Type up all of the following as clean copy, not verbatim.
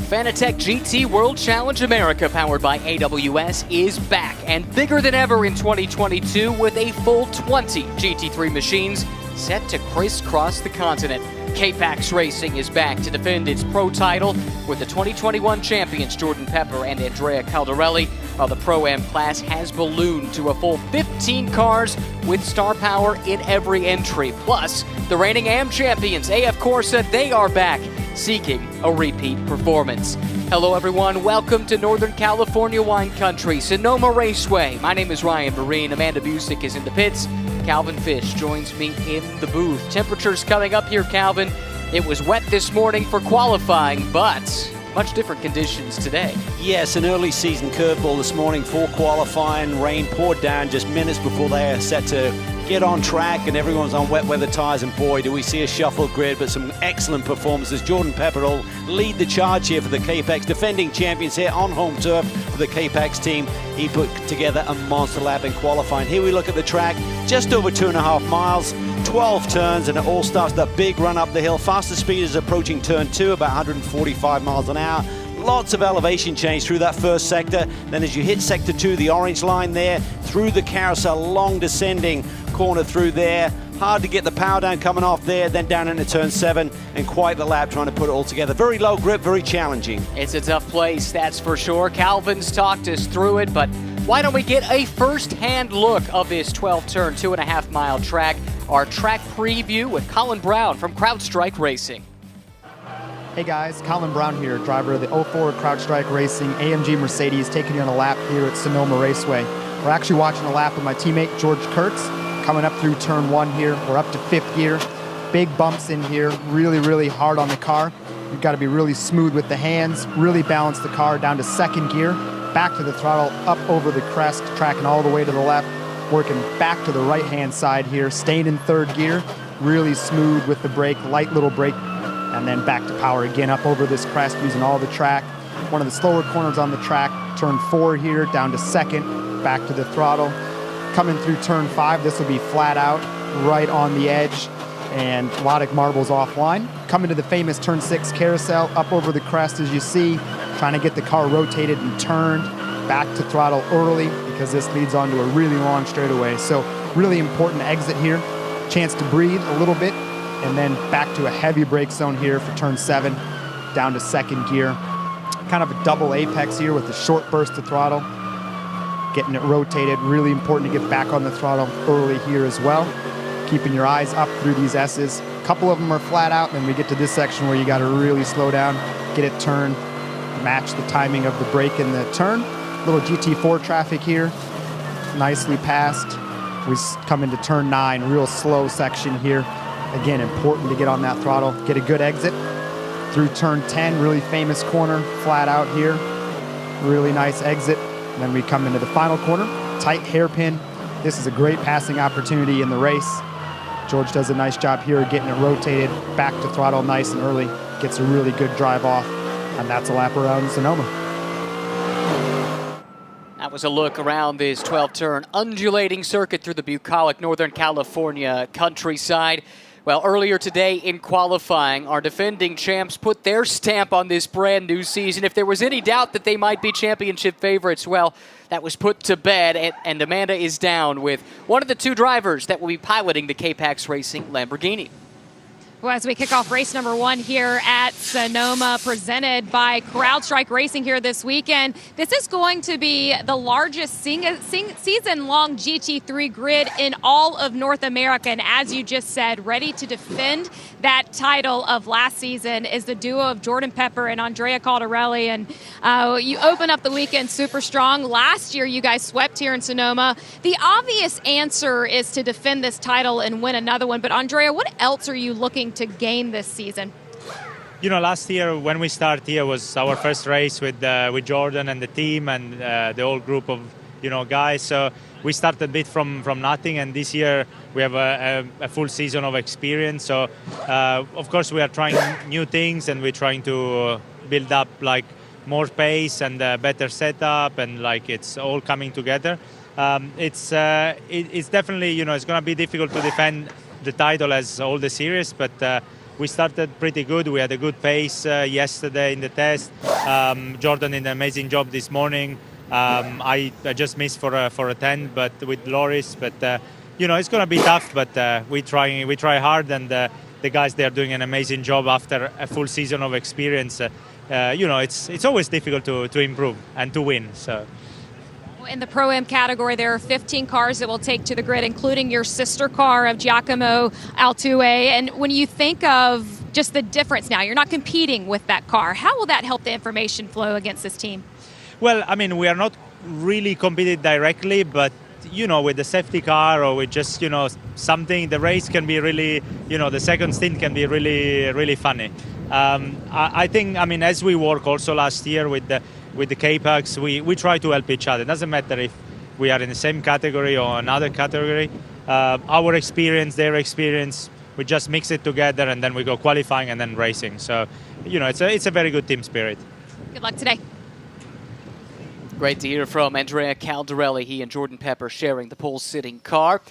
Fanatec GT World Challenge America, powered by AWS, is back and bigger than ever in 2022 with a full 20 GT3 machines set to crisscross the continent. K-Pax Racing is back to defend its pro title with the 2021 champions Jordan Pepper and Andrea Caldarelli, while the Pro-Am class has ballooned to a full 15 cars with star power in every entry. Plus, the reigning AM champions, AF Corsa, they are back, seeking a repeat performance. Hello everyone, welcome to Northern California wine country, Sonoma Raceway. My name is Ryan Marine, Amanda Busick is in the pits. Calvin Fish joins me in the booth. Temperatures coming up here, Calvin. It was wet this morning for qualifying, but much different conditions today. Yes, an early season curveball this morning for qualifying. Rain poured down just minutes before they are set to get on track, and everyone's on wet weather tires, and boy, do we see a shuffled grid, but some excellent performances. Jordan Pepper will lead the charge here for the K-Pax, defending champions here on home turf for the K-Pax team. He put together a monster lap in qualifying. Here we look at the track, just over 2.5 miles, 12 turns, and it all starts that big run up the hill. Fastest speed is approaching turn 2, about 145 miles an hour. Lots of elevation change through that first sector. Then as you hit sector 2, the orange line there, through the carousel, long descending corner through there. Hard to get the power down coming off there, then down into turn 7, and quite the lap trying to put it all together. Very low grip, very challenging. It's a tough place, that's for sure. Calvin's talked us through it, but why don't we get a first-hand look of this 12-turn, 2.5-mile track? Our track preview with Colin Brown from CrowdStrike Racing. Hey guys, Colin Brown here, driver of the 04 CrowdStrike Racing AMG Mercedes, taking you on a lap here at Sonoma Raceway. We're actually watching a lap with my teammate George Kurtz, coming up through turn 1 here. We're up to 5th gear. Big bumps in here, really hard on the car. You've got to be really smooth with the hands, really balance the car down to 2nd gear, back to the throttle, up over the crest, tracking all the way to the left, working back to the right-hand side here, staying in 3rd gear, really smooth with the brake, light little brake, and then back to power again up over this crest using all the track. One of the slower corners on the track, turn 4 here, down to 2nd, back to the throttle. Coming through turn 5, this will be flat out, right on the edge, and a lot of marbles offline. Coming to the famous turn 6 carousel, up over the crest as you see, trying to get the car rotated and turned, back to throttle early, because this leads onto a really long straightaway. So really important exit here, chance to breathe a little bit, and then back to a heavy brake zone here for turn 7, down to 2nd gear. Kind of a double apex here with a short burst of throttle, getting it rotated. Really important to get back on the throttle early here as well. Keeping your eyes up through these S's. A couple of them are flat out, and then we get to this section where you got to really slow down, get it turned, match the timing of the brake and the turn. Little GT4 traffic here, nicely passed. We come into turn 9, real slow section here. Again, important to get on that throttle, get a good exit. Through turn 10, really famous corner, flat out here. Really nice exit. And then we come into the final corner, tight hairpin. This is a great passing opportunity in the race. George does a nice job here getting it rotated, back to throttle nice and early. Gets a really good drive off, and that's a lap around Sonoma. That was a look around this 12-turn undulating circuit through the bucolic Northern California countryside. Well, earlier today in qualifying, our defending champs put their stamp on this brand new season. If there was any doubt that they might be championship favorites, well, that was put to bed, and Amanda is down with one of the 2 drivers that will be piloting the K-Pax Racing Lamborghini. Well, as we kick off race number 1 here at Sonoma, presented by CrowdStrike Racing here this weekend, this is going to be the largest season-long GT3 grid in all of North America. And as you just said, ready to defend that title of last season is the duo of Jordan Pepper and Andrea Caldarelli. And you open up the weekend super strong. Last year, you guys swept here in Sonoma. The obvious answer is to defend this title and win another one. But Andrea, what else are you looking to gain this season? You know, last year when we started here was our first race with Jordan and the team and the whole group of guys. So we started a bit from nothing, and this year we have a full season of experience. So of course we are trying new things, and we're trying to build up like more pace and better setup, and like it's all coming together. It's definitely it's going to be difficult to defend the title as all the series, but we started pretty good. We had a good pace yesterday in the test. Jordan did an amazing job this morning. I just missed for a 10, but with Loris. But you know, it's going to be tough. But we try hard, and the guys they are doing an amazing job after a full season of experience. You know, it's always difficult to improve and to win. So. In the Pro-Am category, there are 15 cars that will take to the grid, including your sister car of Giacomo Altuve. And when you think of just the difference now, you're not competing with that car. How will that help the information flow against this team? Well, I mean, we are not really competing directly, but, you know, with the safety car or with just, you know, something, the race can be really, you know, the second stint can be really, really funny. I think, I mean, as we work also last year with the K-Packs, we try to help each other. It doesn't matter if we are in the same category or another category. Our experience, their experience, we just mix it together and then we go qualifying and then racing. So, you know, it's a very good team spirit. Good luck today. Great to hear from Andrea Caldarelli. He and Jordan Pepper sharing the pole-sitting car.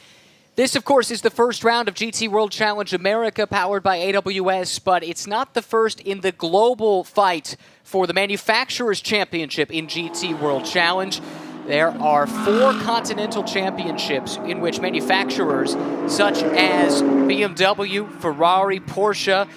This, of course, is the first round of GT World Challenge America powered by AWS, but it's not the first in the global fight for the Manufacturers' Championship in GT World Challenge. There are 4 continental championships in which manufacturers such as BMW, Ferrari, Porsche,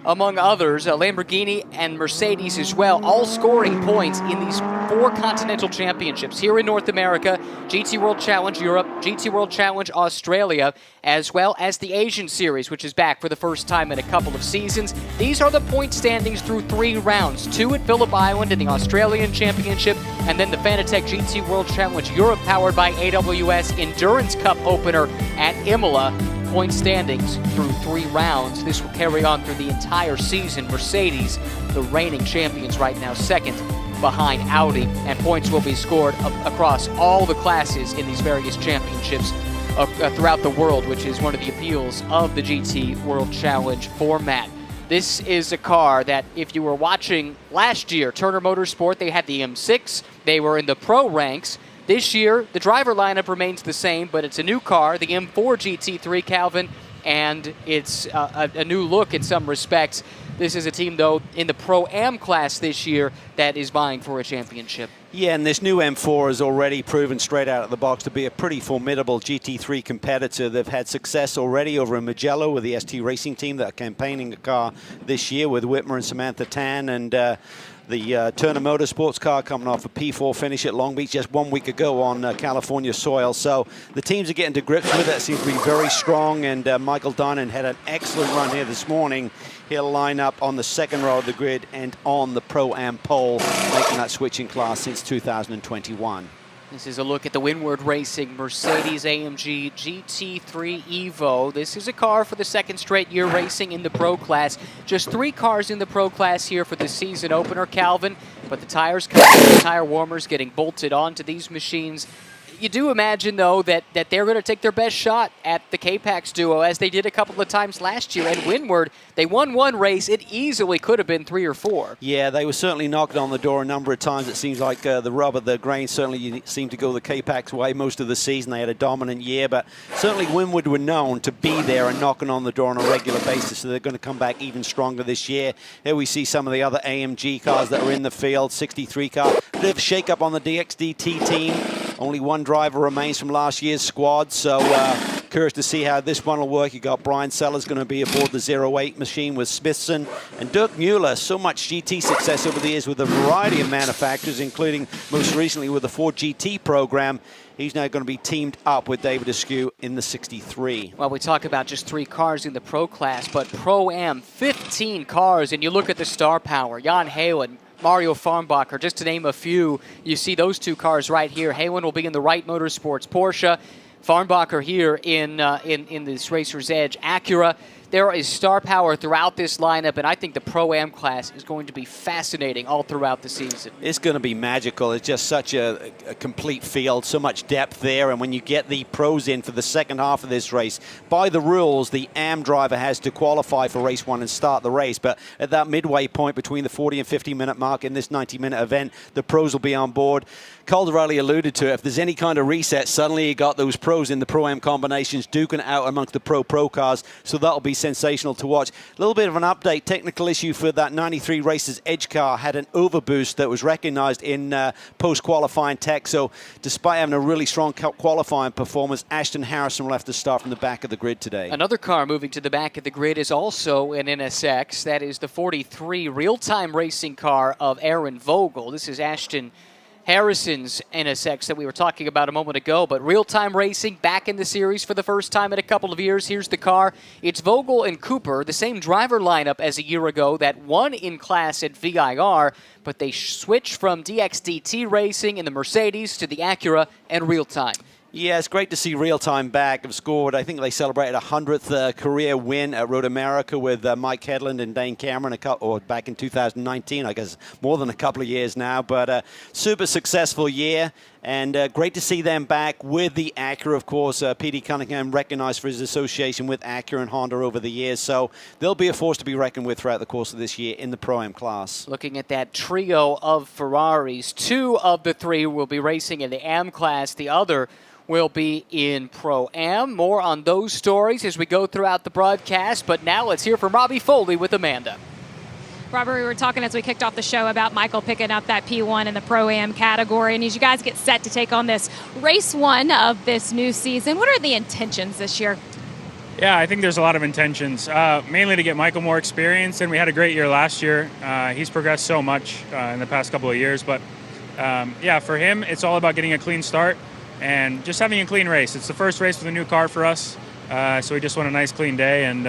among others, Lamborghini and Mercedes as well, all scoring points in these 4 continental championships here in North America, GT World Challenge Europe, GT World Challenge Australia, as well as the Asian Series, which is back for the first time in a couple of seasons. These are the point standings through 3 rounds, 2 at Phillip Island in the Australian Championship, and then the Fanatec GT World Challenge Europe powered by AWS Endurance Cup opener at Imola. Point standings through 3 rounds. This will carry on through the entire season. Mercedes, the reigning champions right now, second behind Audi, and points will be scored across all the classes in these various championships throughout the world, which is one of the appeals of the GT World Challenge format. This is a car that, if you were watching last year, Turner Motorsport, they had the M6. They were in the pro ranks. This year, the driver lineup remains the same, but it's a new car, the M4 GT3, Calvin, and it's a new look in some respects. This is a team, though, in the Pro-Am class this year that is vying for a championship. Yeah, and this new M4 has already proven straight out of the box to be a pretty formidable GT3 competitor. They've had success already over in Mugello with the ST Racing team that are campaigning a car this year with Whitmer and Samantha Tan, and the Turner Motorsports car coming off a P4 finish at Long Beach just 1 week ago on California soil. So the teams are getting to grips with it. Seems to be very strong, and Michael Dinan had an excellent run here this morning. He'll line up on the second row of the grid and on the Pro-Am pole, making that switching class since 2021. This is a look at the Windward Racing Mercedes-AMG GT3 Evo. This is a car for the second straight year racing in the Pro class. Just 3 cars in the Pro class here for the season opener, Calvin. But the tires coming, the tire warmers getting bolted onto these machines. You do imagine, though, that they're going to take their best shot at the K-Pax duo, as they did a couple of times last year. And Windward, they won 1 race. It easily could have been 3 or 4. Yeah, they were certainly knocking on the door a number of times. It seems like the rub of the grain certainly seemed to go the K-Pax way most of the season. They had a dominant year, but certainly Windward were known to be there and knocking on the door on a regular basis, so they're going to come back even stronger this year. Here we see some of the other AMG cars that are in the field, 63 car. Bit of a shake-up on the DXDT team. Only 1 driver remains from last year's squad, so curious to see how this one will work. You got Brian Sellers going to be aboard the 08 machine with Smithson, and Dirk Mueller. So much GT success over the years with a variety of manufacturers, including most recently with the Ford GT program. He's now going to be teamed up with David Askew in the 63. Well, we talk about just 3 cars in the Pro class, but Pro-Am, 15 cars, and you look at the star power. Jan Heylen, Mario Farnbacher, just to name a few. You see those 2 cars right here. Heylen will be in the Wright Motorsports Porsche. Farnbacher here in this Racer's Edge Acura. There is star power throughout this lineup, and I think the Pro-Am class is going to be fascinating all throughout the season. It's going to be magical. It's just such a complete field, so much depth there, and when you get the pros in for the second half of this race, by the rules, the AM driver has to qualify for race 1 and start the race, but at that midway point between the 40 and 50-minute mark in this 90-minute event, the pros will be on board. Caldarelli alluded to it. If there's any kind of reset, suddenly you got those pros in the Pro-Am combinations duking out amongst the Pro cars, so that'll be be sensational to watch. A little bit of an update, technical issue for that 93 Racers Edge car, had an overboost that was recognized in post-qualifying tech. So despite having a really strong qualifying performance, Ashton Harrison will have to start from the back of the grid today. Another car moving to the back of the grid is also an NSX. That is the 43 real-time racing car of Aaron Vogel. This is Ashton Harrison's NSX that we were talking about a moment ago, but real-time racing back in the series for the first time in a couple of years. Here's the car. It's Vogel and Cooper, the same driver lineup as a year ago that won in class at VIR, but they switched from DXDT racing in the Mercedes to the Acura and real-time. Yeah, it's great to see real-time back. Have scored, I think they celebrated a 100th career win at Road America with Mike Hedlund and Dane Cameron, or back in 2019, I guess more than a couple of years now. But super successful year, and great to see them back with the Acura, of course. P.D. Cunningham recognized for his association with Acura and Honda over the years. So they'll be a force to be reckoned with throughout the course of this year in the Pro-Am class. Looking at that trio of Ferraris, 2 of the 3 will be racing in the Am class. The other will be in Pro-Am. More on those stories as we go throughout the broadcast, but now let's hear from Robbie Foley with Amanda. Robert, we were talking as we kicked off the show about Michael picking up that P1 in the Pro-Am category, and as you guys get set to take on this race 1 of this new season, what are the intentions this year? Yeah, I think there's a lot of intentions, mainly to get Michael more experience, and we had a great year last year. He's progressed so much in the past couple of years, but yeah, for him, it's all about getting a clean start and just having a clean race. It's the first race with a new car for us, so we just want a nice clean day and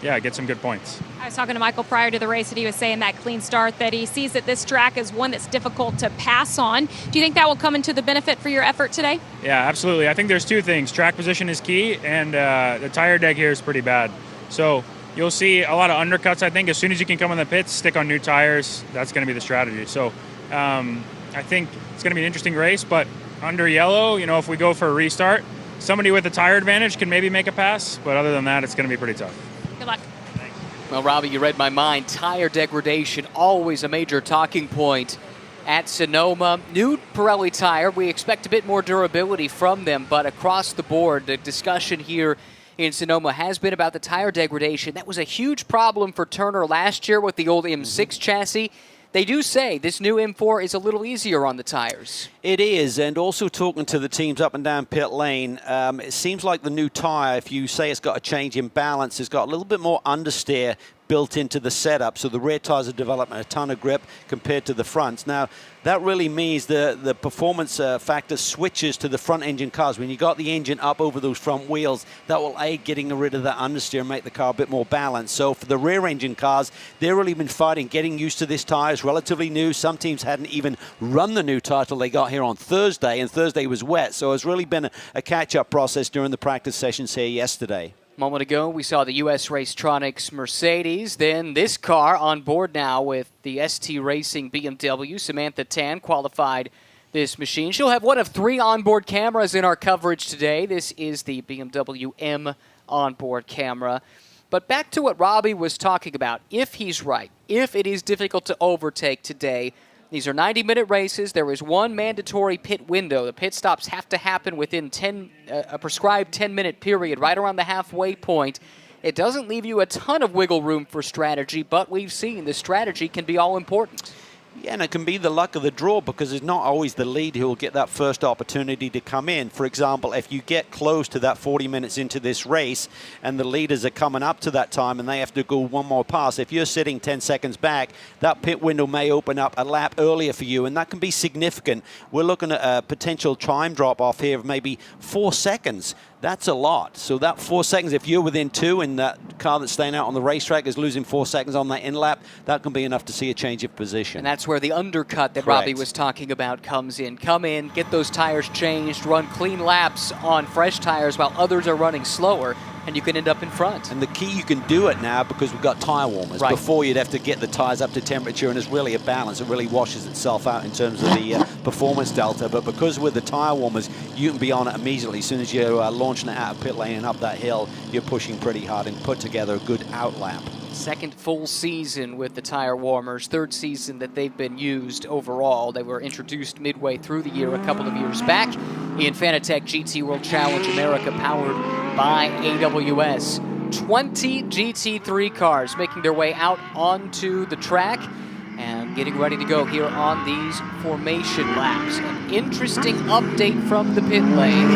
yeah, get some good points. I was talking to Michael prior to the race, and he was saying that clean start, that he sees that this track is one that's difficult to pass on. Do you think that will come into the benefit for your effort today? Yeah, absolutely. I think there's 2 things. Track position is key, and the tire deck here is pretty bad. So you'll see a lot of undercuts, I think. As soon as you can come in the pits, stick on new tires, that's going to be the strategy. So I think it's going to be an interesting race, but under yellow, you know, if we go for a restart, somebody with a tire advantage can maybe make a pass, but other than that, it's going to be pretty tough. Good luck. Well, Robbie, you read my mind. Tire degradation, always a major talking point at Sonoma. New Pirelli tire, we expect a bit more durability from them, but across the board, the discussion here in Sonoma has been about the tire degradation. That was a huge problem for Turner last year with the old M6 chassis. They do say this new M4 is a little easier on the tires. It is, and also talking to the teams up and down pit lane, it seems like the new tire, if you say it's got a change in balance, it's got a little bit more understeer built into the setup, so the rear tires are developing a ton of grip compared to the fronts. Now, that really means the performance factor switches to the front engine cars. When you got the engine up over those front wheels, that will aid getting rid of that understeer and make the car a bit more balanced. So for the rear engine cars, they've really been fighting, getting used to this tire. It's relatively new. Some teams hadn't even run the new tire till they got here on Thursday, and Thursday was wet. So it's really been a catch-up process during the practice sessions here yesterday. A moment ago, we saw the U.S. Racetronics Mercedes. Then this car on board now with the ST Racing BMW. Samantha Tan qualified this machine. She'll have one of 3 onboard cameras in our coverage today. This is the BMW M onboard camera. But back to what Robbie was talking about. If he's right, if it is difficult to overtake today, these are 90-minute races. There is 1 mandatory pit window. The pit stops have to happen within a prescribed 10-minute period, right around the halfway point. It doesn't leave you a ton of wiggle room for strategy, but we've seen the strategy can be all important. Yeah, and it can be the luck of the draw because it's not always the lead who will get that first opportunity to come in. For example, if you get close to that 40 minutes into this race and the leaders are coming up to that time and they have to go 1 more pass, if you're sitting 10 seconds back, that pit window may open up a lap earlier for you, and that can be significant. We're looking at a potential time drop-off here of maybe 4 seconds. That's a lot. So that 4 seconds, if you're within 2 and that car that's staying out on the racetrack is losing 4 seconds on that in lap, that can be enough to see a change of position. And that's where the undercut that Correct. Robbie was talking about comes in. Come in, get those tires changed, run clean laps on fresh tires while others are running slower, and you can end up in front. And the key, you can do it now because we've got tire warmers. Right. Before, you'd have to get the tires up to temperature, and it's really a balance. It really washes itself out in terms of the performance delta. But because with the tire warmers, you can be on it immediately. As soon as you're launching it out of pit lane and up that hill, you're pushing pretty hard and put together a good out lap. Second full season with the tire warmers, 3rd season that they've been used overall. They were introduced midway through the year a couple of years back in Fanatec GT World Challenge America, powered by AWS. 20 GT3 cars making their way out onto the track and getting ready to go here on these formation laps. An interesting update from the pit lane.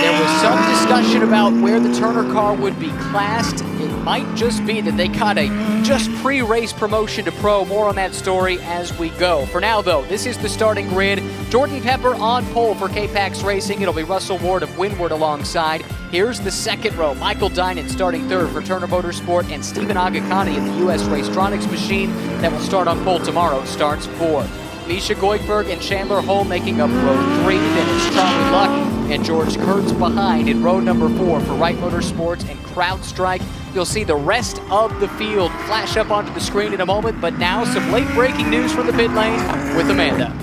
There was some discussion about where the Turner car would be classed. It might just be that they got a just pre-race promotion to pro. More on that story as we go. For now, though, this is the starting grid. Jordan Pepper on pole for K-Pax Racing. It'll be Russell Ward of Windward alongside. Here's the second row. Michael Dinan starting third for Turner Motorsport, and Stephen Agakani of the US Racetronics machine that will start on pole tomorrow starts fourth. Misha Goldberg and Chandler Hull making up row 3. Then it's Charlie Luck and George Kurtz behind in row number 4 for Wright Motorsports and CrowdStrike. You'll see the rest of the field flash up onto the screen in a moment, but now some late breaking news from the pit lane with Amanda.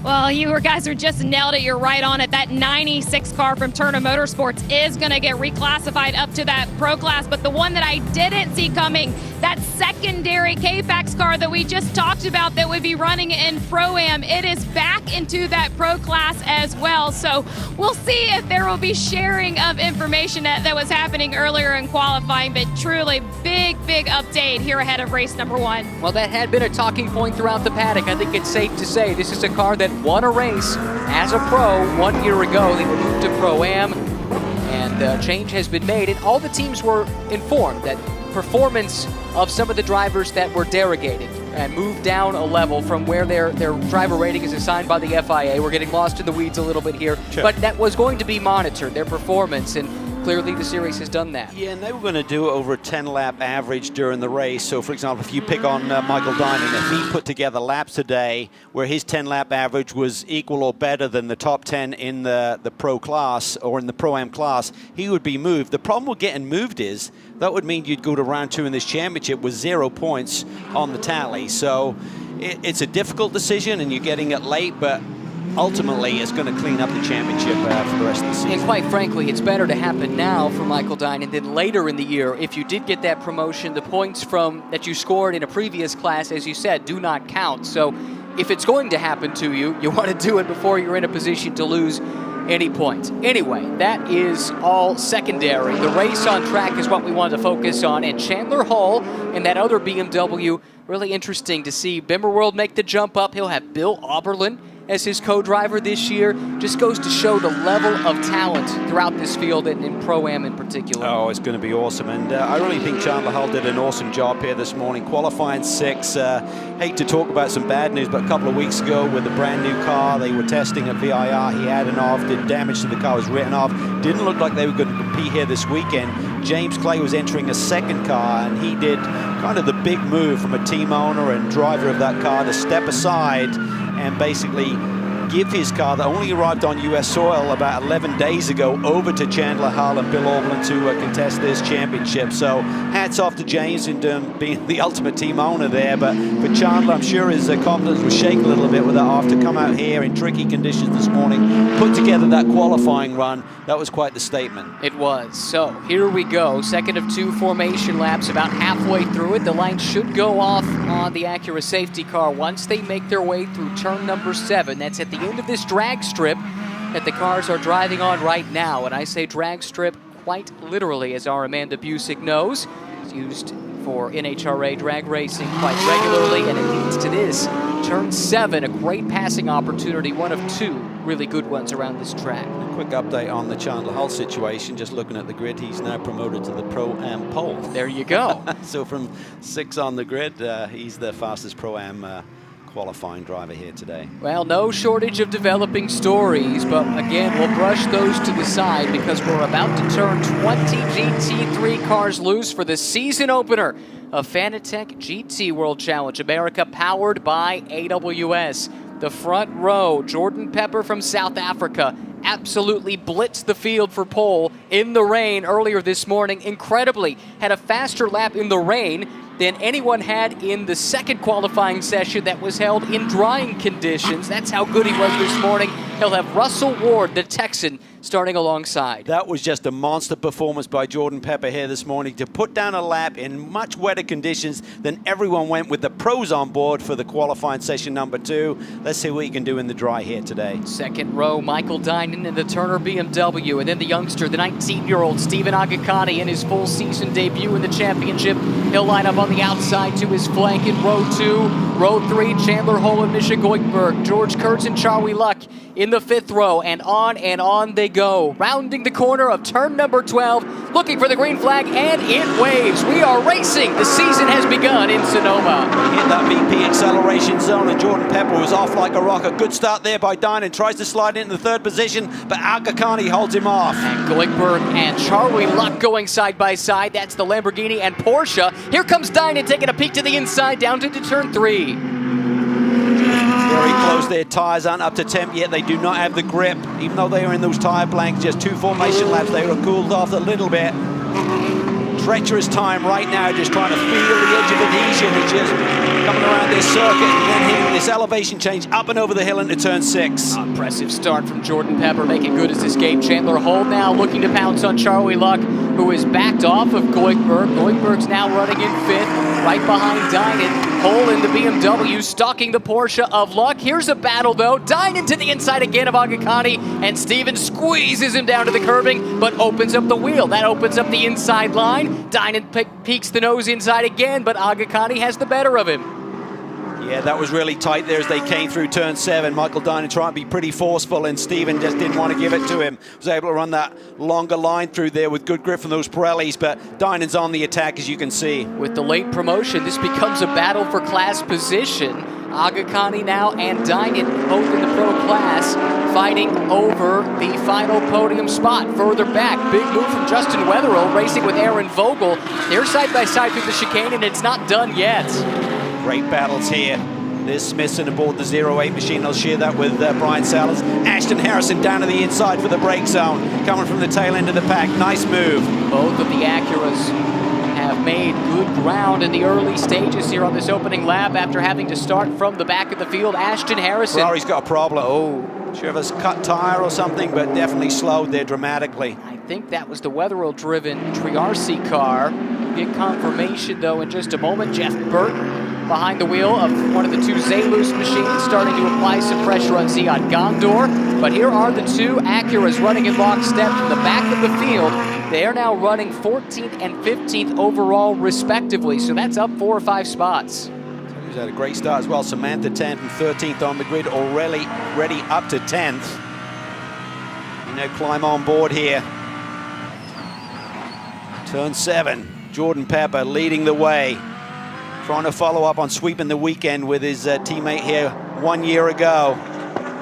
Well, you guys are just nailed it. You're right on it. That 96 car from Turner Motorsports is going to get reclassified up to that pro class. But the one that I didn't see coming, that secondary K-Pax car that we just talked about that would be running in Pro-Am, it is back into that pro class as well. So we'll see if there will be sharing of information that was happening earlier in qualifying. But truly big update here ahead of race number 1. Well, that had been a talking point throughout the paddock. I think it's safe to say this is a car that won a race as a pro 1 year ago. They were moved to Pro-Am, and change has been made, and all the teams were informed that performance of some of the drivers that were derogated and moved down a level from where their driver rating is assigned by the FIA. We're getting lost in the weeds a little bit here, sure. But that was going to be monitored, their performance, and clearly the series has done that. Yeah, and they were going to do it over a 10-lap average during the race. So, for example, if you pick on Michael Dinan, if he put together laps today where his 10-lap average was equal or better than the top 10 in the pro class or in the Pro-Am class, he would be moved. The problem with getting moved is that would mean you'd go to round 2 in this championship with 0 points on the tally. So it's a difficult decision, and you're getting it late, but ultimately it's going to clean up the championship for the rest of the season. And quite frankly, it's better to happen now for Michael Dinan than later in the year. If you did get that promotion, the points that you scored in a previous class, as you said, do not count. So if it's going to happen to you, you want to do it before you're in a position to lose any points. Anyway, that is all secondary. The race on track is what we wanted to focus on, and Chandler Hull and that other BMW, really interesting to see Bimmerworld make the jump up. He'll have Bill Auberlin as his co-driver this year. Just goes to show the level of talent throughout this field and in Pro-Am in particular. Oh, it's going to be awesome. And I really think Chandler Hull did an awesome job here this morning, qualifying 6. Hate to talk about some bad news, but a couple of weeks ago with the brand new car, they were testing at VIR. He had an off, did damage to the car, was written off. Didn't look like they were going to compete here this weekend. James Clay was entering a second car, and he did kind of the big move from a team owner and driver of that car to step aside and basically give his car that only arrived on US soil about 11 days ago over to Chandler Hull and Bill Auberlin to contest this championship. So hats off to James in being the ultimate team owner there. But for Chandler, I'm sure his confidence was shaken a little bit with that off to come out here in tricky conditions this morning, put together that qualifying run. That was quite the statement. It was. So here we go. Second of 2 formation laps, about halfway through it. The lights should go off on the Acura safety car once they make their way through turn number 7. That's at the end of this drag strip that the cars are driving on right now. And I say drag strip quite literally, as our Amanda Busick knows. It's used for NHRA drag racing quite regularly, and it leads to this. Turn 7, a great passing opportunity, one of 2 really good ones around this track. A quick update on the Chandler Hull situation. Just looking at the grid, he's now promoted to the Pro-Am pole. There you go. So from 6 on the grid, he's the fastest Pro-Am qualifying driver here today. Well, no shortage of developing stories, but again, we'll brush those to the side because we're about to turn 20 GT3 cars loose for the season opener of Fanatec GT World Challenge America, powered by AWS. The front row, Jordan Pepper from South Africa, absolutely blitzed the field for pole in the rain earlier this morning. Incredibly, had a faster lap in the rain than anyone had in the second qualifying session that was held in drying conditions. That's how good he was this morning. He'll have Russell Ward, the Texan, starting alongside. That was just a monster performance by Jordan Pepper here this morning to put down a lap in much wetter conditions than everyone went with the pros on board for the qualifying session number 2. Let's see what he can do in the dry here today. Second row, Michael Dinan in the Turner BMW, and then the youngster, the 19-year-old Stephen Agakani in his full season debut in the championship. He'll line up on the outside to his flank in row 2. Row 3, Chandler Hull and Misha Goikberg, George Kurtz and Charlie Luck in the 5th row, and on they go. Rounding the corner of turn number 12, looking for the green flag, and it waves. We are racing. The season has begun in Sonoma. He hit that VP acceleration zone, and Jordan Pepper was off like a rocket. Good start there by Dinan. Tries to slide into the 3rd position, but Agakani holds him off. And Goikberg and Charlie Luck going side by side. That's the Lamborghini and Porsche. Here comes Dinan taking a peek to the inside, down to turn 3. Very close. Their tires aren't up to temp yet. They do not have the grip. Even though they are in those tire blanks, just 2 formation laps, they were cooled off a little bit. Treacherous time right now, just trying to feel the edge of adhesion and just coming around this circuit and then hitting this elevation change up and over the hill into turn 6. Impressive start from Jordan Pepper, making good his escape. Chandler Hull now looking to pounce on Charlie Luck, who is backed off of Goikberg. Goikberg's now running in 5th, right behind Dinan. Hull in the BMW, stalking the Porsche of Luck. Here's a battle, though. Dinan to the inside again of Agakani, and Steven squeezes him down to the curbing, but opens up the wheel. That opens up the inside line. Dinan peeks the nose inside again, but Agakani has the better of him. Yeah, that was really tight there as they came through turn 7. Michael Dinan trying to be pretty forceful, and Steven just didn't want to give it to him. Was able to run that longer line through there with good grip from those Pirellis, but Dinan's on the attack, as you can see. With the late promotion, this becomes a battle for class position. Agakani now and Dinan, both in the pro class, fighting over the final podium spot. Further back, big move from Justin Wetherill, racing with Aaron Vogel. They're side by side through the chicane, and it's not done yet. Great battles here. There's Smithson aboard the 08 machine. I'll share that with Brian Sellers. Ashton Harrison down to the inside for the brake zone, coming from the tail end of the pack. Nice move. Both of the Acuras have made good ground in the early stages here on this opening lap after having to start from the back of the field. Ashton Harrison. Ferrari's got a problem. Oh, sure if it's a cut tire or something, but definitely slowed there dramatically. I think that was the Wetherill-driven Triarci car. Get confirmation, though, in just a moment. Jeff Burton behind the wheel of one of the 2 Zalus machines, starting to apply some pressure on Ziad Gondor. But here are the 2 Acuras running in lockstep from the back of the field. They are now running 14th and 15th overall, respectively, so that's up 4 or 5 spots. He's had a great start as well. Samantha 10th and 13th on the grid, already up to 10th. You know, climb on board here. Turn 7, Jordan Pepper leading the way. Trying to follow up on sweeping the weekend with his teammate here 1 year ago.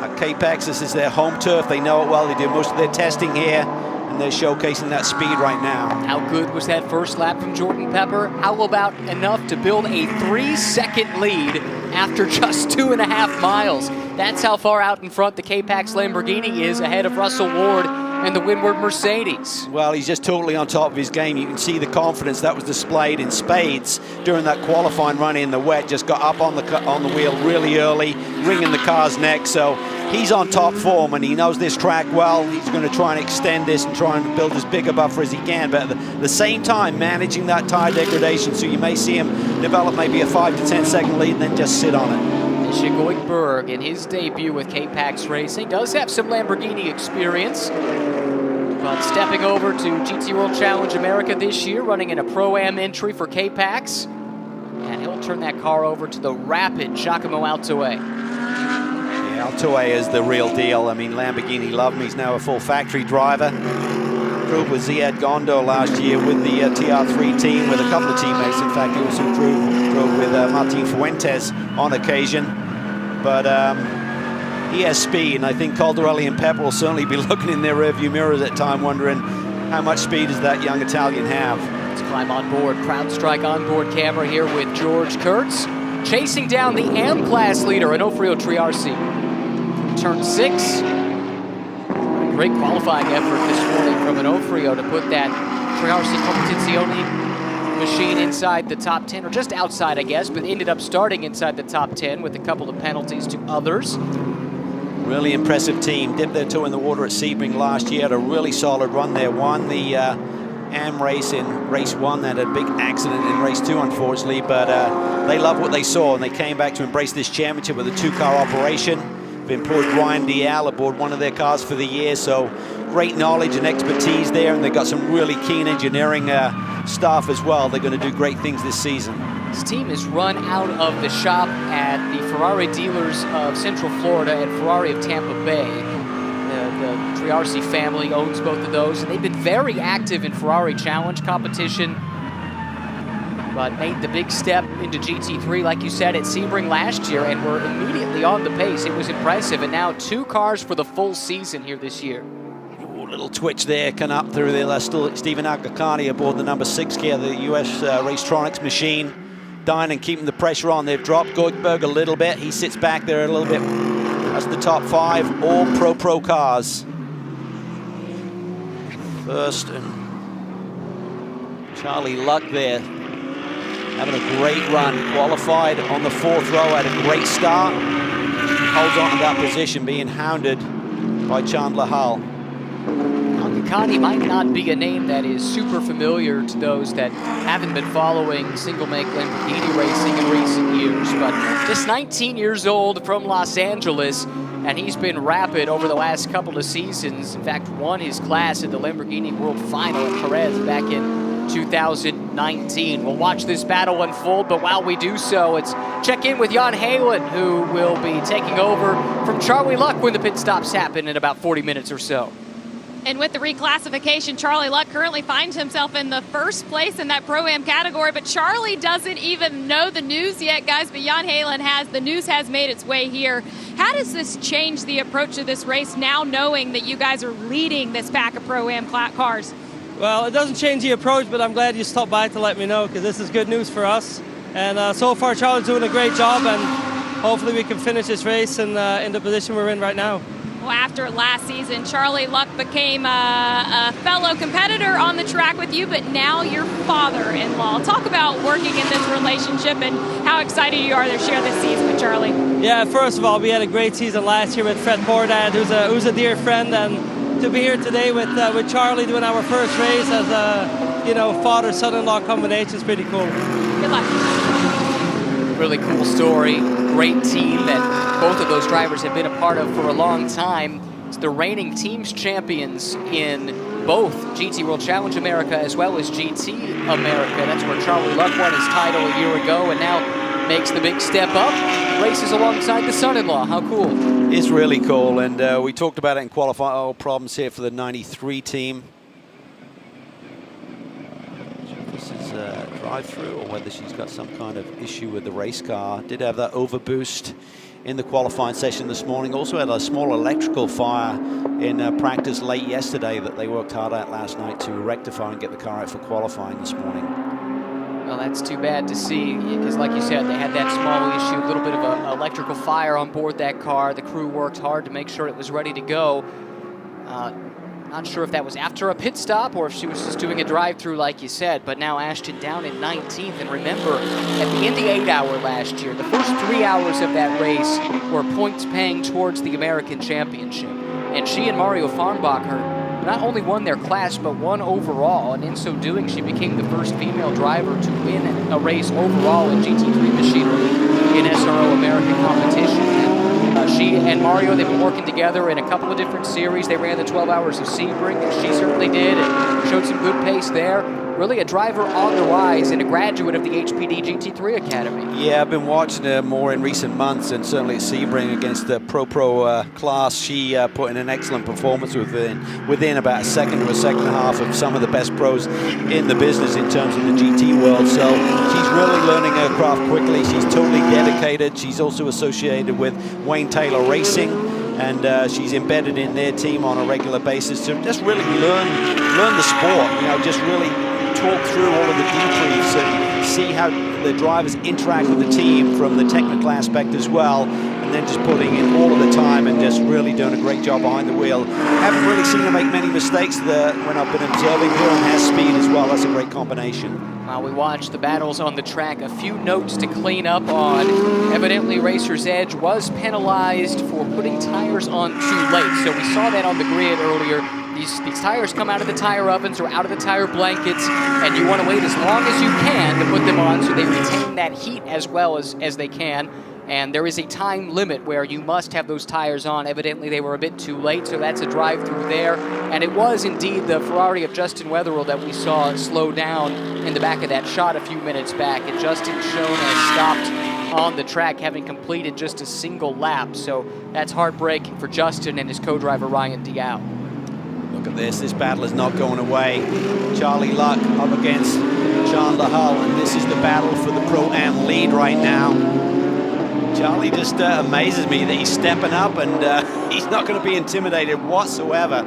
At Capex, this is their home turf. They know it well. They do most of their testing here, and they're showcasing that speed right now. How good was that first lap from Jordan Pepper? How about enough to build a 3-second lead after just 2.5 miles? That's how far out in front the Capex Lamborghini is ahead of Russell Ward and the Windward Mercedes. Well, he's just totally on top of his game. You can see the confidence that was displayed in spades during that qualifying run in the wet. Just got up on the wheel really early, wringing the car's neck. So he's on top form, and he knows this track well. He's going to try and extend this and try and build as big a buffer as he can, but at the same time managing that tire degradation. So you may see him develop maybe a 5 to 10 second lead and then just sit on it. Misha Goikberg, in his debut with Capex Racing, does have some Lamborghini experience, but stepping over to GT World Challenge America this year, running in a Pro-Am entry for Capex, and he'll turn that car over to the rapid Giacomo Altoe. Yeah, Altoe is the real deal. I mean, Lamborghini love him. He's now a full factory driver. Drove with Ziad Gondor last year with the TR3 team, with a couple of teammates. In fact, he also drove with Martin Fuentes on occasion. But he has speed, and I think Caldarelli and Pepper will certainly be looking in their rearview mirrors at time, wondering how much speed does that young Italian have. Let's climb on board. CrowdStrike onboard camera here with George Kurtz, chasing down the M-Class leader, Onofrio Triarci. Turn 6. Great qualifying effort this morning from Onofrio to put that Triarci Competizione machine inside the top 10, or just outside, I guess, but ended up starting inside the top 10 with a couple of penalties to others. Really impressive team. Dipped their toe in the water at Sebring last year. Had a really solid run there. Won the AM race in race 1. They had a big accident in race 2, unfortunately, but they loved what they saw, and they came back to embrace this championship with a 2-car operation. They've employed Ryan Dial aboard one of their cars for the year, so great knowledge and expertise there, and they've got some really keen engineering staff as well. They're going to do great things this season. This team is run out of the shop at the Ferrari dealers of Central Florida and Ferrari of Tampa Bay. The Triarci family owns both of those, and they've been very active in Ferrari Challenge competition, but made the big step into GT3, like you said, at Sebring last year, and were immediately on the pace. It was impressive, and now 2 cars for the full season here this year. Ooh, little twitch there, come up through there. Still Stephen Agakani aboard the number 6 gear, the US Racetronics machine. Dying and keeping the pressure on. They've dropped Goldberg a little bit. He sits back there a little bit. That's the top 5, all pro cars. First and Charlie Luck there, having a great run. Qualified on the 4th row, had a great start. Holds on to that position, being hounded by Chandler Hull. Agakani might not be a name that is super familiar to those that haven't been following single-make Lamborghini racing in recent years, but just 19 years old from Los Angeles, and he's been rapid over the last couple of seasons. In fact, won his class at the Lamborghini World Final at Jerez back in 2019. We'll watch this battle unfold, but while we do so, let's check in with Jan Halen, who will be taking over from Charlie Luck when the pit stops happen in about 40 minutes or so. And with the reclassification, Charlie Luck currently finds himself in the 1st place in that Pro-Am category, but Charlie doesn't even know the news yet, guys, but Jan Halen has. The news has made its way here. How does this change the approach to this race now, knowing that you guys are leading this pack of Pro-Am cars? Well, it doesn't change the approach, but I'm glad you stopped by to let me know, because this is good news for us. And so far, Charlie's doing a great job, and hopefully we can finish this race in the position we're in right now. Well, after last season, Charlie Luck became a fellow competitor on the track with you, but now your father-in-law. Talk about working in this relationship and how excited you are to share this season with Charlie. Yeah, first of all, we had a great season last year with Fred Pordad, who's a dear friend, and to be here today with Charlie doing our first race as a father-son-in-law combination is pretty cool. Good luck. Really cool story. Great team that both of those drivers have been a part of for a long time. It's the reigning teams champions in both GT World Challenge America as well as GT America. That's where Charlie Luck won his title a year ago and now makes the big step up. Races alongside the son-in-law. How cool. It's really cool, and we talked about it in qualifying. Oh, problems here for the 93 team. This is a drive-through, or whether she's got some kind of issue with the race car. Did have that overboost in the qualifying session this morning. Also had a small electrical fire in practice late yesterday that they worked hard at last night to rectify and get the car out for qualifying this morning. Well, that's too bad to see, because like you said, they had that small issue, a little bit of an electrical fire on board that car. The crew worked hard to make sure it was ready to go. Not sure if that was after a pit stop or if she was just doing a drive-through like you said, but now Ashton down in 19th. And remember, at the Indy 8-hour last year, the first 3 hours of that race were points paying towards the American Championship. And she and Mario Farnbacher not only won their class, but won overall. And in so doing, she became the first female driver to win a race overall in GT3 machinery in SRO American competition. She and Mario, they've been working together in a couple of different series. They ran the 12 Hours of Sebring, and she certainly did, and showed some good pace there. Really a driver on the rise and a graduate of the HPD GT3 Academy. Yeah, I've been watching her more in recent months, and certainly at Sebring against the Pro class, she put in an excellent performance within about a second to a second and a half of some of the best pros in the business in terms of the GT world. So she's really learning her craft quickly. She's totally dedicated. She's also associated with Wayne Taylor Racing, and she's embedded in their team on a regular basis to just really learn the sport. Just really talk through all of the debriefs and see how the drivers interact with the team from the technical aspect as well. and then just putting in all of the time and just really doing a great job behind the wheel. Haven't really seen him make many mistakes when I've been observing here, and has speed as well. That's a great combination. While we watch the battles on the track, a few notes to clean up on. Evidently, Racer's Edge was penalized for putting tires on too late. So we saw that on the grid earlier. These tires come out of the tire ovens or out of the tire blankets, and you want to wait as long as you can to put them on so they retain that heat as well as they can. And there is a time limit where you must have those tires on. Evidently, they were a bit too late, so that's a drive-through there. And it was indeed the Ferrari of Justin Wetherill that we saw slow down in the back of that shot a few minutes back. And Justin Schoen has stopped on the track, having completed just a single lap. So that's heartbreaking for Justin and his co-driver Ryan Diao. Look at this battle is not going away. Charlie Luck up against Chandler Hull, and this is the battle for the Pro-Am lead right now. Charlie just amazes me that he's stepping up, and he's not going to be intimidated whatsoever.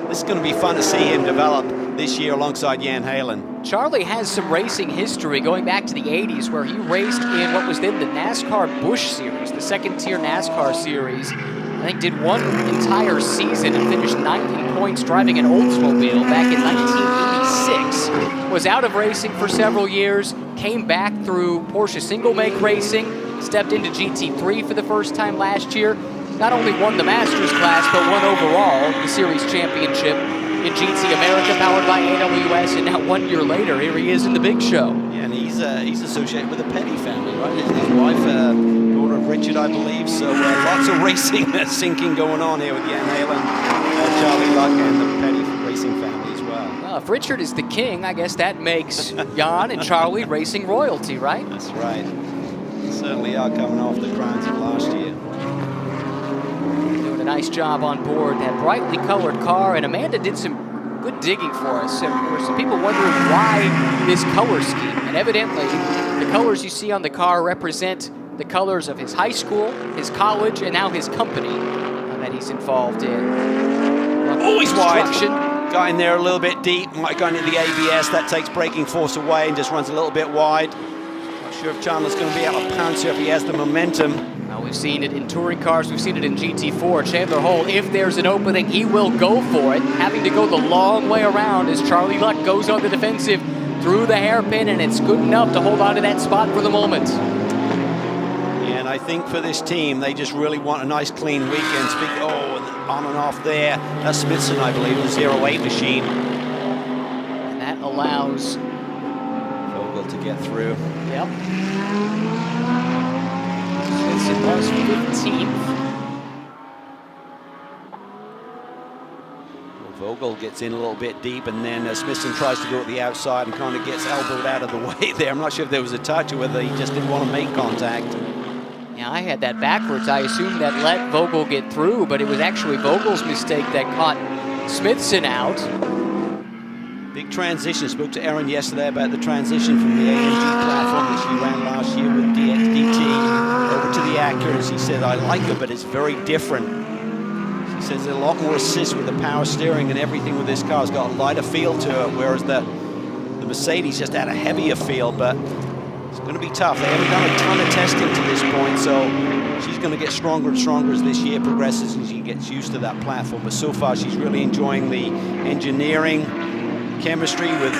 This is going to be fun to see him develop this year alongside Jan Halen. Charlie has some racing history going back to the 80s, where he raced in what was then the NASCAR Busch Series, the second-tier NASCAR series. I think did one entire season and finished 90 points driving an Oldsmobile back in 1986. Was out of racing for several years, came back through Porsche single-make racing, stepped into GT3 for the first time last year. Not only won the Masters class, but won overall the series championship in GT America, powered by AWS, and now 1 year later, here he is in the big show. Yeah, and he's associated with the Petty family, right? His wife, daughter of Richard, I believe. So lots of racing syncing going on here with Jan Halen, Charlie Luck, and the Petty racing family as well. Well, if Richard is the king, I guess that makes Jan and Charlie racing royalty, right? That's right. Certainly are coming off the crowns of last year. Doing a nice job on board that brightly colored car, and Amanda did some good digging for us. There were some people wondering why this color scheme, and evidently the colors you see on the car represent the colors of his high school, his college, and now his company that he's involved in. Always wide. Got in there a little bit deep, might go into the ABS, that takes braking force away and just runs a little bit wide. Sure if Chandler's going to be able to pounce here if he has the momentum. Well, we've seen it in touring cars, we've seen it in GT4. Chandler Hull, if there's an opening, he will go for it, having to go the long way around as Charlie Luck goes on the defensive through the hairpin, and it's good enough to hold on to that spot for the moment. Yeah, and I think for this team, they just really want a nice clean weekend. On and off there. That's Smithson, I believe, the 08 machine. And that allows to get through. Yep. Smithson was 15th. Vogel gets in a little bit deep, and then Smithson tries to go at the outside and kind of gets elbowed out of the way there. I'm not sure if there was a touch or whether he just didn't want to make contact. Yeah, I had that backwards. I assumed that let Vogel get through, but it was actually Vogel's mistake that caught Smithson out. Big transition. Spoke to Erin yesterday about the transition from the AMG platform that she ran last year with DXDT over to the Acura. And she said, I like it, but it's very different. She says there's a lot more assist with the power steering and everything with this car. It's got a lighter feel to it, whereas the Mercedes just had a heavier feel, but it's going to be tough. They haven't done a ton of testing to this point, so she's going to get stronger and stronger as this year progresses and she gets used to that platform. But so far, she's really enjoying the engineering, chemistry with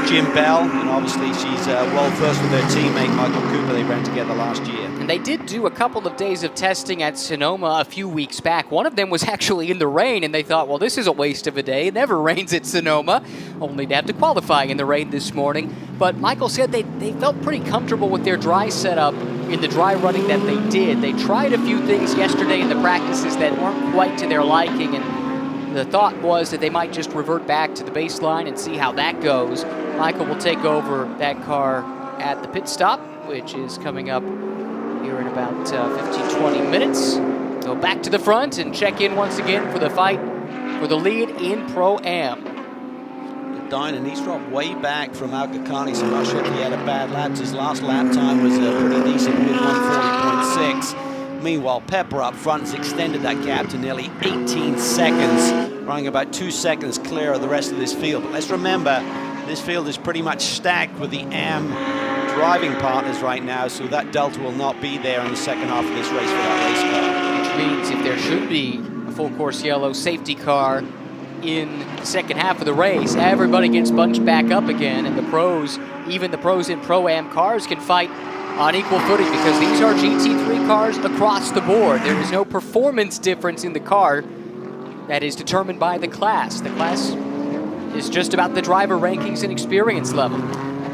Jim Bell, and obviously she's well versed with her teammate Michael Cooper. They ran together last year. And they did do a couple of days of testing at Sonoma a few weeks back. One of them was actually in the rain, and they thought, well, this is a waste of a day. It never rains at Sonoma, only to have to qualify in the rain this morning. But Michael said they felt pretty comfortable with their dry setup in the dry running that they did. They tried a few things yesterday in the practices that weren't quite to their liking, and the thought was that they might just revert back to the baseline and see how that goes. Michael will take over that car at the pit stop, which is coming up here in about 15-20 minutes. Go back to the front and check in once again for the fight for the lead in Pro-Am. Dine, and he's dropped way back from Al Ghakani, so I'm not sure if he had a bad lap. His last lap time was pretty decent with 140.6. Meanwhile, Pepper up front has extended that gap to nearly 18 seconds, running about 2 seconds clear of the rest of this field. But let's remember, this field is pretty much stacked with the AM driving partners right now, so that delta will not be there in the second half of this race for that race car. Which means if there should be a full course yellow safety car in the second half of the race, everybody gets bunched back up again, and the pros, even the pros in Pro-Am cars, can fight on equal footing because these are GT3 cars across the board. There is no performance difference in the car that is determined by the class. The class is just about the driver rankings and experience level.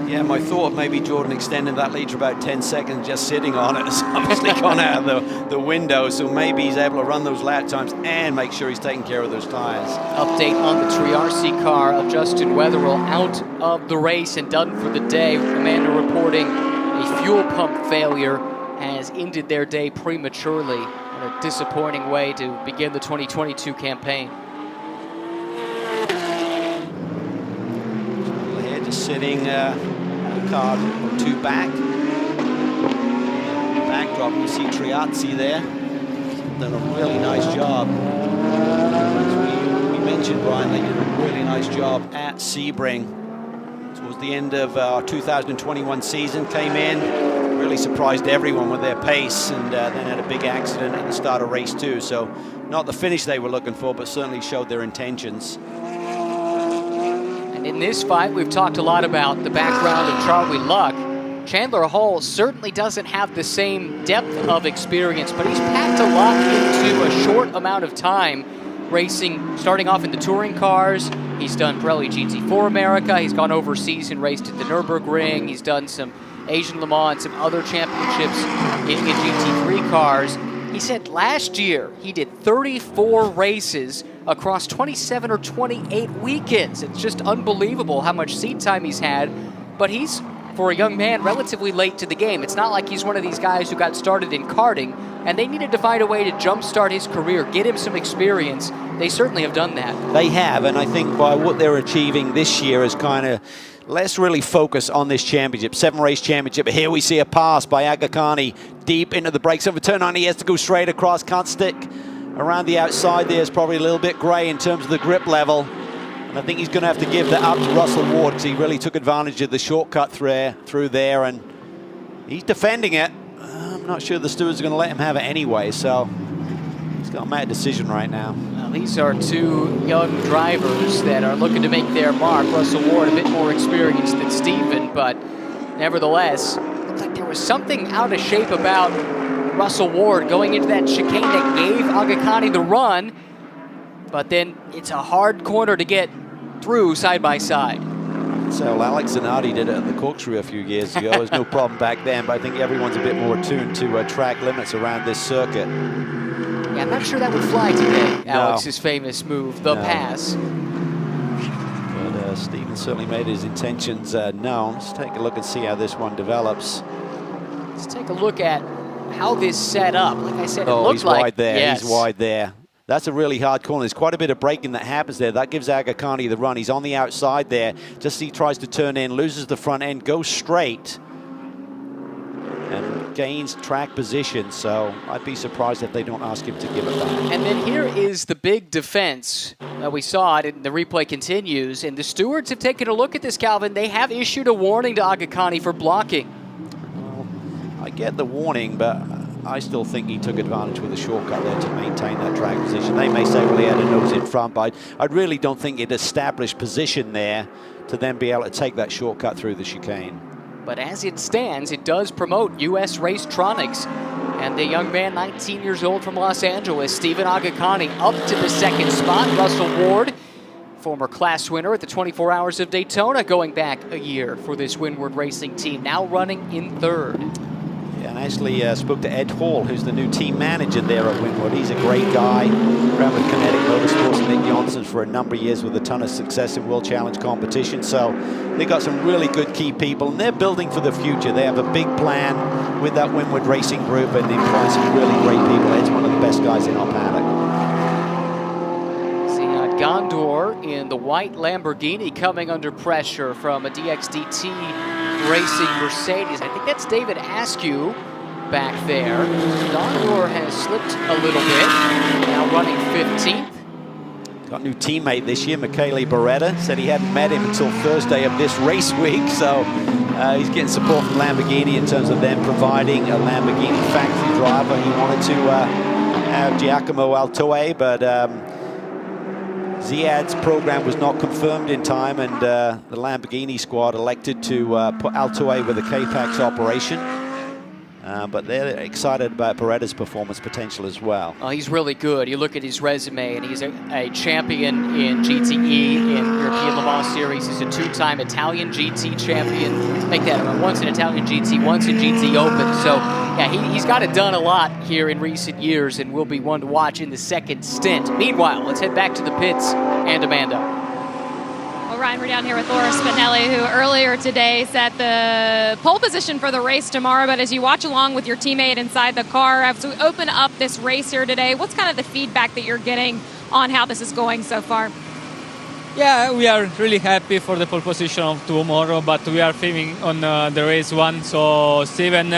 Yeah, my thought maybe Jordan extending that lead for about 10 seconds just sitting on it has obviously gone out of the window, so maybe he's able to run those lap times and make sure he's taking care of those tires. Update on the Triarci car of Justin Wetherill out of the race and done for the day. Amanda reporting a fuel pump failure has ended their day prematurely in a disappointing way to begin the 2022 campaign. Here just sitting car 2 back. Backdrop, you see Triarci there. Done a really nice job. As we mentioned, Brian, they did a really nice job at Sebring. Towards the end of our 2021 season, came in, really surprised everyone with their pace, and then had a big accident at the start of race 2. So not the finish they were looking for, but certainly showed their intentions. In this fight, we've talked a lot about the background of Charlie Luck. Chandler Hull certainly doesn't have the same depth of experience, but he's packed a lot into a short amount of time, racing, starting off in the touring cars. He's done Pirelli GT4 America. He's gone overseas and raced at the Nürburgring. He's done some Asian Le Mans and some other championships in GT3 cars. He said last year he did 34 races across 27 or 28 weekends. It's just unbelievable how much seat time he's had, but he's, for a young man, relatively late to the game. It's not like he's one of these guys who got started in karting, and they needed to find a way to jumpstart his career, get him some experience. They certainly have done that. They have, and I think by what they're achieving this year is kind of, let's really focus on this championship, 7-race championship. Here we see a pass by Aga Khani deep into the brakes. Over turn 9, he has to go straight across, can't stick around the outside. There's probably a little bit grey in terms of the grip level. And I think he's going to have to give that up to Russell Ward because he really took advantage of the shortcut through there, and he's defending it. I'm not sure the stewards are going to let him have it anyway, so he's got to make a decision right now. Well, these are two young drivers that are looking to make their mark. Russell Ward a bit more experienced than Steven, but nevertheless, it looked like there was something out of shape about Russell Ward going into that chicane that gave Aga Khani the run, but then it's a hard corner to get through side by side. So Alex Zanardi did it at the Corkscrew a few years ago. There's no problem back then, but I think everyone's a bit more attuned to track limits around this circuit. Yeah, I'm not sure that would fly today, Alex's famous move, the pass. But Steven certainly made his intentions known. Let's take a look and see how this one develops. Let's take a look at how this set up. Like I said, it looked he's like... wide there. Yes. He's wide there. That's a really hard corner. There's quite a bit of braking that happens there. That gives Aga Khani the run. He's on the outside there. Just he tries to turn in, loses the front end, goes straight, and gains track position. So I'd be surprised if they don't ask him to give it back. And then here is the big defense. We saw it, and the replay continues. And the stewards have taken a look at this, Calvin. They have issued a warning to Aga Khani for blocking. Well, I get the warning, but I still think he took advantage with a shortcut there to maintain that track position. They may say, well, he had a nose in front, but I really don't think it established position there to then be able to take that shortcut through the chicane. But as it stands, it does promote U.S. Racetronics. And the young man, 19 years old from Los Angeles, Steven Aga Khani, up to the second spot. Russell Ward, former class winner at the 24 Hours of Daytona, going back a year for this Windward Racing team, now running in third. Yeah, and I actually spoke to Ed Hall, who's the new team manager there at Windward. He's a great guy. Ran with Kinetic Motorsports and Nick Johnson for a number of years with a ton of success in World Challenge competition. So they got some really good key people, and they're building for the future. They have a big plan with that Windward Racing group, and they employ some really great people. Ed's one of the best guys in our paddock. Ziad Gondor in the white Lamborghini coming under pressure from a DXDT Racing Mercedes. I think that's David Askew back there. Gondor has slipped a little bit, now running 15th. Got a new teammate this year, Michele Beretta. Said he hadn't met him until Thursday of this race week, so he's getting support from Lamborghini in terms of them providing a Lamborghini factory driver. He wanted to have Giacomo Altoe, but Ziad's program was not confirmed in time, and the Lamborghini squad elected to put Altoe with a K-Pax operation. But they're excited about Beretta's performance potential as well. Oh, he's really good. You look at his resume, and he's a champion in GTE, in European Le Mans Series. He's a two-time Italian GT champion. Make that once in Italian GT, once in GT Open. So, yeah, he's got it done a lot here in recent years, and will be one to watch in the second stint. Meanwhile, let's head back to the pits and Amanda. Well, Ryan, we're down here with Laura Spinelli, who earlier today set the pole position for the race tomorrow. But as you watch along with your teammate inside the car, as we open up this race here today, what's kind of the feedback that you're getting on how this is going so far? Yeah, we are really happy for the pole position of tomorrow, but we are filming on the race one. So Steven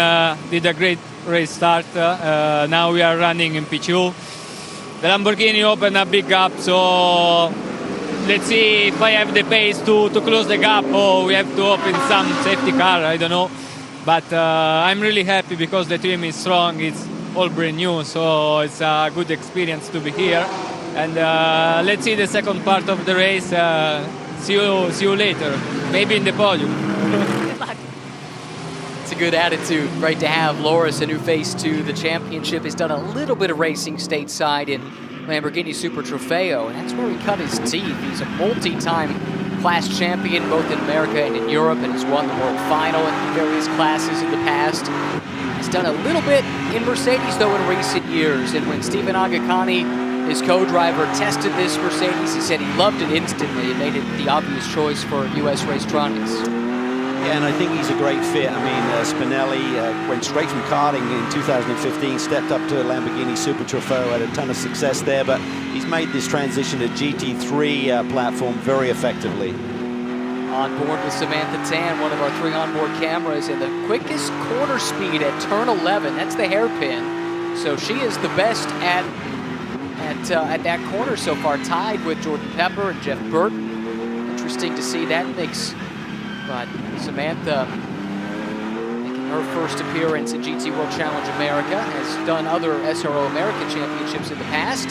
did a great race start. Now we are running in P2. The Lamborghini opened a big gap, so let's see if I have the pace to close the gap, or we have to open some safety car, I don't know. But I'm really happy because the team is strong, it's all brand new, so it's a good experience to be here. And let's see the second part of the race. See you later, maybe in the podium. Good luck. It's a good attitude. Great to have Loris, a new face to the championship. Has done a little bit of racing stateside in Lamborghini Super Trofeo, and that's where he cut his teeth. He's a multi-time class champion both in America and in Europe, and has won the World Final in various classes in the past. He's done a little bit in Mercedes, though, in recent years, and when Stephen Agacani, his co-driver, tested this Mercedes, he said he loved it instantly. It made it the obvious choice for US Racetronics. Yeah, and I think he's a great fit. I mean, Spinelli went straight from karting in 2015, stepped up to Lamborghini Super Trofeo, had a ton of success there, but he's made this transition to GT3 platform very effectively. On board with Samantha Tan, one of our 3 onboard cameras, and the quickest corner speed at turn 11. That's the hairpin. So she is the best at that corner so far, tied with Jordan Pepper and Jeff Burton. Interesting to see that mix. But Samantha, making her first appearance at GT World Challenge America, has done other SRO American Championships in the past,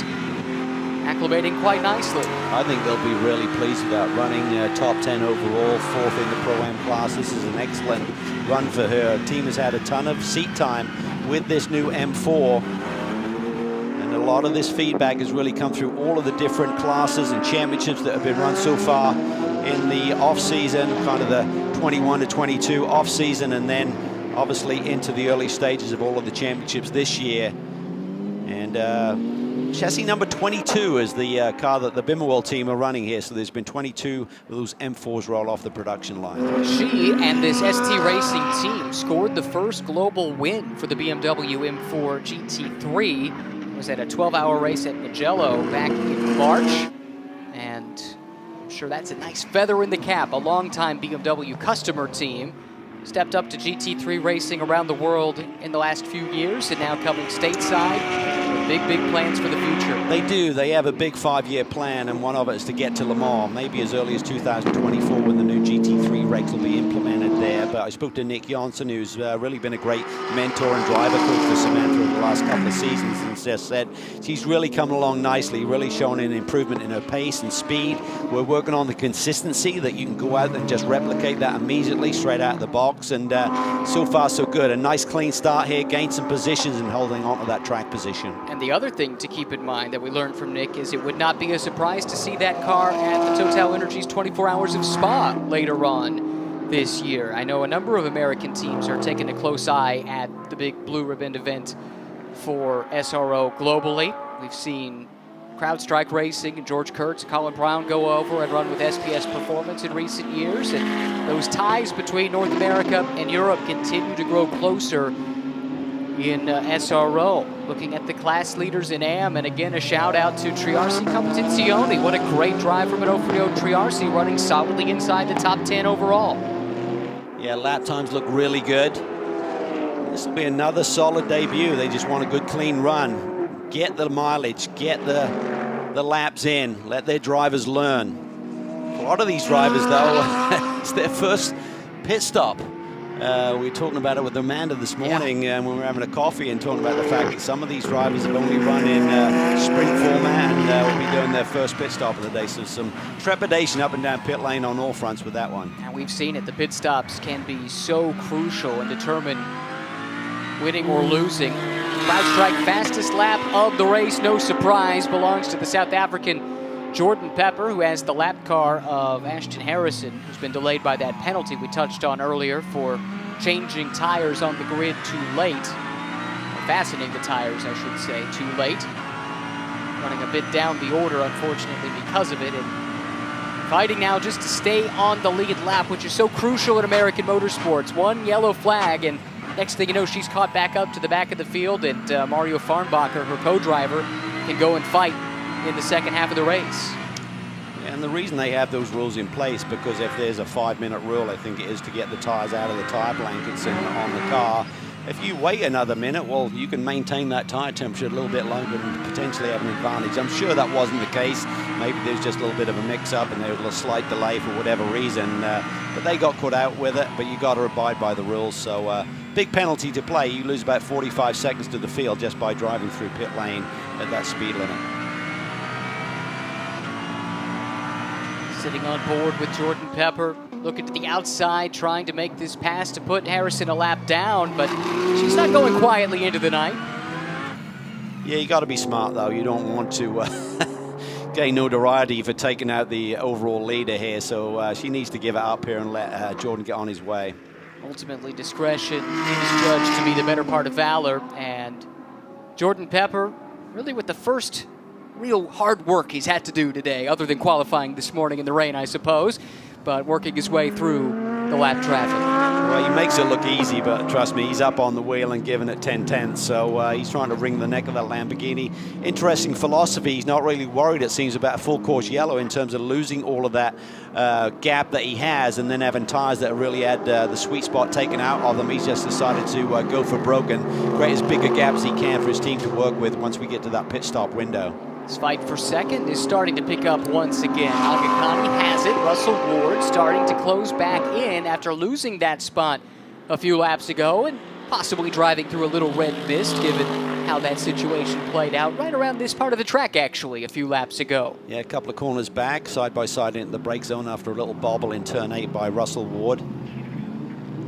acclimating quite nicely. I think they'll be really pleased with that, running top 10 overall, 4th in the Pro-Am class. This is an excellent run for her. Her team has had a ton of seat time with this new M4. And a lot of this feedback has really come through all of the different classes and championships that have been run so far in the off-season, kind of the 21 to 22 off-season, and then obviously into the early stages of all of the championships this year. And chassis number 22 is the car that the Bimmerwell team are running here, so there's been 22 of those M4s roll off the production line. She and this ST Racing team scored the first global win for the BMW M4 GT3. It was at a 12-hour race at Mugello back in March, and I'm sure that's a nice feather in the cap. A longtime BMW customer team stepped up to GT3 racing around the world in the last few years, and now coming stateside. Big plans for the future. They do. They have a big 5-year plan, and one of it is to get to Le Mans, maybe as early as 2024 when the new GT3 regs will be implemented there. But I spoke to Nick Johnson, who's really been a great mentor and driver coach for Samantha over the last couple of seasons, and just said she's really coming along nicely, really showing an improvement in her pace and speed. We're working on the consistency that you can go out and just replicate that immediately straight out of the box, and so far so good. A nice clean start here, gained some positions and holding on to that track position. And the other thing to keep in mind that we learned from Nick is it would not be a surprise to see that car at the Total Energies 24 Hours of Spa later on this year. I know a number of American teams are taking a close eye at the big Blue Ribbon event for SRO globally. We've seen CrowdStrike Racing and George Kurtz, Colin Brown go over and run with SPS Performance in recent years, and those ties between North America and Europe continue to grow closer in SRO. Looking at the class leaders in AM, and again a shout out to Triarsi Competizione. What a great drive from Onofrio Triarsi, running solidly inside the top 10 overall. Yeah, lap times look really good. This will be another solid debut. They just want a good clean run. Get the mileage, get the the laps in, let their drivers learn. A lot of these drivers, though, it's their first pit stop. We were talking about it with Amanda this morning when we were having a coffee and talking about the fact that some of these drivers have only run in sprint format and will be doing their first pit stop of the day. So some trepidation up and down pit lane on all fronts with that one. And we've seen it. The pit stops can be so crucial and determine winning or losing. CrowdStrike fastest lap of the race, no surprise, belongs to the South African Jordan Pepper, who has the lap car of Ashton Harrison, who's been delayed by that penalty we touched on earlier for changing tires on the grid too late. Or fastening the tires, I should say, too late. Running a bit down the order, unfortunately, because of it. And fighting now just to stay on the lead lap, which is so crucial in American motorsports. One yellow flag, and next thing you know, she's caught back up to the back of the field, and Mario Farnbacher, her co-driver, can go and fight in the second half of the race. And the reason they have those rules in place, because if there's a 5-minute rule, I think it is to get the tires out of the tire blankets and on the car. If you wait another minute, well, you can maintain that tire temperature a little bit longer and potentially have an advantage. I'm sure that wasn't the case. Maybe there's just a little bit of a mix-up and there was a slight delay for whatever reason. But they got caught out with it, but you got to abide by the rules. So big penalty to play. You lose about 45 seconds to the field just by driving through pit lane at that speed limit. Sitting on board with Jordan Pepper, looking to the outside, trying to make this pass to put Harrison a lap down, but she's not going quietly into the night. Yeah, you got to be smart, though. You don't want to gain notoriety for taking out the overall leader here, so she needs to give it up here and let Jordan get on his way. Ultimately, discretion is judged to be the better part of valor, and Jordan Pepper, really with the first real hard work he's had to do today, other than qualifying this morning in the rain, I suppose, but working his way through the lap traffic. Well, he makes it look easy, but trust me, he's up on the wheel and giving it 10/10, so he's trying to wring the neck of that Lamborghini. Interesting philosophy. He's not really worried, it seems, about full course yellow in terms of losing all of that gap that he has and then having tires that really had the sweet spot taken out of them. He's just decided to go for broke and create as big a gap as he can for his team to work with once we get to that pit stop window. This fight for second is starting to pick up once again. Agakani has it. Russell Ward starting to close back in after losing that spot a few laps ago and possibly driving through a little red mist given how that situation played out right around this part of the track, actually, a few laps ago. Yeah, a couple of corners back, side by side into the brake zone after a little bobble in turn 8 by Russell Ward.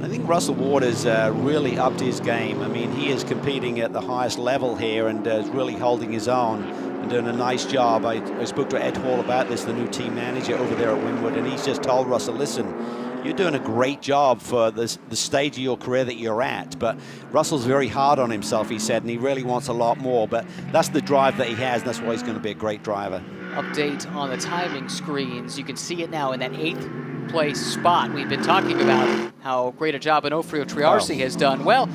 I think Russell Ward has really upped his game. I mean, he is competing at the highest level here and is really holding his own and doing a nice job. I spoke to Ed Hall about this, the new team manager over there at Winwood, and he's just told Russell, listen, you're doing a great job for the stage of your career that you're at. But Russell's very hard on himself, he said, and he really wants a lot more. But that's the drive that he has, and that's why he's going to be a great driver. Update on the timing screens. You can see it now in that 8th place spot. We've been talking about how great a job Onofrio Triarsi has done. Well,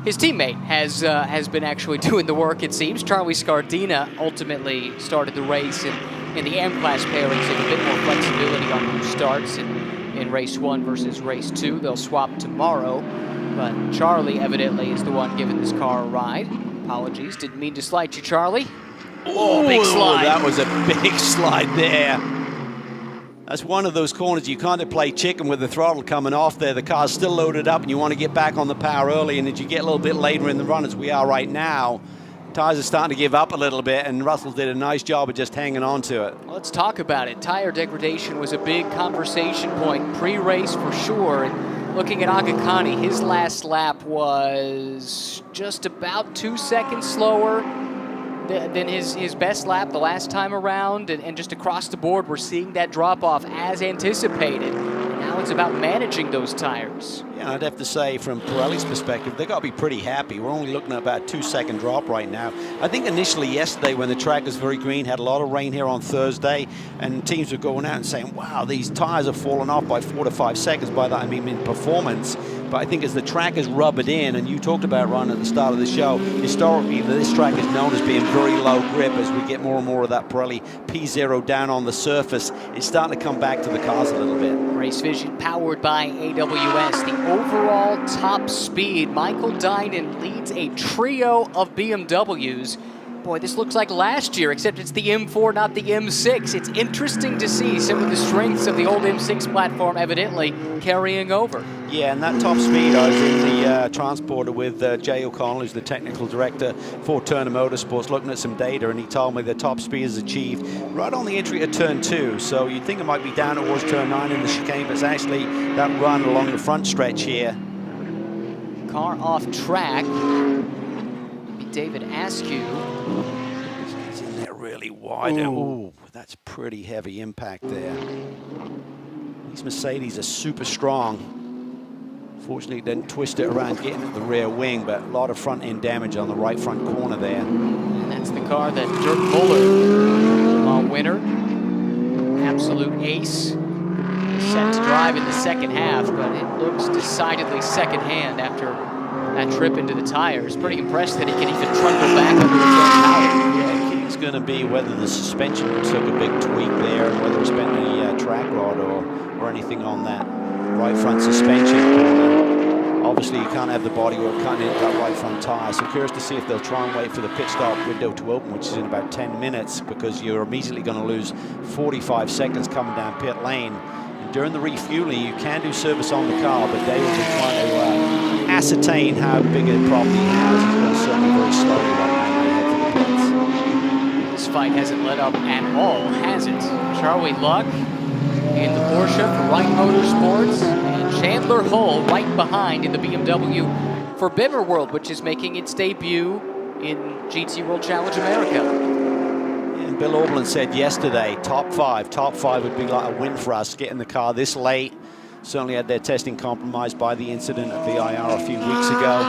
his teammate has been actually doing the work, it seems. Charlie Scardina ultimately started the race in the M-Class pairings, so a bit more flexibility on who starts in race 1 versus race 2. They'll swap tomorrow, but Charlie evidently is the one giving this car a ride. Apologies, didn't mean to slight you, Charlie. Oh, big slide. That was a big slide there. That's one of those corners you can't play chicken with the throttle coming off there. The car's still loaded up and you want to get back on the power early, and as you get a little bit later in the run, as we are right now, tires are starting to give up a little bit, and Russell did a nice job of just hanging on to it. Let's talk about it. Tire degradation was a big conversation point pre-race for sure. And looking at Agakani, his last lap was just about 2 seconds slower than his best lap the last time around, and just across the board we're seeing that drop off as anticipated. And now it's about managing those tires. Yeah, I'd have to say from Pirelli's perspective, they've got to be pretty happy. We're only looking at about a 2-second drop right now. I think initially yesterday when the track was very green, had a lot of rain here on Thursday, and teams were going out and saying, wow, these tires have fallen off by 4 to 5 seconds. By that I mean in performance. But I think as the track has rubbed in, and you talked about, Ron, at the start of the show, historically this track is known as being very low grip. As we get more and more of that Pirelli P0 down on the surface, it's starting to come back to the cars a little bit. Race Vision powered by AWS. The overall top speed, Michael Dinan leads a trio of BMWs Boy, this looks like last year, except it's the M4, not the M6. It's interesting to see some of the strengths of the old M6 platform evidently carrying over. Yeah, and that top speed, I was in the transporter with Jay O'Connell, who's the technical director for Turner Motorsports, looking at some data, and he told me the top speed is achieved right on the entry to turn 2. So you'd think it might be down towards turn 9 in the chicane, but it's actually that run along the front stretch here. Car off track. David Askew. He's in there really wide. Ooh, that's pretty heavy impact there. These Mercedes are super strong. Fortunately, it didn't twist it around getting at the rear wing, but a lot of front end damage on the right front corner there. And that's the car that Dirk Muller, winner, absolute ace, set to drive in the second half, but it looks decidedly second hand after that trip into the tires. Pretty impressed that he can even trundle back under the power. Yeah, the key's going to be whether the suspension took a big tweak there, and whether he spent any track rod or anything on that right front suspension corner. Obviously, you can't have the body work cutting into that right front tire. So curious to see if they'll try and wait for the pit stop window to open, which is in about 10 minutes, because you're immediately going to lose 45 seconds coming down pit lane. During the refueling, you can do service on the car, but they will be trying to ascertain how big a problem he has. He's going to certainly very slowly right now. This fight hasn't let up at all, has it? Charlie Luck in the Porsche for Wright Motorsports, and Chandler Hull right behind in the BMW for Bimmer World, which is making its debut in GT World Challenge America. Bill Auberland said yesterday, top five would be like a win for us getting the car this late. Certainly had their testing compromised by the incident at VIR a few weeks ago.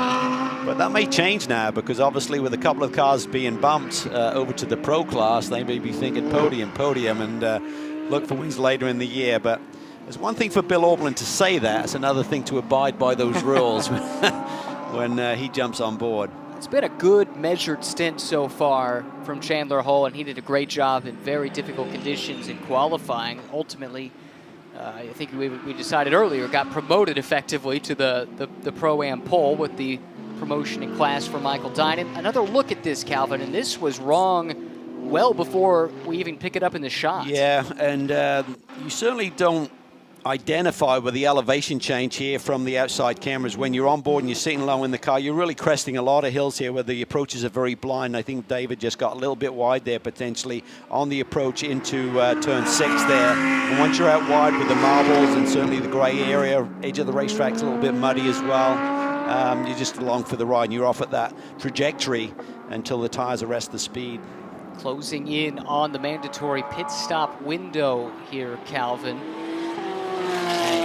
But that may change now, because obviously with a couple of cars being bumped over to the pro class, they may be thinking podium, and look for wins later in the year. But there's one thing for Bill Auberland to say that. It's another thing to abide by those rules when he jumps on board. It's been a good measured stint so far from Chandler Hull, and he did a great job in very difficult conditions in qualifying. Ultimately, I think we decided earlier, got promoted effectively to the Pro-Am pole with the promotion in class for Michael Dinan. Another look at this, Calvin, and this was wrong well before we even pick it up in the shots. Yeah, and you certainly don't identify with the elevation change here from the outside cameras. When you're on board and you're sitting low in the car, you're really cresting a lot of hills here where the approaches are very blind. I think David just got a little bit wide there potentially on the approach into turn 6 there. And once you're out wide with the marbles and certainly the grey area, edge of the racetrack's a little bit muddy as well. You're just along for the ride, and you're off at that trajectory until the tires arrest the speed. Closing in on the mandatory pit stop window here, Calvin.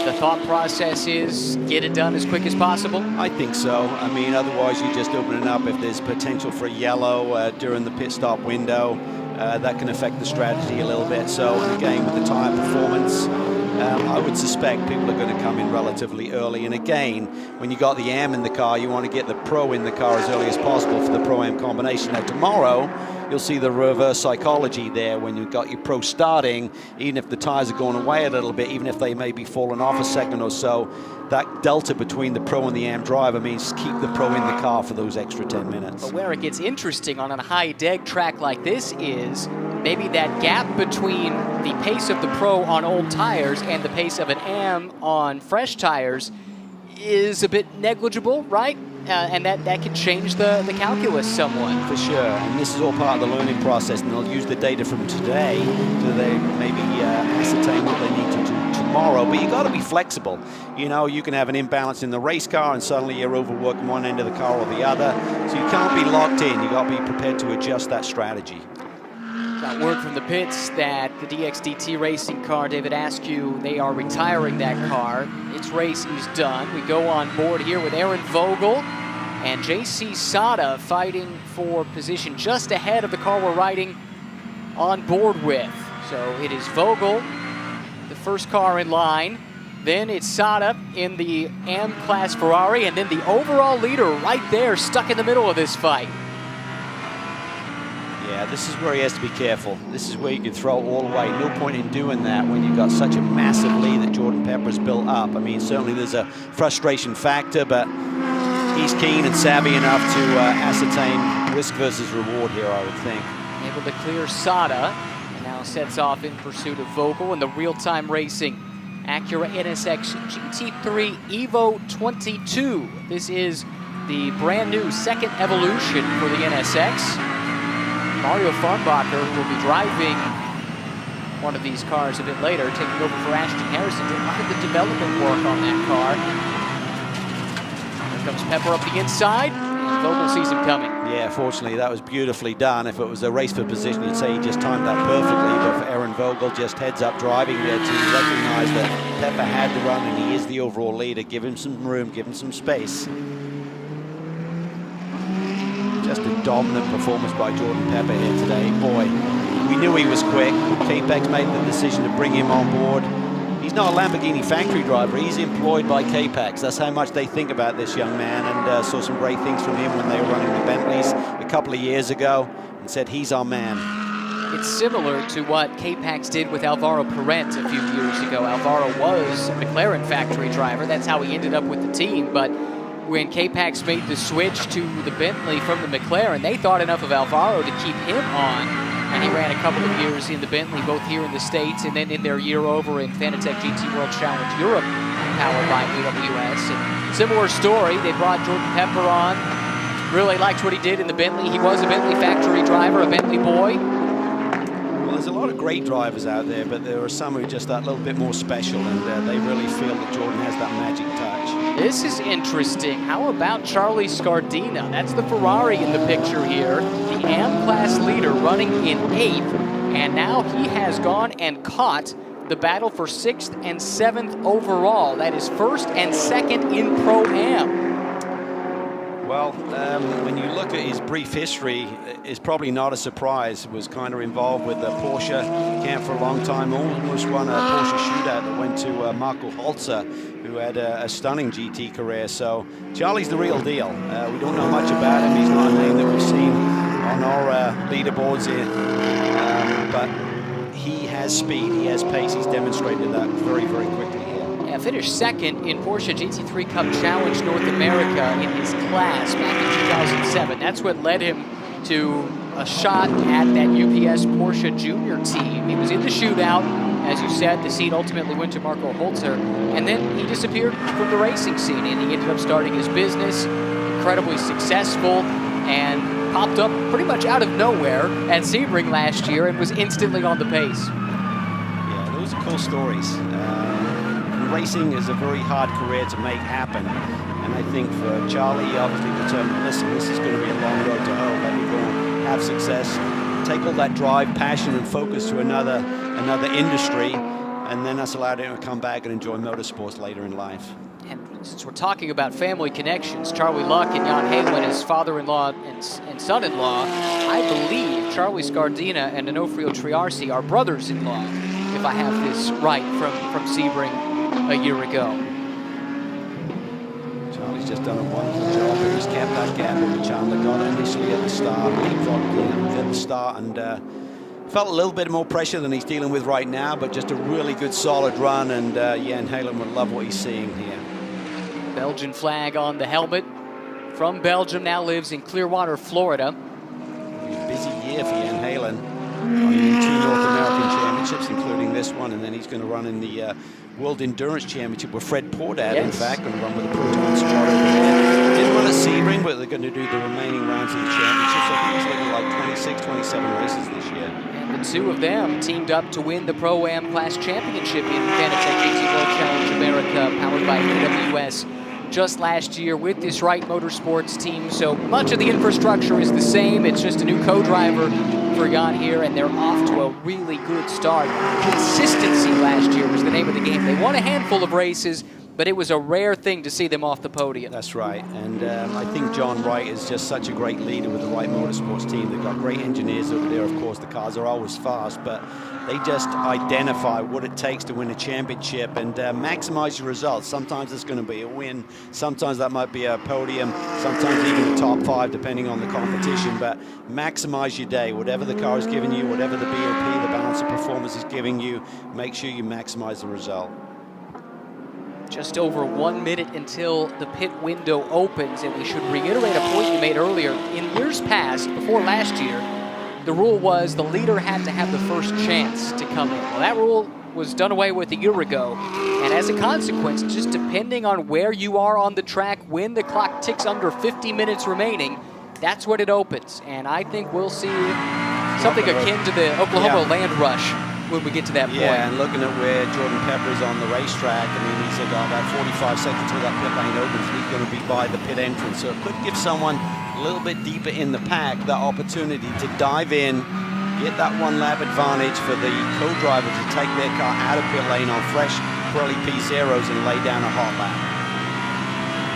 The thought process is get it done as quick as possible? I think so. I mean, otherwise you just open it up if there's potential for a yellow during the pit stop window. That can affect the strategy a little bit. So again, with the tire performance, I would suspect people are going to come in relatively early. And again, when you got the AM in the car, you want to get the Pro in the car as early as possible for the Pro-Am combination. Now tomorrow, you'll see the reverse psychology there when you've got your Pro starting, even if the tires are going away a little bit, even if they may be falling off a second or so, that delta between the Pro and the AM driver means keep the Pro in the car for those extra 10 minutes. But where it gets interesting on a high deg track like this is maybe that gap between the pace of the Pro on old tires and the pace of an AM on fresh tires is a bit negligible, right? And that can change the calculus somewhat. For sure, and this is all part of the learning process, and they'll use the data from today to they maybe ascertain what they need to do tomorrow. But you got to be flexible. You know, you can have an imbalance in the race car and suddenly you're overworking one end of the car or the other. So you can't be locked in. You got to be prepared to adjust that strategy. Got word from the pits that the DXDT racing car, David Askew, they are retiring that car. Its race is done. We go on board here with Aaron Vogel and JC Sada fighting for position just ahead of the car we're riding on board with. So it is Vogel, the first car in line. Then it's Sada in the AM class Ferrari, and then the overall leader right there stuck in the middle of this fight. Yeah, this is where he has to be careful. This is where you can throw all away. No point in doing that when you've got such a massive lead that Jordan Pepper's built up. I mean, certainly there's a frustration factor, but he's keen and savvy enough to ascertain risk versus reward here, I would think. Able to clear Sada, and now sets off in pursuit of Vogel in the real-time racing Acura NSX GT3 Evo 22. This is the brand new second evolution for the NSX. Mario Farnbacher will be driving one of these cars a bit later, taking over for Ashton Harrison, doing a lot of the development work on that car. Here comes Pepper up the inside, and Vogel sees him coming. Yeah, fortunately, that was beautifully done. If it was a race for position, you'd say he just timed that perfectly, but for Aaron Vogel, just heads up driving there to recognize that Pepper had to run, and he is the overall leader. Give him some room, give him some space. Just a dominant performance by Jordan Pepper here today. Boy, we knew he was quick. K-Pax made the decision to bring him on board. He's not a Lamborghini factory driver. He's employed by K-Pax. That's how much they think about this young man, and saw some great things from him when they were running the Bentleys a couple of years ago, and said he's our man. It's similar to what K-Pax did with Alvaro Parent a few years ago. Alvaro was a McLaren factory driver. That's how he ended up with the team, but when K-Pax made the switch to the Bentley from the McLaren, they thought enough of Alvaro to keep him on, and he ran a couple of years in the Bentley, both here in the States and then in their year over in Fanatec GT World Challenge Europe, powered by AWS. And similar story, they brought Jordan Pepper on, really liked what he did in the Bentley. He was a Bentley factory driver, a Bentley boy. Well, there's a lot of great drivers out there, but there are some who are just that little bit more special, and they really feel that Jordan has that magic touch. This is interesting. How about Charlie Scardina? That's the Ferrari in the picture here. The AM class leader running in 8th, and now he has gone and caught the battle for 6th and 7th overall. That is 1st and 2nd in Pro-Am. Well, when you look at his brief history, it's probably not a surprise. Was kind of involved with the Porsche camp for a long time. Almost won a Porsche shootout that went to Marco Holzer, who had a stunning GT career. So Charlie's the real deal. We don't know much about him. He's not a name that we've seen on our leaderboards here. But he has speed, he has pace. He's demonstrated that very, very quickly. Yeah, finished 2nd in Porsche GT3 Cup Challenge North America in his class back in 2007. That's what led him to a shot at that UPS Porsche Junior team. He was in the shootout. As you said, the seat ultimately went to Marco Holzer, and then he disappeared from the racing scene, and he ended up starting his business, incredibly successful, and popped up pretty much out of nowhere at Sebring last year and was instantly on the pace. Yeah, those are cool stories. Racing is a very hard career to make happen, and I think for Charlie, he obviously determined, listen, this is going to be a long road to hoe. Let me go and have success, take all that drive, passion, and focus to another industry, and then that's allowed him to come back and enjoy motorsports later in life. And since we're talking about family connections, Charlie Luck and Jan Halen, his father-in-law and son-in-law, I believe Charlie Scardina and Onofrio Triarsi are brothers-in-law, if I have this right, from Sebring a year ago. Charlie's just done a wonderful job. He's kept that gap with Chandler. Got it initially at the start, leapfrogged at the start, and felt a little bit more pressure than he's dealing with right now, but just a really good solid run, and Jan Halen would love what he's seeing here. Belgian flag on the helmet. From Belgium, now lives in Clearwater, Florida. It'll be a busy year for Jan Halen. Running 2 North American championships, including this one, and then he's going to run in the World Endurance Championship with Fred Portad, in fact, going to run with the Proton squad over there. Didn't run at Sebring, but they're going to do the remaining rounds of the championship, so I think it's looking like 26, 27 races this year. And the 2 of them teamed up to win the Pro-Am Class Championship in Fanatec GT World Challenge America, powered by AWS, just last year with this Wright Motorsports team. So much of the infrastructure is the same. It's just a new co-driver for Jan here, and they're off to a really good start. Consistency last year was the name of the game. They won a handful of races, but it was a rare thing to see them off the podium. That's right, and I think John Wright is just such a great leader with the Wright Motorsports team. They've got great engineers over there. Of course, the cars are always fast, but they just identify what it takes to win a championship and maximize your results. Sometimes it's going to be a win, sometimes that might be a podium, sometimes even a top 5 depending on the competition, but maximize your day. Whatever the car is giving you, whatever the BOP, the balance of performance is giving you, make sure you maximize the result. Just over 1 minute until the pit window opens, and we should reiterate a point you made earlier. In years past, before last year, the rule was the leader had to have the first chance to come in. Well, that rule was done away with a year ago, and as a consequence, just depending on where you are on the track, when the clock ticks under 50 minutes remaining, that's when it opens. And I think we'll see something akin to the Oklahoma land rush when we get to that point. Yeah, and looking at where Jordan Pepper is on the racetrack, I mean, he's got about 45 seconds until that pit lane opens, and he's going to be by the pit entrance. So it could give someone a little bit deeper in the pack that opportunity to dive in, get that one lap advantage for the co-driver to take their car out of pit lane on fresh Pirelli P0s and lay down a hot lap.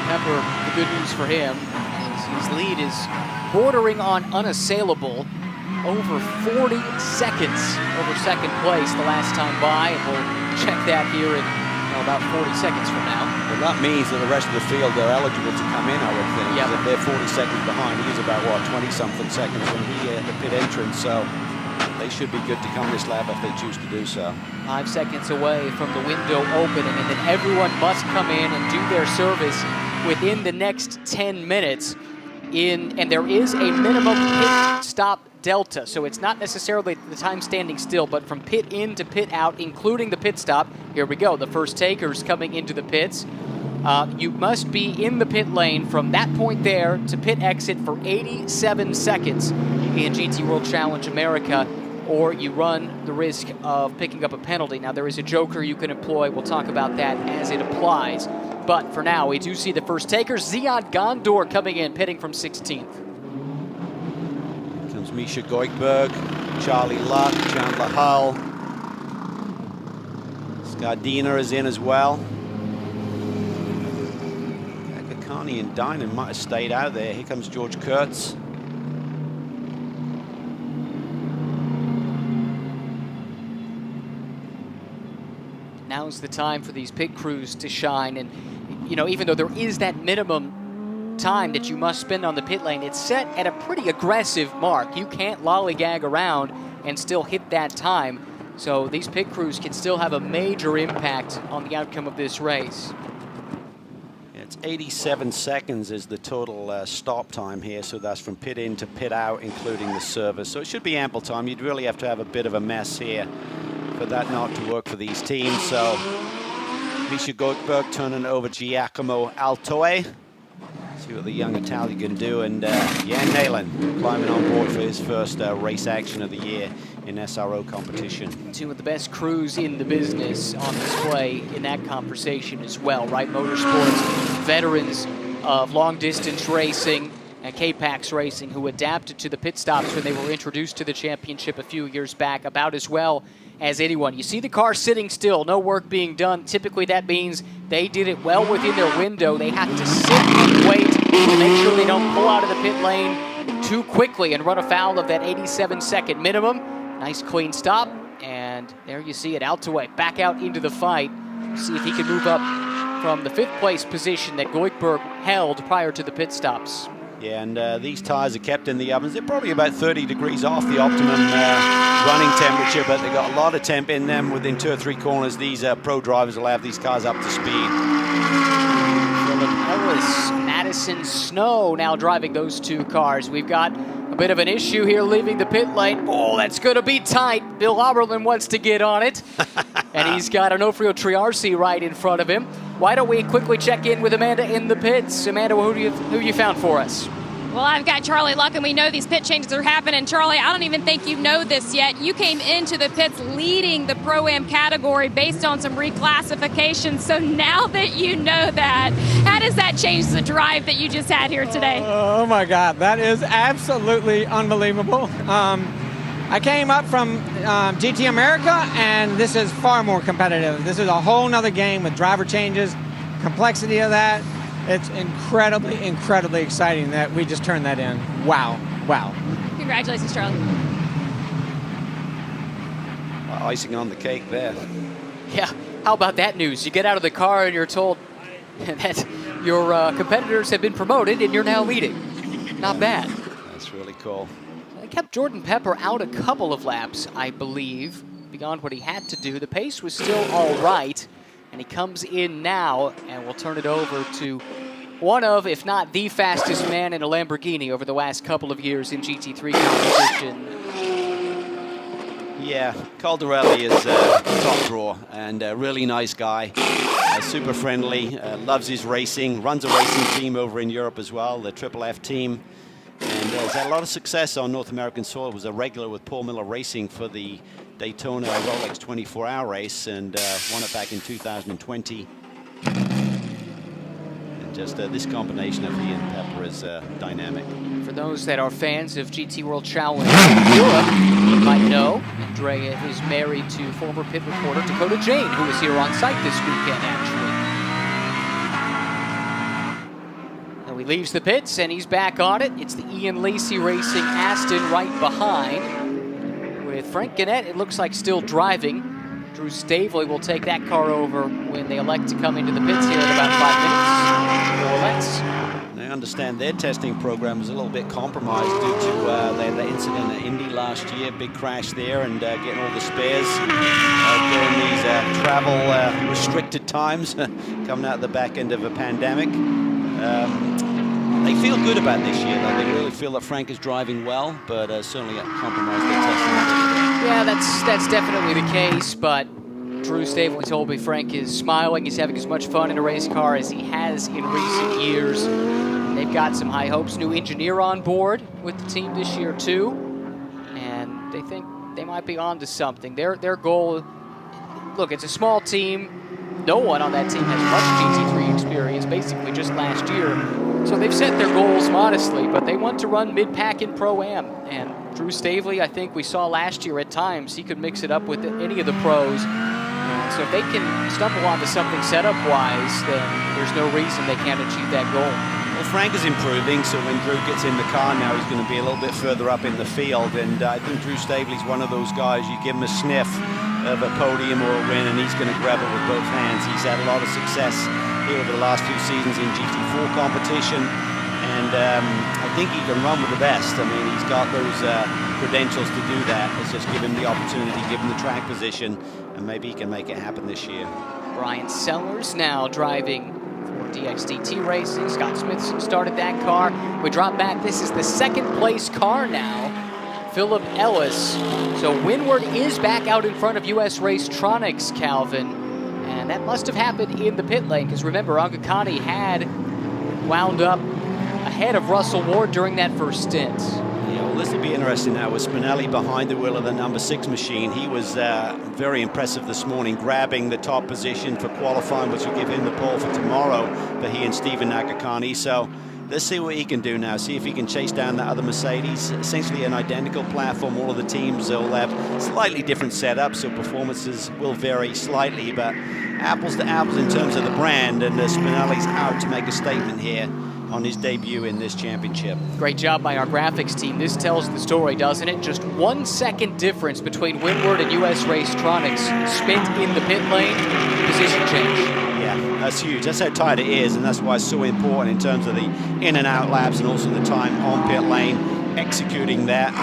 Pepper, the good news for him is his lead is bordering on unassailable. Over 40 seconds over second place the last time by, and we'll check that here in about 40 seconds from now. Well, that means that the rest of the field, they're eligible to come in, I would think. Yep. If they're 40 seconds behind, he's about, what, 20-something seconds when he hit the pit entrance, so they should be good to come this lap if they choose to do so. 5 seconds away from the window opening, and then everyone must come in and do their service within the next 10 minutes. And there is a minimum pit stop delta, so it's not necessarily the time standing still, but from pit in to pit out, including the pit stop. Here we go, the first takers coming into the pits. You must be in the pit lane from that point there to pit exit for 87 seconds in GT World Challenge America, or you run the risk of picking up a penalty. Now, there is a joker you can employ. We'll talk about that as it applies. But for now, we do see the first takers. Ziad Gondor coming in, pitting from 16th. Comes Misha Goikberg, Charlie Luck, Chandler Hull. Scardina is in as well. Kakakani and Dynan might have stayed out there. Here comes George Kurtz. Now's the time for these pit crews to shine, and you know, even though there is that minimum time that you must spend on the pit lane, it's set at a pretty aggressive mark. You can't lollygag around and still hit that time. So these pit crews can still have a major impact on the outcome of this race. It's 87 seconds is the total stop time here, so that's from pit in to pit out, including the service. So it should be ample time. You'd really have to have a bit of a mess here for that not to work for these teams. So Misha Goikberg turning over Giacomo Altoe. See what the young Italian can do. And Jan Nalen climbing on board for his first race action of the year in SRO competition. Two of the best crews in the business on display in that conversation as well, right? Motorsports, veterans of long distance racing and K-Pax racing who adapted to the pit stops when they were introduced to the championship a few years back about as well as anyone. You see the car sitting still, no work being done. Typically that means they did it well within their window. They have to sit and wait to make sure they don't pull out of the pit lane too quickly and run afoul of that 87-second minimum. Nice clean stop, and there you see it, Altoe back out into the fight. See if he can move up from the 5th place position that Goikberg held prior to the pit stops. Yeah, and these tires are kept in the ovens. They're probably about 30 degrees off the optimum running temperature, but they've got a lot of temp in them. Within 2 or 3 corners, these pro drivers will have these cars up to speed. Philip Ellis, Madison Snow now driving those 2 cars. We've got a bit of an issue here leaving the pit lane. Oh, that's going to be tight. Bill Oberlin wants to get on it. And he's got Onofrio Triarci right in front of him. Why don't we quickly check in with Amanda in the pits? Amanda, who you found for us? Well, I've got Charlie Luck, and we know these pit changes are happening. Charlie, I don't even think you know this yet. You came into the pits leading the Pro-Am category based on some reclassification. So now that you know that, how does that change the drive that you just had here today? Oh, my God. That is absolutely unbelievable. I came up from GT America, and this is far more competitive. This is a whole nother game with driver changes, complexity of that. It's incredibly, incredibly exciting that we just turned that in. Wow, wow. Congratulations, Charlie. Icing on the cake there. Yeah, how about that news? You get out of the car and you're told that your competitors have been promoted and you're now leading. Not bad. That's really cool. They kept Jordan Pepper out a couple of laps, I believe, beyond what he had to do. The pace was still all right. And he comes in now, and we'll turn it over to one of, if not the fastest man in a Lamborghini over the last couple of years in GT3 competition. Yeah, Caldarelli is a top draw and a really nice guy. Super friendly, loves his racing, runs a racing team over in Europe as well, the Triple F team. And has had a lot of success on North American soil. Was a regular with Paul Miller Racing for the Daytona Rolex 24-hour race and won it back in 2020. And just this combination of he and Pepper is dynamic. For those that are fans of GT World Challenge in Europe, you might know Andrea is married to former pit reporter Dakota Jane, who was here on site this weekend, actually. And he leaves the pits, and he's back on it. It's the Ian Lacey Racing Aston right behind. With Frank Gannett, it looks like still driving. Drew Stavely will take that car over when they elect to come into the pits here in about 5 minutes, more or less. I understand their testing program was a little bit compromised due to the incident at Indy last year, big crash there, and getting all the spares during these travel restricted times, coming out of the back end of a pandemic. They feel good about this year, though. They really feel that Frank is driving well, but certainly compromised their testing. Yeah, that's definitely the case, but Drew Stavely told me Frank is smiling. He's having as much fun in a race car as he has in recent years. They've got some high hopes. New engineer on board with the team this year, too. And they think they might be on to something. Their goal, look, it's a small team. No one on that team has much GT3 experience, basically just last year. So they've set their goals modestly, but they want to run mid-pack in Pro-Am. And Drew Stavely, I think we saw last year at times, he could mix it up with any of the pros. And so if they can stumble onto something setup-wise, then there's no reason they can't achieve that goal. Well, Frank is improving, so when Drew gets in the car now, he's going to be a little bit further up in the field. And I think Drew Stavely's one of those guys, you give him a sniff of a podium or a win, and he's going to grab it with both hands. He's had a lot of success here over the last few seasons in GT4 competition. And I think he can run with the best. I mean, he's got those credentials to do that. Let's just give him the opportunity, give him the track position, and maybe he can make it happen this year. Brian Sellers now driving for DXDT Racing. Scott Smithson started that car. We drop back. This is the second place car now. Philip Ellis. So Windward is back out in front of US Racetronics, Calvin. And that must have happened in the pit lane, because remember, Angakani had wound up ahead of Russell Ward during that first stint. Yeah, well, this will be interesting now with Spinelli behind the wheel of the number 6 machine. He was very impressive this morning, grabbing the top position for qualifying, which will give him the pole for tomorrow for he and Stephen Nakagami. So let's see what he can do now, see if he can chase down that other Mercedes. Essentially an identical platform. All of the teams will have slightly different setups, so performances will vary slightly, but apples to apples in terms of the brand, and Spinelli's out to make a statement here on his debut in this championship. Great job by our graphics team. This tells the story, doesn't it? Just 1 second difference between Windward and US Racetronics spent in the pit lane, position change. Yeah, that's huge. That's how tight it is, and that's why it's so important in terms of the in and out laps and also the time on pit lane, executing that.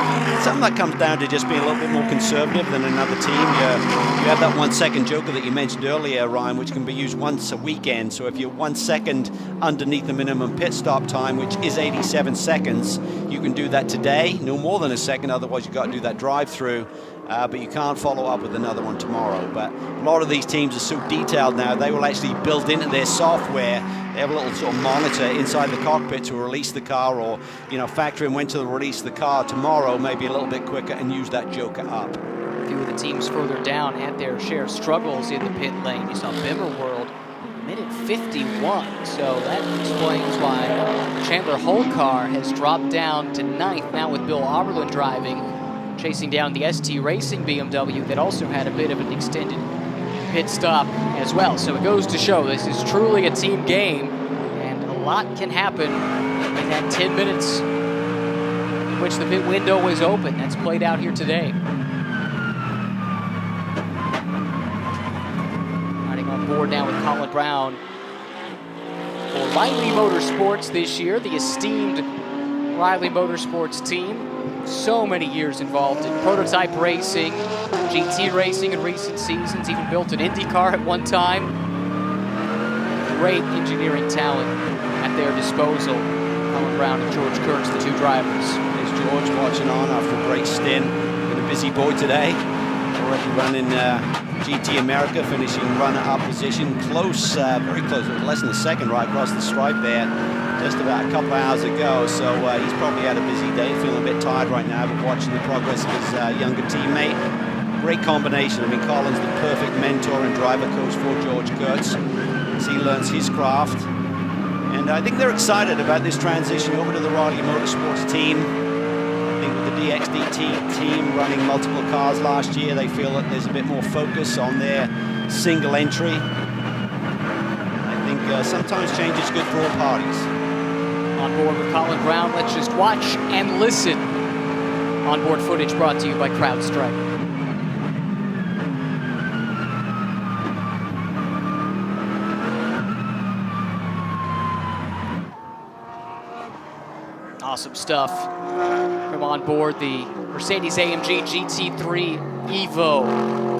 Something that comes down to just being a little bit more conservative than another team. You have that 1 second joker that you mentioned earlier, Ryan, which can be used once a weekend. So if you're 1 second underneath the minimum pit stop time, which is 87 seconds, you can do that today, no more than a second, otherwise you've got to do that drive-through. But you can't follow up with another one tomorrow. But a lot of these teams are so detailed now, they will actually build into their software. They have a little sort of monitor inside the cockpit to release the car, or, you know, factor in when to release the car tomorrow, maybe a little bit quicker, and use that joker up. A few of the teams further down had their share of struggles in the pit lane. You saw Bimmer World minute 51, so that explains why Chandler Holcar has dropped down to 9th, now with Bill Oberlin driving, chasing down the ST Racing BMW that also had a bit of an extended pit stop as well. So it goes to show this is truly a team game, and a lot can happen in that 10 minutes in which the pit window was open. That's played out here today. Riding on board now with Colin Brown for Riley Motorsports this year, the esteemed Riley Motorsports team. So many years involved in prototype racing, GT racing in recent seasons, even built an Indy car at one time. great engineering talent at their disposal. Colin Brown and George Kurtz, the two drivers. There's George watching on after a great stint. Been a busy boy today. Already running GT America, finishing runner-up position. Close, very close, less than a second right across the stripe there. Just about a couple of hours ago, so he's probably had a busy day, feeling a bit tired right now, but watching the progress of his younger teammate. Great combination. I mean, Colin's the perfect mentor and driver coach for George Kurtz as he learns his craft. And I think they're excited about this transition over to the Riley Motorsports team. I think with the DXDT team running multiple cars last year, they feel that there's a bit more focus on their single entry. I think sometimes change is good for all parties. On board with Colin Brown, let's just watch and listen. Onboard footage brought to you by CrowdStrike. Awesome stuff from on board the Mercedes-AMG GT3 Evo.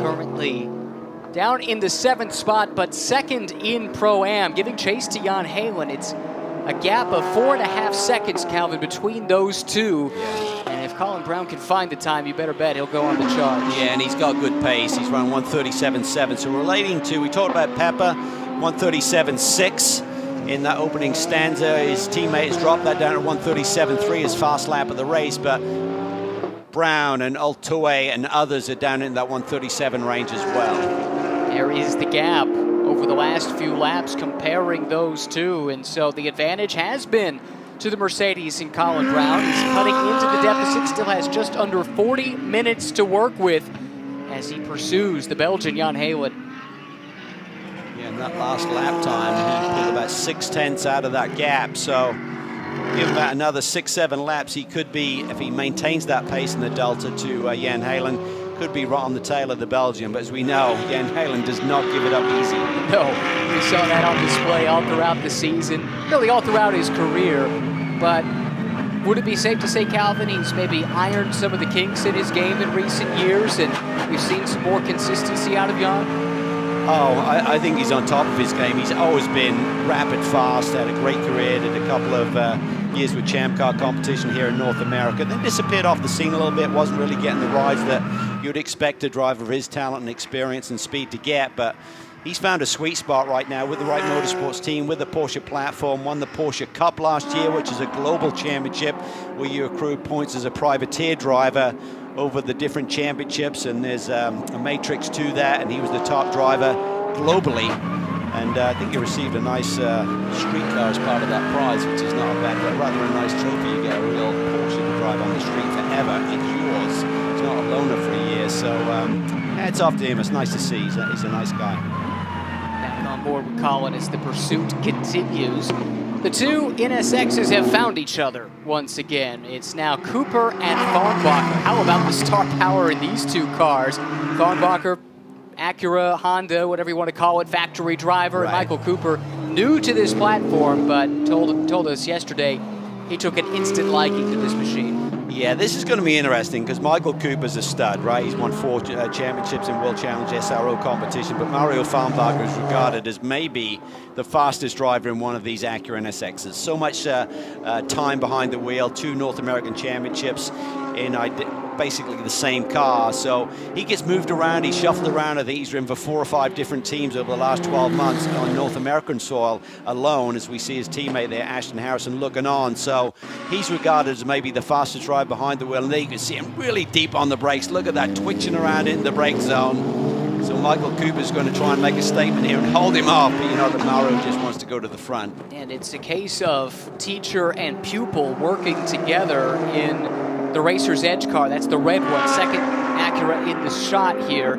Currently down in the 7th spot, but second in Pro-Am, giving chase to Jan Halen. It's a gap of 4.5 seconds, Calvin, between those two. And if Colin Brown can find the time, you better bet he'll go on the charge. Yeah, and he's got good pace. He's run 137.7. So relating to, we talked about Pepper, 137.6 in that opening stanza. His teammates dropped that down to 137.3, his fast lap of the race, but Brown and Altoe and others are down in that 137 range as well. There is the gap over the last few laps comparing those two, and so the advantage has been to the Mercedes and Colin Brown. He's cutting into the deficit, still has just under 40 minutes to work with as he pursues the Belgian Jan Halen. Yeah, in that last lap time, he pulled about 6/10 out of that gap, so give him about another 6-7 laps. He could be, if he maintains that pace in the Delta to Jan Halen, could be right on the tail of the Belgian, but as we know, Jan Halen does not give it up easy. No, we saw that on display all throughout the season, really all throughout his career, but would it be safe to say, Calvin, he's maybe ironed some of the kinks in his game in recent years, and we've seen some more consistency out of Jan? Oh, I think he's on top of his game. He's always been rapid fast, had a great career, did a couple of years with Champ Car competition here in North America, then disappeared off the scene a little bit, wasn't really getting the rides that you'd expect a driver of his talent and experience and speed to get, but he's found a sweet spot right now with the right motorsports team, with the Porsche platform, won the Porsche Cup last year, which is a global championship where you accrue points as a privateer driver over the different championships, and there's a matrix to that, and he was the top driver globally, and I think he received a nice street car as part of that prize, which is not a bad, but rather a nice trophy. You get a real Porsche to drive on the street forever. It's yours. It's not a loaner for a year, so hats off to him. It's nice to see. He's a nice guy. Back on board with Colin as the pursuit continues. The two NSXs have found each other once again. It's now Cooper and Farnbacher. How about the star power in these two cars? Farnbacher, Acura, Honda, whatever you want to call it, factory driver. Right. Michael Cooper, new to this platform, but told us yesterday he took an instant liking to this machine. Yeah, this is going to be interesting because Michael Cooper's a stud, right? He's won 4 championships in World Challenge SRO competition, but Mario Farnbacher is regarded as maybe the fastest driver in one of these Acura NSXs. So much time behind the wheel, 2 North American championships in basically the same car. So he gets moved around, he's shuffled around. I think he's driven for 4 or 5 different teams over the last 12 months on North American soil alone, as we see his teammate there, Ashton Harrison, looking on. So he's regarded as maybe the fastest driver behind the wheel, and there you can see him really deep on the brakes. Look at that, twitching around in the brake zone. So Michael Cooper's going to try and make a statement here and hold him off, but you know that Mario just wants to go to the front. And it's a case of teacher and pupil working together in the Racer's Edge car. That's the red one, second Acura in the shot here,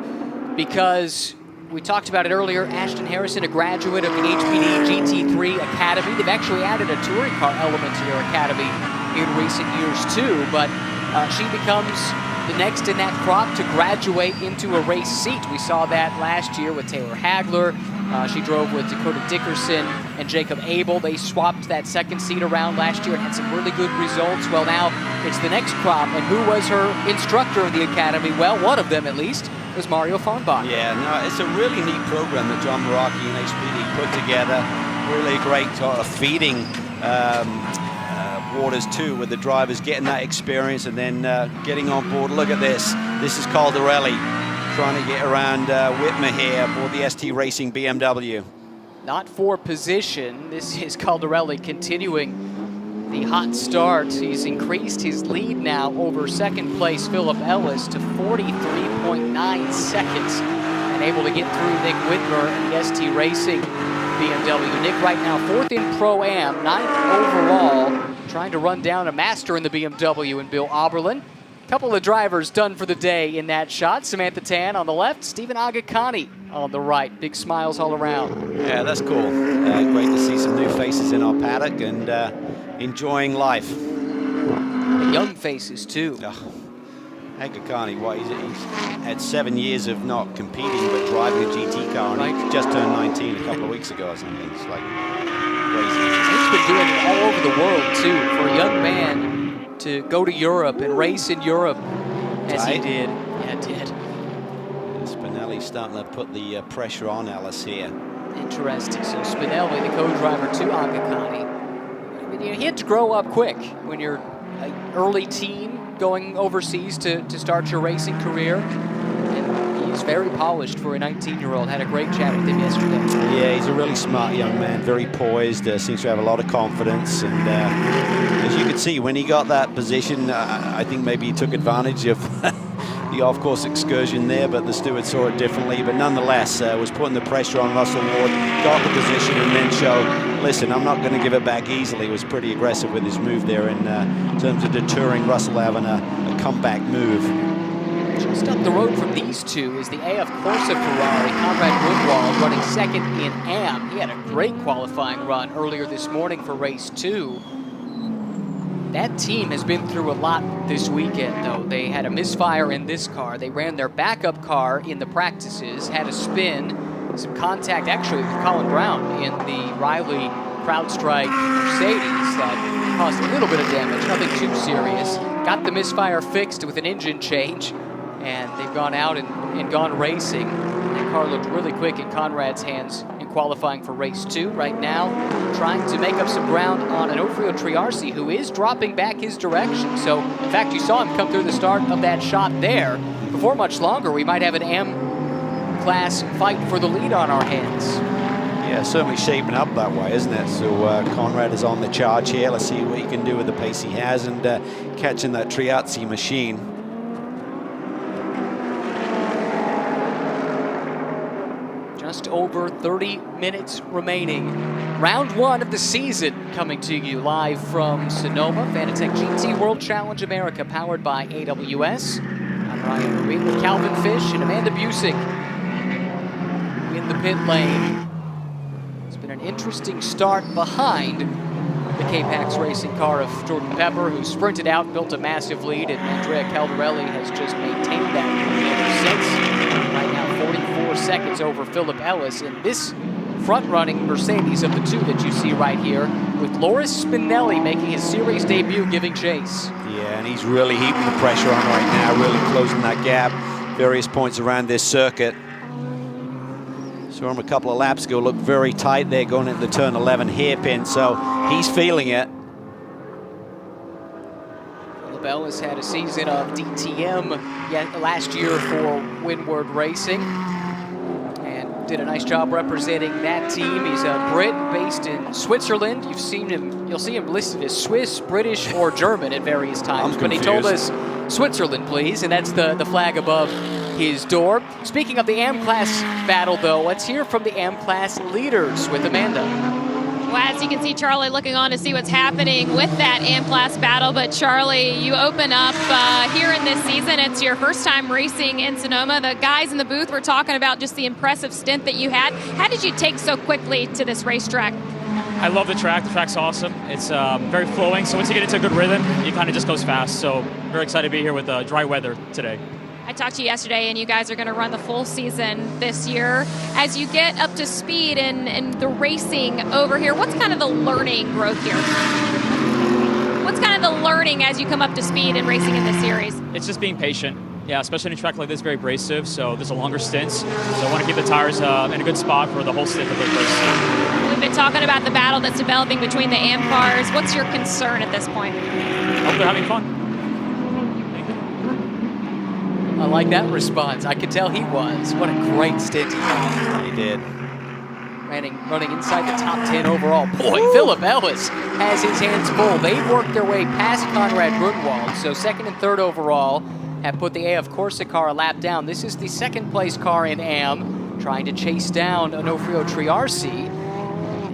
because we talked about it earlier, Ashton Harrison, a graduate of the HPD GT3 Academy. They've actually added a touring car element to their academy in recent years too, but she becomes the next in that crop to graduate into a race seat. We saw that last year with Taylor Hagler. She drove with Dakota Dickerson and Jacob Abel. They swapped that second seat around last year and had some really good results. Well, now it's the next crop, and who was her instructor in the academy? Well, one of them at least was Mario Farnbacher. Yeah, no, it's a really neat program that John Maraki and HPD put together. really great sort of feeding waters too, with the drivers getting that experience and then getting on board. Look at this. This is Caldarelli trying to get around Whitmer here aboard the ST Racing BMW. Not for position. This is Caldarelli continuing the hot start. He's increased his lead now over second place Philip Ellis to 43.9 seconds and able to get through Nick Whitmer and the ST Racing BMW. Nick right now 4th in Pro-Am, 9th overall, trying to run down a master in the BMW and Bill Oberlin. Couple of drivers done for the day in that shot. Samantha Tan on the left, Stephen Agakani on the right. Big smiles all around. Yeah, that's cool. Great to see some new faces in our paddock and enjoying life. The young faces too. Agakani, what, he's had 7 years of not competing but driving a GT car, and he just turned 19 a couple of weeks ago or something. It's like crazy. He's been doing it all over the world too. For a young man to go to Europe and race in Europe as he did. Yeah, it did. Spinelli's starting to put the pressure on Ellis here. Interesting. So Spinelli, the co-driver to Agakani. I mean, he had to grow up quick when you're an early teen going overseas to start your racing career. And he's very polished for a 19-year-old. Had a great chat with him yesterday. Yeah, he's a really smart young man, very poised, seems to have a lot of confidence. And as you can see, when he got that position, I think maybe he took advantage of the off-course excursion there, but the steward saw it differently. But nonetheless, was putting the pressure on Russell Ward, got the position, and then showed, listen, I'm not going to give it back easily. He was pretty aggressive with his move there in terms of deterring Russell having a comeback move. Just up the road from these two is the AF Corsa Ferrari, Conrad Woodwall, running second in AM. He had a great qualifying run earlier this morning for race 2. That team has been through a lot this weekend, though. They had a misfire in this car. They ran their backup car in the practices, had a spin, some contact actually with Colin Brown in the Riley CrowdStrike Mercedes that caused a little bit of damage, nothing too serious. Got the misfire fixed with an engine change, and they've gone out and gone racing. That car looked really quick in Conrad's hands in qualifying for race 2. Right now, trying to make up some ground on an Onofrio Triarci, who is dropping back his direction. So, in fact, you saw him come through the start of that shot there. Before much longer, we might have an M-class fight for the lead on our hands. Yeah, certainly shaping up that way, isn't it? So Conrad is on the charge here. Let's see what he can do with the pace he has and catching that Triarci machine. Just over 30 minutes remaining. Round 1 of the season coming to you live from Sonoma. Fanatec GT World Challenge America, powered by AWS. I'm Ryan Marine with Calvin Fish and Amanda Busick in the pit lane. It's been an interesting start behind the K-Pax racing car of Jordan Pepper, who sprinted out and built a massive lead, and Andrea Caldarelli has just maintained that ever since. Right now, 44 seconds over Philip Ellis in this front-running Mercedes of the two that you see right here, with Loris Spinelli making his series debut, giving chase. Yeah, and he's really heaping the pressure on right now, really closing that gap. Various points around this circuit. Saw him a couple of laps ago, looked very tight there going into the turn 11 hairpin, so he's feeling it. Philip Ellis had a season of DTM last year for Windward Racing and did a nice job representing that team. He's a Brit based in Switzerland. You'll see him listed as Swiss, British, or German at various times. But he told us Switzerland, please, and that's the flag above his door. Speaking of the AM-Class battle, though, let's hear from the AM-Class leaders with Amanda. Well, as you can see, Charlie looking on to see what's happening with that AM-Class battle. But Charlie, you open up here in this season. It's your first time racing in Sonoma. The guys in the booth were talking about just the impressive stint that you had. How did you take so quickly to this racetrack? I love the track. The track's awesome. It's very flowing, so once you get into a good rhythm, it kind of just goes fast. So very excited to be here with dry weather today. I talked to you yesterday, and you guys are going to run the full season this year. As you get up to speed in the racing over here, what's kind of the learning growth here? What's kind of the learning as you come up to speed in racing in this series? It's just being patient. Yeah, especially in a track like this, very abrasive, so there's a longer stints. So I want to keep the tires in a good spot for the whole stint of the first. been talking about the battle that's developing between the AM cars. What's your concern at this point? Hope they're having fun. I like that response. I could tell he was. What a great stint he had. He did. Running inside the top 10 overall. Boy, Philip Ellis has his hands full. They've worked their way past Conrad Grunwald, so second and third overall have put the AF Corsa car a lap down. This is the second place car in AM, trying to chase down Onofrio Triarci,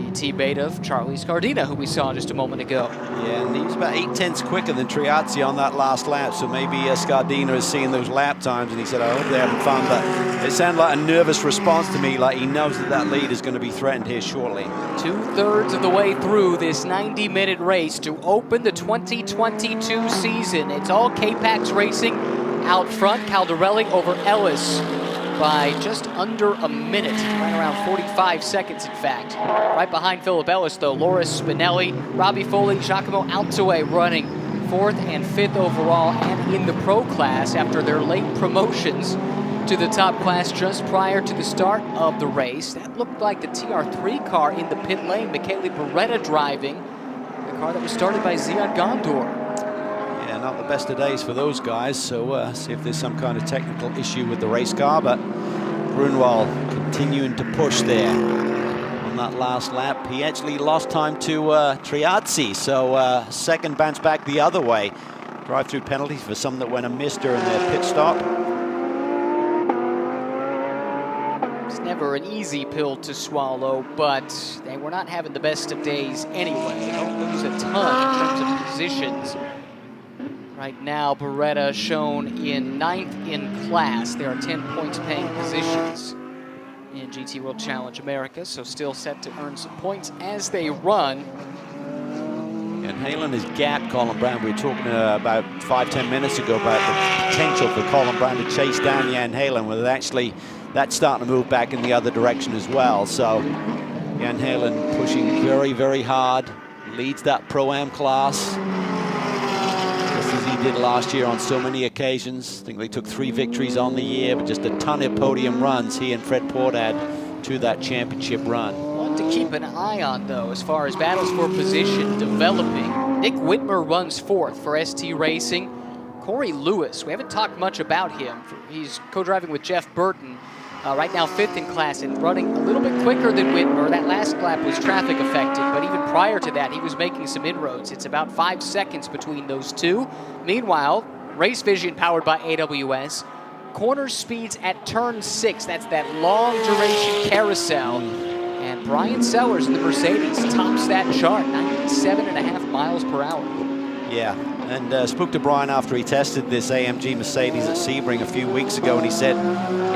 the teammate of Charlie Scardina, who we saw just a moment ago. Yeah, and he was about 8/10 quicker than Triarci on that last lap, so maybe Scardina is seeing those lap times, and he said, I hope they're having fun, but it sounded like a nervous response to me, like he knows that that lead is going to be threatened here shortly. 2/3 of the way through this 90-minute race to open the 2022 season. It's all K-Pax Racing out front. Caldarelli over Ellis by just under a minute, right around 45 seconds, in fact. Right behind Philip Ellis, though, Loris Spinelli, Robbie Foley, Giacomo Altoe running 4th and 5th overall and in the pro class after their late promotions to the top class just prior to the start of the race. That looked like the TR3 car in the pit lane, Michele Beretta driving, the car that was started by Ziad Gondor. Yeah, not the best of days for those guys, so see if there's some kind of technical issue with the race car, but Grunwald continuing to push there on that last lap. He actually lost time to Triarci, so second bounce back the other way. Drive-through penalties for some that went amiss during their pit stop. It's never an easy pill to swallow, but they were not having the best of days anyway. They don't lose a ton in terms of positions. Right now, Beretta shown in 9th in class. There are 10 points paying positions in GT World Challenge America, so still set to earn some points as they run. And Halen has gapped Colin Brown. We were talking about 5-10 minutes ago about the potential for Colin Brown to chase down Jan Halen, whether actually that's starting to move back in the other direction as well. So Jan Halen pushing very, very hard, leads that Pro-Am class, just as he did last year on so many occasions. I think they took 3 victories on the year, but just a ton of podium runs, he and Fred Portad, to that championship run. One to keep an eye on, though, as far as battles for position developing. Nick Whitmer runs 4th for ST Racing. Corey Lewis, we haven't talked much about him. He's co-driving with Jeff Burton. Right now 5th in class and running a little bit quicker than Whitmer. That last lap was traffic affected, but even prior to that, he was making some inroads. It's about 5 seconds between those two. Meanwhile, Race Vision powered by AWS. Corner speeds at turn 6. That's that long duration carousel. And Brian Sellers in the Mercedes tops that chart, 97.5 miles per hour. Yeah, and spoke to Brian after he tested this AMG Mercedes at Sebring a few weeks ago, and he said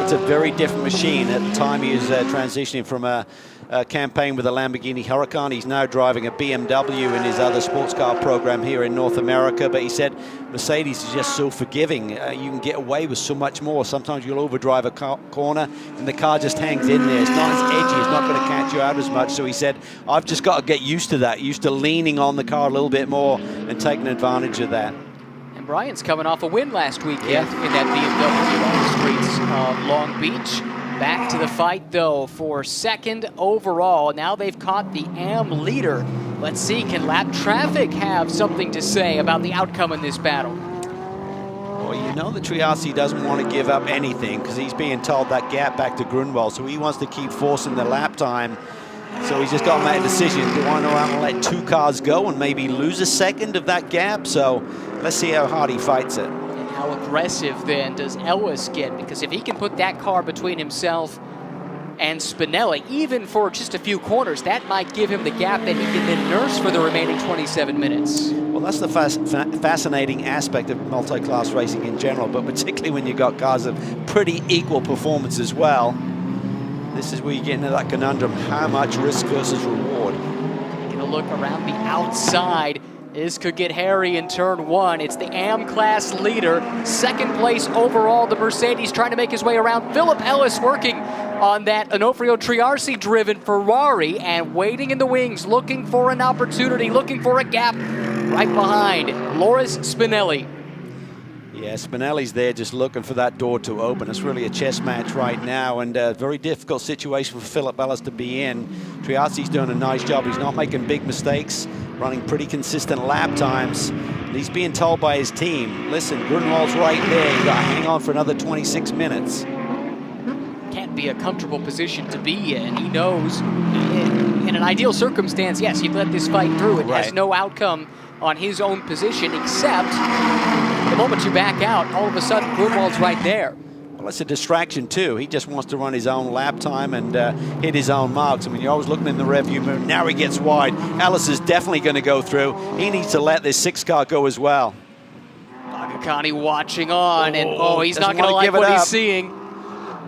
it's a very different machine. At the time he was transitioning from a campaign with a Lamborghini Huracan. He's now driving a BMW in his other sports car program here in North America, but he said Mercedes is just so forgiving. You can get away with so much more. Sometimes you'll overdrive a corner and the car just hangs in there. It's not as edgy, it's not going to catch you out as much. So he said, I've just got to get used to that, used to leaning on the car a little bit more and taking advantage of that. And Brian's coming off a win last weekend in that BMW on the streets of Long Beach. Back to the fight, though, for 2nd overall. Now they've caught the AM leader. Let's see, can lap traffic have something to say about the outcome in this battle? Well, you know that Triarci doesn't want to give up anything because he's being told that gap back to Grunwald, so he wants to keep forcing the lap time. So he's just got to make a decision. Do I know how to let 2 cars go and maybe lose a second of that gap? So let's see how hard he fights it. How aggressive then does Ellis get? Because if he can put that car between himself and Spinelli, even for just a few corners, that might give him the gap that he can then nurse for the remaining 27 minutes. Well, that's the fascinating aspect of multi-class racing in general, but particularly when you've got cars of pretty equal performance as well. This is where you get into that conundrum, how much risk versus reward. Taking a look around the outside. This could get hairy in turn 1. It's the AM class leader, 2nd place overall. The Mercedes trying to make his way around. Philip Ellis working on that Onofrio Triarci driven Ferrari and waiting in the wings, looking for an opportunity, looking for a gap right behind Loris Spinelli. Yeah, Spinelli's there just looking for that door to open. It's really a chess match right now, and a very difficult situation for Philip Ellis to be in. Triazzi's doing a nice job. He's not making big mistakes, running pretty consistent lap times. And he's being told by his team, listen, Grunwald's right there. You got to hang on for another 26 minutes. Can't be a comfortable position to be in. He knows in an ideal circumstance, yes, he'd let this fight through. It has no outcome on his own position, except the moment you back out, all of a sudden Grunwald's right there. Well, it's a distraction too. He just wants to run his own lap time and hit his own marks. I mean, you're always looking in the rearview mirror. Now he gets wide. Ellis is definitely going to go through. He needs to let this 6-car go as well. Agakani watching on, and he's not going to like what he's seeing.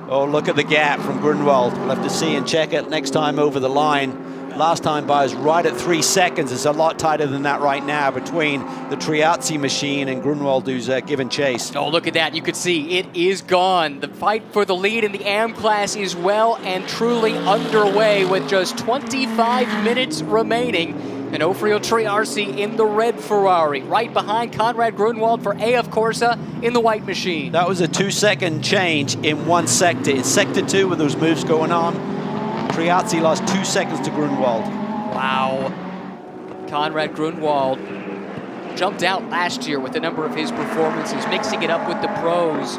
Oh, look at the gap from Grunwald. We'll have to see and check it next time over the line. Last time by is right at 3 seconds. It's a lot tighter than that right now between the Triazzi machine and Grunwald, who's giving chase. Oh, look at that. You could see it is gone. The fight for the lead in the AM class is well and truly underway with just 25 minutes remaining. And Ofrio Triarsi in the red Ferrari, right behind Conrad Grunwald for AF Corsa in the white machine. That was a 2-second change in one sector. In sector 2, with those moves going on, Triazzi lost 2 seconds to Grunwald. Wow. Conrad Grunwald jumped out last year with a number of his performances, mixing it up with the pros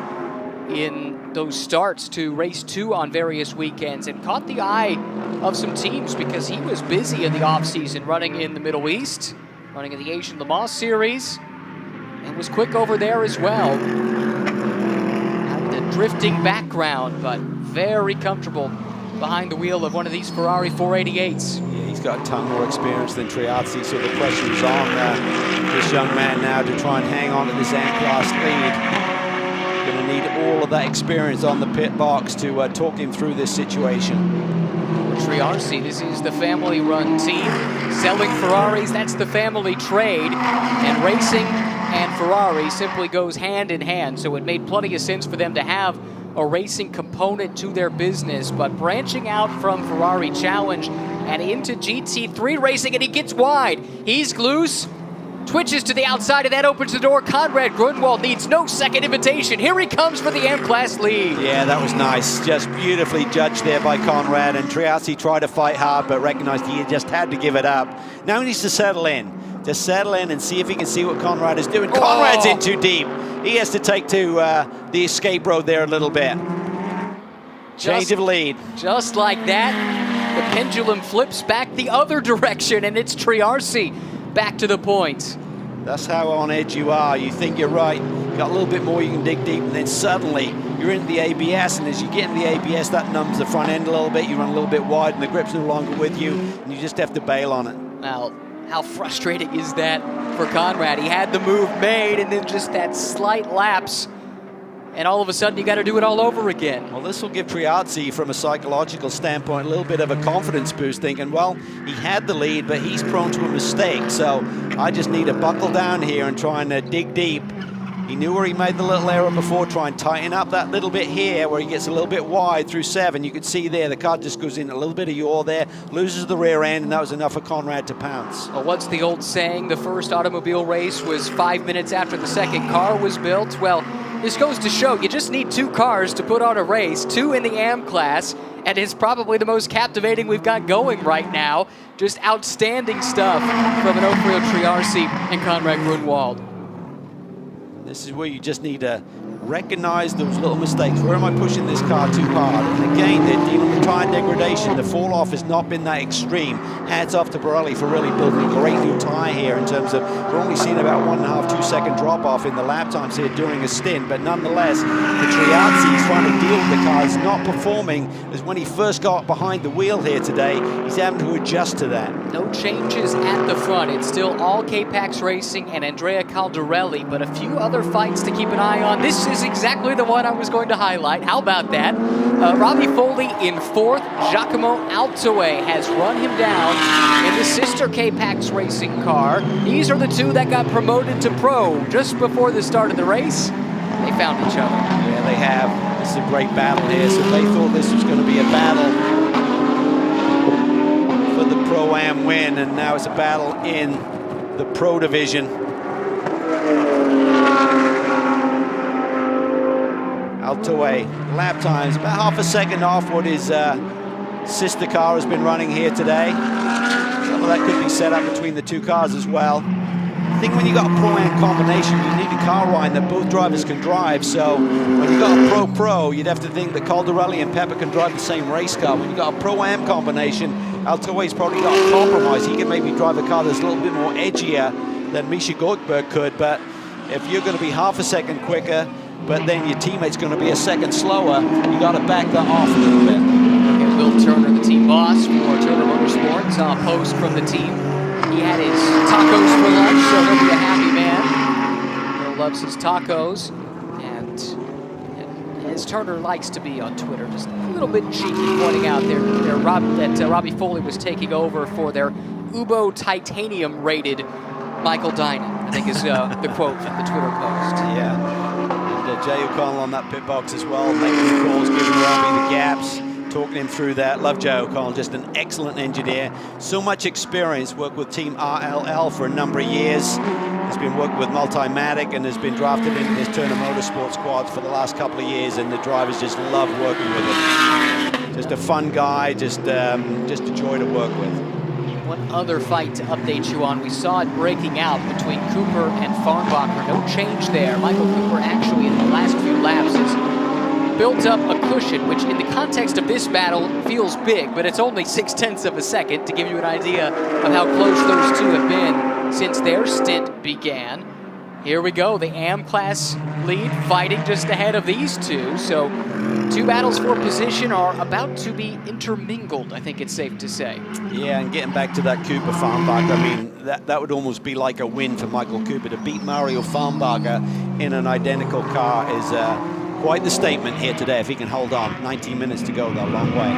in those starts to race 2 on various weekends, and caught the eye of some teams because he was busy in the offseason running in the Middle East, running in the Asian Le Mans Series, and was quick over there as well. Had the drifting background, but very comfortable behind the wheel of one of these Ferrari 488s. Yeah, he's got a ton more experience than Triazzi, so the pressure is on this young man now to try and hang on to this A-class lead. Going to need all of that experience on the pit box to talk him through this situation. Triarsi, this is the family-run team. Selling Ferraris, that's the family trade. And racing and Ferrari simply goes hand in hand, so it made plenty of sense for them to have a racing component to their business. But branching out from Ferrari Challenge and into GT3 racing, and he gets wide. He's loose. Twitches to the outside, and that opens the door. Conrad Grunwald needs no second invitation. Here he comes for the M-Class lead. Yeah, that was nice. Just beautifully judged there by Conrad, and Triazzi tried to fight hard, but recognized he just had to give it up. Now he needs to settle in. Just settle in and see if he can see what Conrad is doing. Conrad's in too deep. He has to take to the escape road there a little bit. Change of lead. Just like that, the pendulum flips back the other direction, and it's Triarsi back to the point. That's how on edge you are. You think you're right, you got a little bit more, you can dig deep, and then suddenly you're in the ABS, and as you get in the ABS, that numbs the front end a little bit, you run a little bit wide, and the grip's no longer with you, and you just have to bail on it. Now, how frustrating is that for Conrad? He had the move made, and then just that slight lapse, and all of a sudden you got to do it all over again. Well, this will give Triazzi, from a psychological standpoint, a little bit of a confidence boost, thinking, well, he had the lead, but he's prone to a mistake, so I just need to buckle down here and try and dig deep. He knew where he made the little error before, try and tighten up that little bit here where he gets a little bit wide through 7. You could see there, the car just goes in a little bit of yaw there, loses the rear end, and that was enough for Conrad to pounce. Well, what's the old saying? The first automobile race was 5 minutes after the second car was built. Well, this goes to show you just need 2 cars to put on a race, 2 in the AM class, and it's probably the most captivating we've got going right now. Just outstanding stuff from an Ofrio Triarsi and Conrad Grunwald. This is where you just need to recognize those little mistakes. Where am I pushing this car too hard? And again, they're dealing with tire degradation. The fall off has not been that extreme. Hats off to Pirelli for really building a great new tire here in terms of, we're only seeing about 1.5–2 second drop off in the lap times here during a stint, but nonetheless, the Triazzi is trying to deal with the car. It's not performing as when he first got behind the wheel here today. He's having to adjust to that. No changes at the front. It's still all K-Pax Racing and Andrea Caldarelli, but a few other fights to keep an eye on. This is exactly the one I was going to highlight. How about that? Robbie Foley in 4th. Giacomo Altoe has run him down in the sister K-Pax Racing car. These are the 2 that got promoted to pro just before the start of the race. They found each other. Yeah, they have. This is a great battle here. So they thought this was going to be a battle for the Pro-Am win, and now it's a battle in the Pro division. Altoe lap times about half a second off what his sister car has been running here today. Some of that could be set up between the two cars as well. I think when you got a Pro-Am combination, you need a car line that both drivers can drive. So when you got a Pro-Pro, you'd have to think that Caldarelli and Pepper can drive the same race car. When you got a Pro-Am combination, Altoe's probably got a compromise. He can maybe drive a car that's a little bit more edgier than Misha Goldberg could, but if you're going to be half a second quicker, but then your teammate's going to be a second slower, you got to back that off a little bit. And Will Turner, the team boss for Turner Motorsports, post from the team. He had his tacos for lunch, so he'll be a happy man. He loves his tacos, and as Turner likes to be on Twitter, just a little bit cheeky, pointing out that Robbie Foley was taking over for their Ubo Titanium rated Michael Dinan, I think is the quote from the Twitter post. Yeah, and Jay O'Connell on that pit box as well, making the calls, giving Robbie the gaps, talking him through that. Love Jay O'Connell, just an excellent engineer. So much experience, worked with Team RLL for a number of years. He's been working with Multimatic and has been drafted into this Turner Motorsports squad for the last couple of years, and the drivers just love working with him. Just a fun guy, just a joy to work with. One other fight to update you on. We saw it breaking out between Cooper and Farnbacher. No change there. Michael Cooper actually in the last few laps has built up a cushion, which in the context of this battle feels big, but it's only 0.6 of a second to give you an idea of how close those two have been since their stint began. Here we go, the AM class lead fighting just ahead of these two. So two battles for position are about to be intermingled, I think it's safe to say. Yeah, and getting back to that Cooper Farnbacher, I mean, that would almost be like a win for Michael Cooper. To beat Mario Farnbacher in an identical car is quite the statement here today if he can hold on. 19 minutes to go, that long way.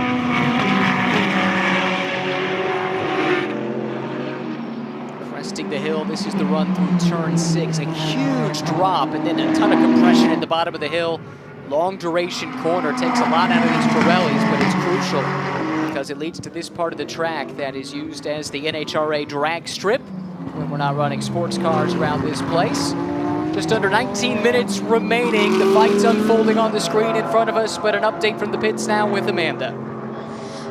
Cresting the hill, this is the run through turn 6. A huge drop and then a ton of compression at the bottom of the hill. Long duration corner, takes a lot out of these Pirellis, but it's crucial because it leads to this part of the track that is used as the NHRA drag strip when we're not running sports cars around this place. Just under 19 minutes remaining. The fight's unfolding on the screen in front of us, but an update from the pits now with Amanda.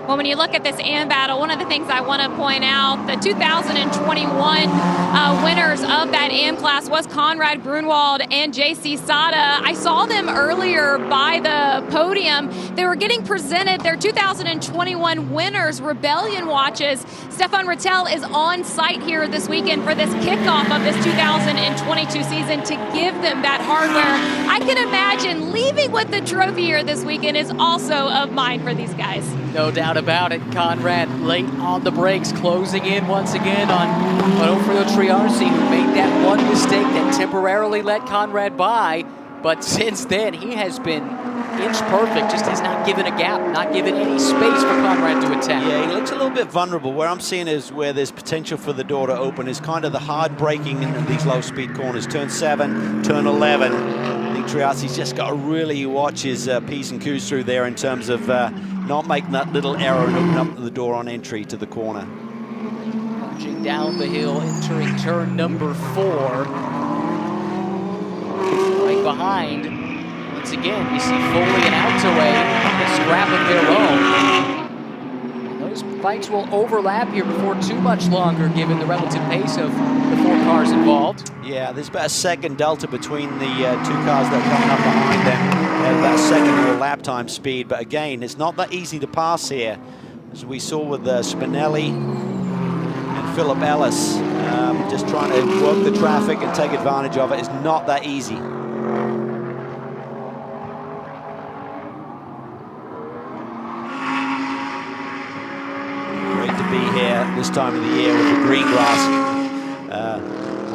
Well, when you look at this AM battle, one of the things I want to point out, the 2021 winners of that AM class was Conrad Grunwald and JC Sada. I saw them earlier by the podium. They were getting presented their 2021 winners Rebellion watches. Stefan Rattel is on site here this weekend for this kickoff of this 2022 season to give them that hardware. I can imagine leaving with the trophy here this weekend is also of mine for these guys. No doubt about it. Conrad late on the brakes, closing in once again on Onofrio Triarci, who made that one mistake that temporarily let Conrad by. But since then, he has been inch perfect, just has not given a gap, not given any space for Conrad to attack. Yeah, he looks a little bit vulnerable. Where I'm seeing is where there's potential for the door to open is kind of the hard braking in these low-speed corners. Turn 7, turn 11. I think Triarci's just got to really watch his P's and Q's through there in terms of not making that little error and open up the door on entry to the corner. Punching down the hill, entering turn number 4. Right behind, once again, we see Foley and Altoe, a scrap of their own. And those fights will overlap here before too much longer, given the relative pace of the 4 cars involved. Yeah, there's about a second delta between the 2 cars that are coming up behind them. About a second more lap time speed, but again, it's not that easy to pass here. As we saw with Spinelli and Philip Ellis, just trying to work the traffic and take advantage of it is not that easy. Great to be here this time of the year with the green grass.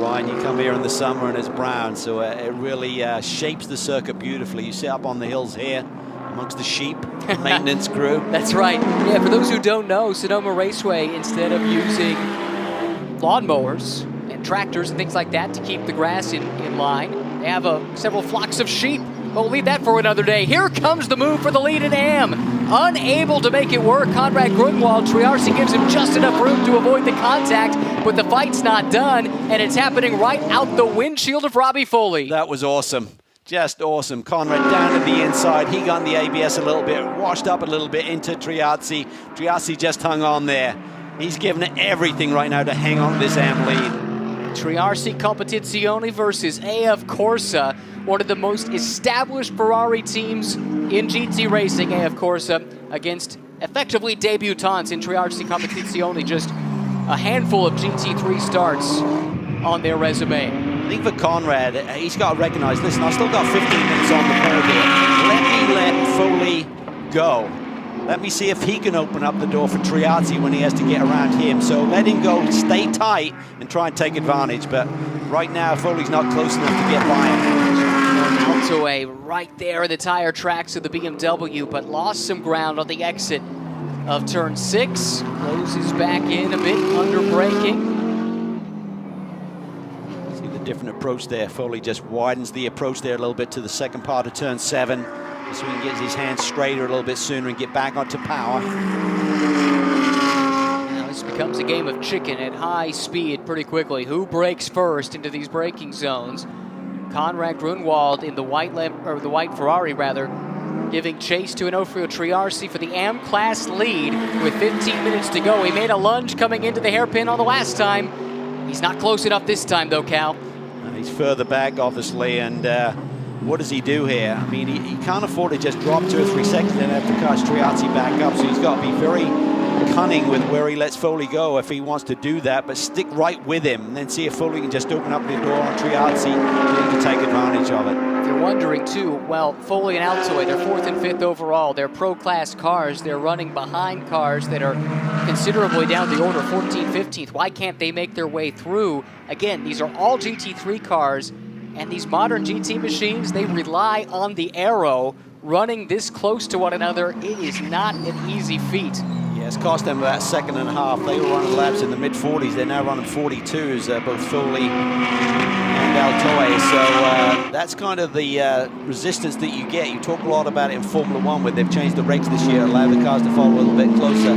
Ryan, you come here in the summer and it's brown, so it really shapes the circuit beautifully. You sit up on the hills here amongst the sheep, the maintenance crew. That's right. Yeah, for those who don't know, Sonoma Raceway, instead of using lawnmowers and tractors and things like that to keep the grass in line, they have several flocks of sheep. We'll leave that for another day. Here comes the move for the lead in AM. Unable to make it work, Conrad Grunwald. Triarci gives him just enough room to avoid the contact, but the fight's not done, and it's happening right out the windshield of Robbie Foley. That was awesome. Just awesome. Conrad down to the inside. He got the ABS a little bit, washed up a little bit into Triazzi. Triazzi just hung on there. He's given it everything right now to hang on to this AM lead. Triarsi Competizione versus AF Corsa, one of the most established Ferrari teams in GT racing. AF Corsa against effectively debutants in Triarsi Competizione, just a handful of GT3 starts on their resume. I think for Conrad, he's got to recognize, listen, I've still got 15 minutes on the pole here. Let me let Foley go. Let me see if he can open up the door for Triazzi when he has to get around him. So let him go, stay tight, and try and take advantage. But right now, Foley's not close enough to get by him. Altoe right there in the tire tracks of the BMW, but lost some ground on the exit of turn 6. Closes back in a bit, under braking. See the different approach there. Foley just widens the approach there a little bit to the second part of turn 7. So he can get his hands straighter a little bit sooner and get back onto power. Now this becomes a game of chicken at high speed pretty quickly. Who breaks first into these braking zones? Conrad Grunwald in the white Ferrari rather, giving chase to Onofrio Triarsi for the AM class lead with 15 minutes to go. He made a lunge coming into the hairpin on the last time. He's not close enough this time though, Cal. He's further back obviously, and what does he do here? I mean, he can't afford to just drop 2 or 3 seconds and have to catch Triazzi back up, so he's got to be very cunning with where he lets Foley go if he wants to do that, but stick right with him and then see if Foley can just open up the door on Triazzi to take advantage of it. If you're wondering too, well, Foley and Altoe, they're 4th and 5th overall. They're pro-class cars. They're running behind cars that are considerably down the order, 14th, 15th. Why can't they make their way through? Again, these are all GT3 cars. And these modern GT machines, they rely on the aero. Running this close to one another, it is not an easy feat. Yeah, it's cost them about 1.5 seconds. They were running laps in the mid-40s. They're now running 42s, both Foley and Altoe. So that's kind of the resistance that you get. You talk a lot about it in Formula 1, where they've changed the regs this year, allow the cars to follow a little bit closer.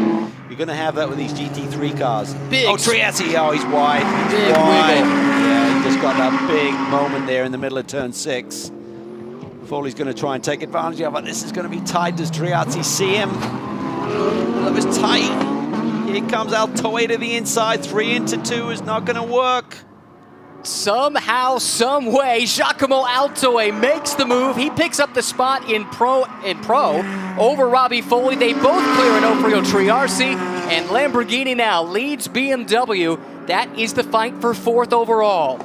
You're going to have that with these GT3 cars. Big. Oh, Triazzi, oh, he's wide. Big wide. wiggle. Yeah, he just got that big moment there in the middle of turn 6. Foley's going to try and take advantage of it. This is going to be tight. Does Triazzi see him? That was tight. Here comes Altoe to the inside. 3 into 2 is not going to work. Somehow, some way, Giacomo Altoe makes the move. He picks up the spot in pro over Robbie Foley. They both clear Onofrio Triarsi, and Lamborghini now leads BMW. That is the fight for 4th overall.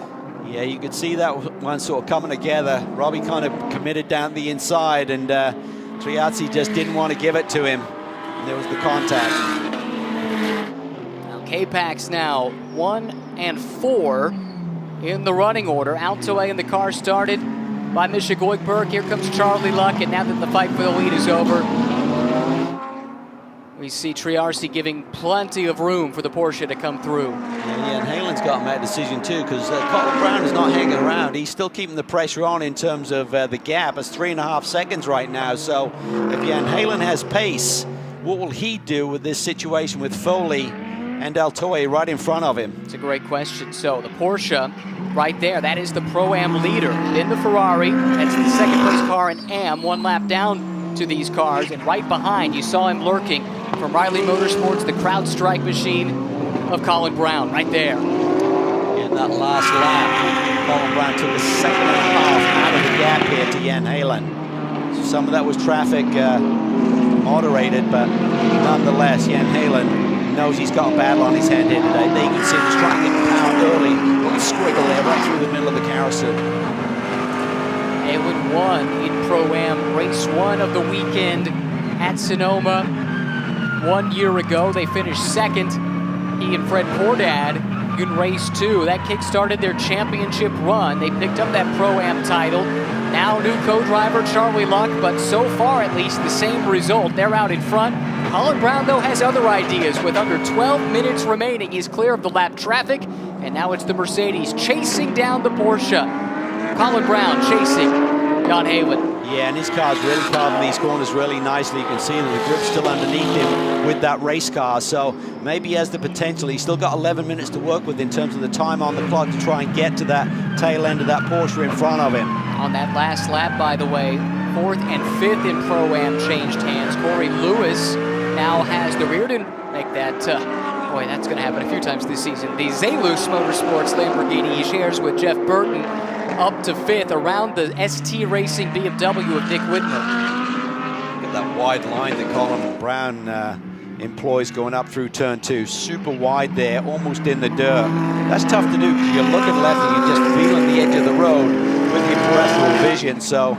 Yeah, you could see that one sort of coming together. Robbie kind of committed down the inside, and Triazzi just didn't want to give it to him. And there was the contact. Now K-Pax now 1 and 4 in the running order. Altoe in the car started by Misha Goikberg. Here comes Charlie Luck, and now that the fight for the lead is over, we see Triarsi giving plenty of room for the Porsche to come through. Yeah, and Halen's got to make a decision too, because Colin Brown is not hanging around. He's still keeping the pressure on in terms of the gap. It's 3.5 seconds right now. So if Jan Halen has pace, what will he do with this situation with Foley and Altoe right in front of him? It's a great question. So the Porsche right there, that is the Pro-Am leader. Then the Ferrari, that's the second place car in Am, 1 lap down to these cars. And right behind, you saw him lurking from Riley Motorsports, the CrowdStrike machine of Colin Brown right there. In that last lap, Colin Brown took a 2.5 seconds out of the gap here to Jan Halen. So some of that was traffic moderated, but nonetheless, Jan Halen knows he's got a battle on his hand here today. There you can see him just trying to get pound early. Little squiggle there right through the middle of the carousel. Halen won in Pro-Am, race 1 of the weekend at Sonoma 1 year ago. They finished 2nd. He and Fred Pordad in race 2. That kick-started their championship run. They picked up that Pro-Am title. Now new co-driver Charlie Luck, but so far at least the same result. They're out in front. Colin Brown, though, has other ideas. With under 12 minutes remaining, he's clear of the lap traffic, and now it's the Mercedes chasing down the Porsche. Colin Brown chasing Jan Halen. Yeah, and his car's really carving these corners really nicely. You can see that the grip's still underneath him with that race car, so maybe he has the potential. He's still got 11 minutes to work with in terms of the time on the clock to try and get to that tail end of that Porsche in front of him. On that last lap, by the way, 4th and 5th in Pro-Am changed hands. Corey Lewis now has the rear to make that, boy, that's going to happen a few times this season. The Zalus Motorsports Lamborghini he shares with Jeff Burton up to 5th around the ST Racing BMW of Nick Whitmer. Look at that wide line that Colin Brown employs going up through turn 2. Super wide there, almost in the dirt. That's tough to do because you're looking left and you're just feeling the edge of the road with your peripheral vision. So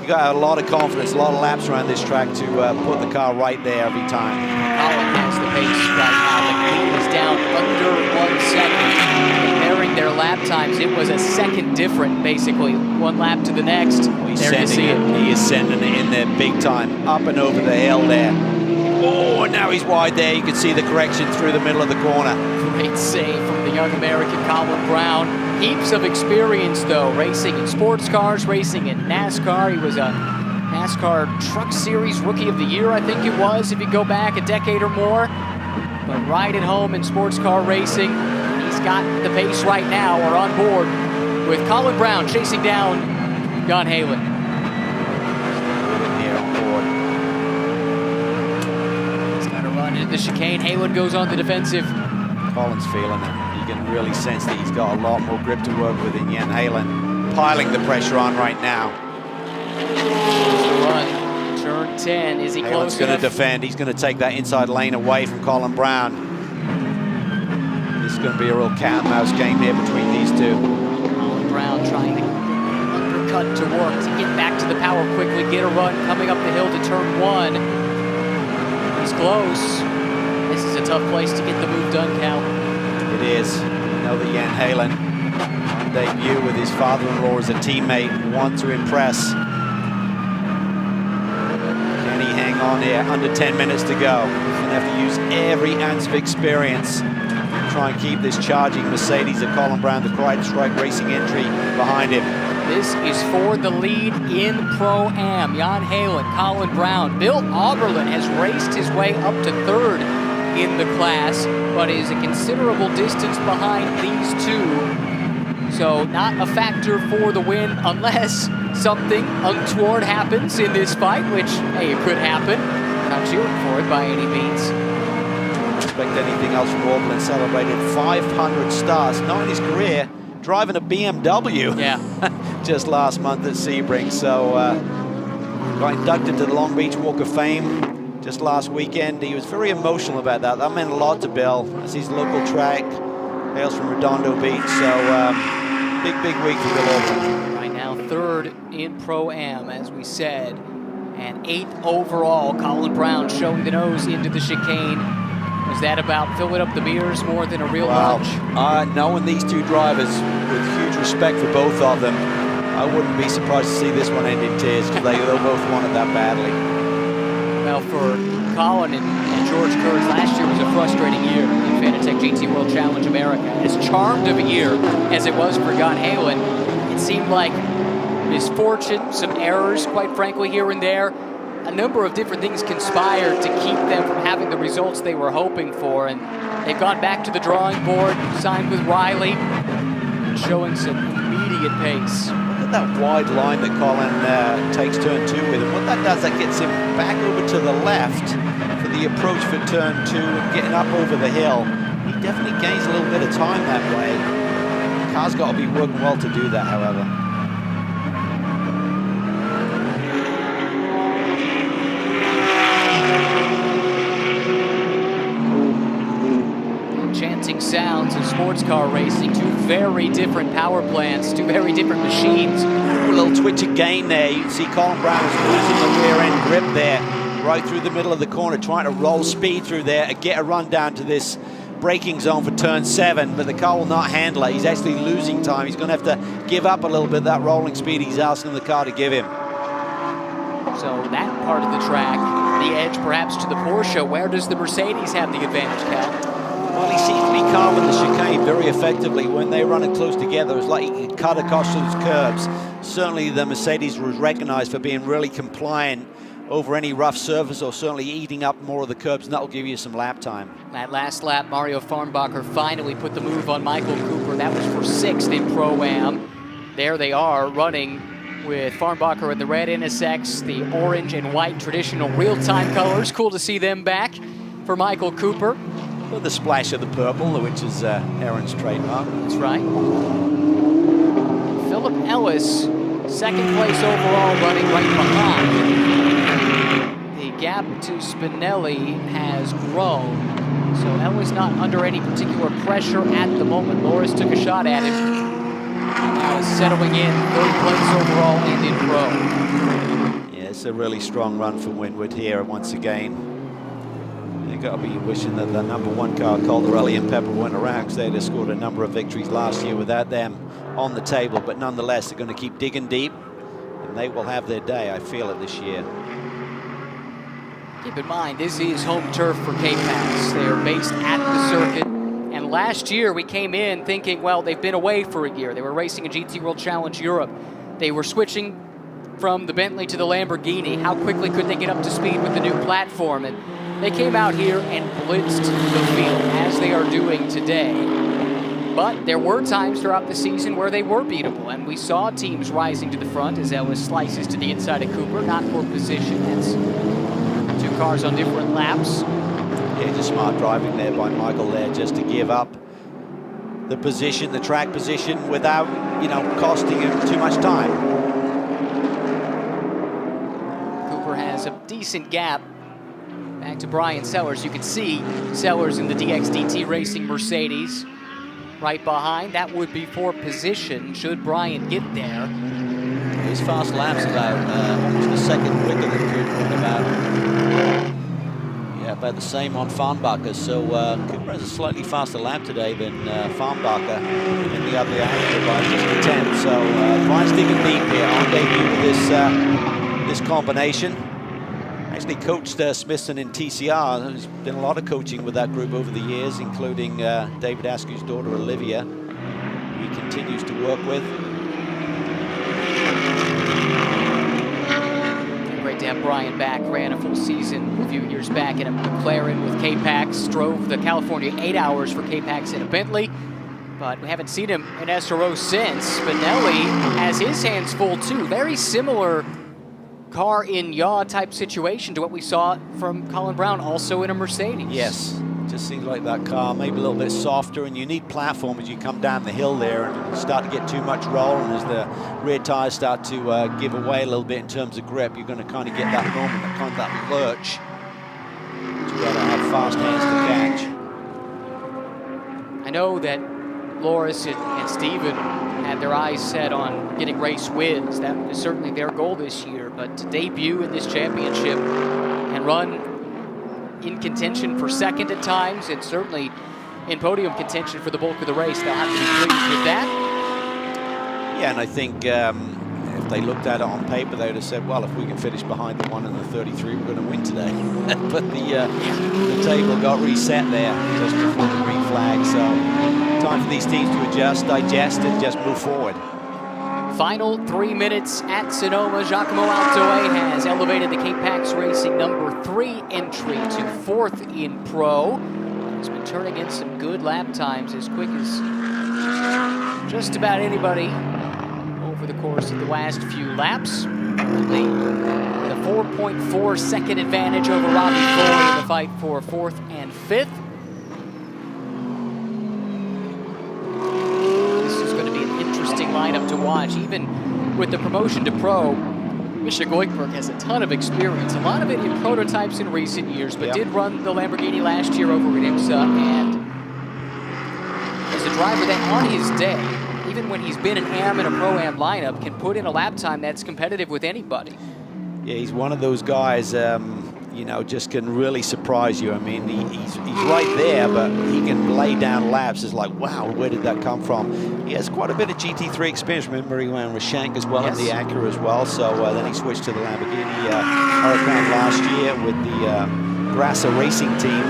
you got a lot of confidence, a lot of laps around this track to put the car right there every time. Colin has the pace right now. The lead is down under 1 second. Comparing their lap times, it was a second different, basically, one lap to the next. There you see it. He is sending it in there big time, up and over the hill there. Oh, and now he's wide there. You can see the correction through the middle of the corner. Great save from the young American Colin Brown. Heaps of experience, though, racing in sports cars, racing in NASCAR. He was a NASCAR Truck Series Rookie of the Year, I think it was, if you go back a decade or more. But right at home in sports car racing, he's got the pace right now, or on board, with Colin Brown chasing down Jan Halen. Into the chicane, Halen goes on the defensive. Colin's feeling it. You can really sense that he's got a lot more grip to work with in Jan Halen, piling the pressure on right now. Run. Turn 10, is he close enough? Halen's going to defend. He's going to take that inside lane away from Colin Brown. This is going to be a real cat and mouse game here between these two. Colin Brown trying to undercut to work to get back to the power quickly, get a run coming up the hill to turn 1. He's close. This is a tough place to get the move done, Cal. It is. You know that Jan Halen, on debut with his father-in-law as a teammate, want to impress. Can he hang on here? Under 10 minutes to go. He's going to have to use every ounce of experience to try and keep this charging Mercedes of Colin Brown, the Pride Strike Racing entry, behind him. This is for the lead in Pro-Am. Jan Halen, Colin Brown. Bill Auberlen has raced his way up to 3rd in the class, but is a considerable distance behind these two. So not a factor for the win unless something untoward happens in this fight, which, hey, it could happen. Not cheering for it by any means. Don't expect anything else from Auberlen. Celebrated 500 starts, not in his career, driving a BMW. Yeah. Just last month at Sebring. So got inducted to the Long Beach Walk of Fame just last weekend. He was very emotional about that. That meant a lot to Bill. That's his local track. Hails from Redondo Beach. So big week for Bill Auberlen. Right now 3rd in Pro-Am, as we said, and 8th overall. Colin Brown showing the nose into the chicane. Was that about filling up the mirrors more than a real lunch? Knowing these two drivers, with huge respect for both of them, I wouldn't be surprised to see this one end in tears because they'll both want it that badly. Well, for Colin and George Kurtz, last year was a frustrating year in Fanatec GT World Challenge America. As charmed of a year as it was for Jan Halen, it seemed like misfortune, some errors, quite frankly, here and there. A number of different things conspired to keep them from having the results they were hoping for, and they've gone back to the drawing board, signed with Riley, and showing some immediate pace. Look at that wide line that Colin takes turn 2 with, and what that does, that gets him back over to the left for the approach for turn 2 and getting up over the hill. He definitely gains a little bit of time that way. The car's got to be working well to do that, however. Sounds of sports car racing, two very different power plants, two very different machines. A little twitch again there. You can see Colin Brown is losing the rear end grip there, right through the middle of the corner, trying to roll speed through there and get a run down to this braking zone for turn 7, but the car will not handle it. He's actually losing time. He's going to have to give up a little bit of that rolling speed he's asking the car to give him. So that part of the track, the edge perhaps to the Porsche. Where does the Mercedes have the advantage, Cal? Well, he seems to be carving the chicane very effectively when they're running close together. It's like he can cut across those curves. Certainly the Mercedes was recognized for being really compliant over any rough surface, or certainly eating up more of the curbs, and that will give you some lap time. That last lap, Mario Farnbacher finally put the move on Michael Cooper. That was for 6th in Pro-Am. There they are running with Farnbacher in the red NSX, the orange and white traditional real-time colors. Cool to see them back for Michael Cooper. With the splash of the purple, which is Aaron's trademark. That's right. Philip Ellis, second place overall, running right behind. The gap to Spinelli has grown, so Ellis not under any particular pressure at the moment. Loris took a shot at him. And now is settling in, third place overall and in pro. Yeah, it's a really strong run for Winward here once again. You've got to be wishing that the #1 car, Caldarelli and Pepper, weren't around, because they'd have scored a number of victories last year without them on the table. But nonetheless, they're going to keep digging deep, and they will have their day. I feel it this year. Keep in mind, this is home turf for K-Pax. They are based at the circuit. And last year, we came in thinking, well, they've been away for a year. They were racing a GT World Challenge Europe. They were switching from the Bentley to the Lamborghini. How quickly could they get up to speed with the new platform? And they came out here and blitzed the field, as they are doing today. But there were times throughout the season where they were beatable, and we saw teams rising to the front as Ellis slices to the inside of Cooper, not for position. That's two cars on different laps. Yeah, just smart driving there by Michael there, just to give up the position, the track position, without, you know, costing him too much time. Cooper has a decent gap back to Brian Sellers. You can see Sellers in the DXDT Racing Mercedes right behind. That would be for position should Brian get there. His fast lap's about almost a second quicker than Cooper, and about the same on Farnbacher. So Cooper has a slightly faster lap today than Farnbacher in the other area by just a tenth. So Brian's digging deep here on debut with this combination. Actually coached Smithson in TCR. There's been a lot of coaching with that group over the years, including David Askew's daughter Olivia, who he continues to work with. Great to have Brian back. Ran a full season a few years back in a McLaren with K-Pax. Drove the California 8 Hours for K-Pax in a Bentley, but we haven't seen him in SRO since. Spinelli has his hands full too. Very similar car in yaw type situation to what we saw from Colin Brown, also in a Mercedes. Yes, just seems like that car maybe a little bit softer, and you need platform as you come down the hill there and start to get too much roll, and as the rear tires start to give away a little bit in terms of grip, you're going to kind of get that moment, that lurch. You've got to have fast hands to catch. I know that Loris and Steven had their eyes set on getting race wins. That is certainly their goal this year, but to debut in this championship and run in contention for second at times, and certainly in podium contention for the bulk of the race, they'll have to be pleased with that. Yeah, and I think if they looked at it on paper, they would have said, well, if we can finish behind the 1 and the 33, we're going to win today. But the table got reset there just before the green flag, so time for these teams to adjust, digest, and just move forward. Final 3 minutes at Sonoma. Giacomo Altoe has elevated the K-Pax Racing #3 entry to 4th in pro. He's been turning in some good lap times, as quick as just about anybody over the course of the last few laps. Currently with a 4.4 second advantage over Robbie Foley in the fight for 4th and 5th. Lineup to watch. Even with the promotion to pro, Misha Goikberg has a ton of experience, a lot of it in prototypes in recent years, but did run the Lamborghini last year over at IMSA, and is a driver that on his day, even when he's been an AM in a Pro-Am lineup, can put in a lap time that's competitive with anybody. Yeah, he's one of those guys, you know, just can really surprise you. I mean, he's right there, but he can lay down laps. It's like, wow, where did that come from? He has quite a bit of GT3 experience. Remember, he ran with Shank as well, and the Acura as well. So then he switched to the Lamborghini Huracan last year with the Grassa Racing team.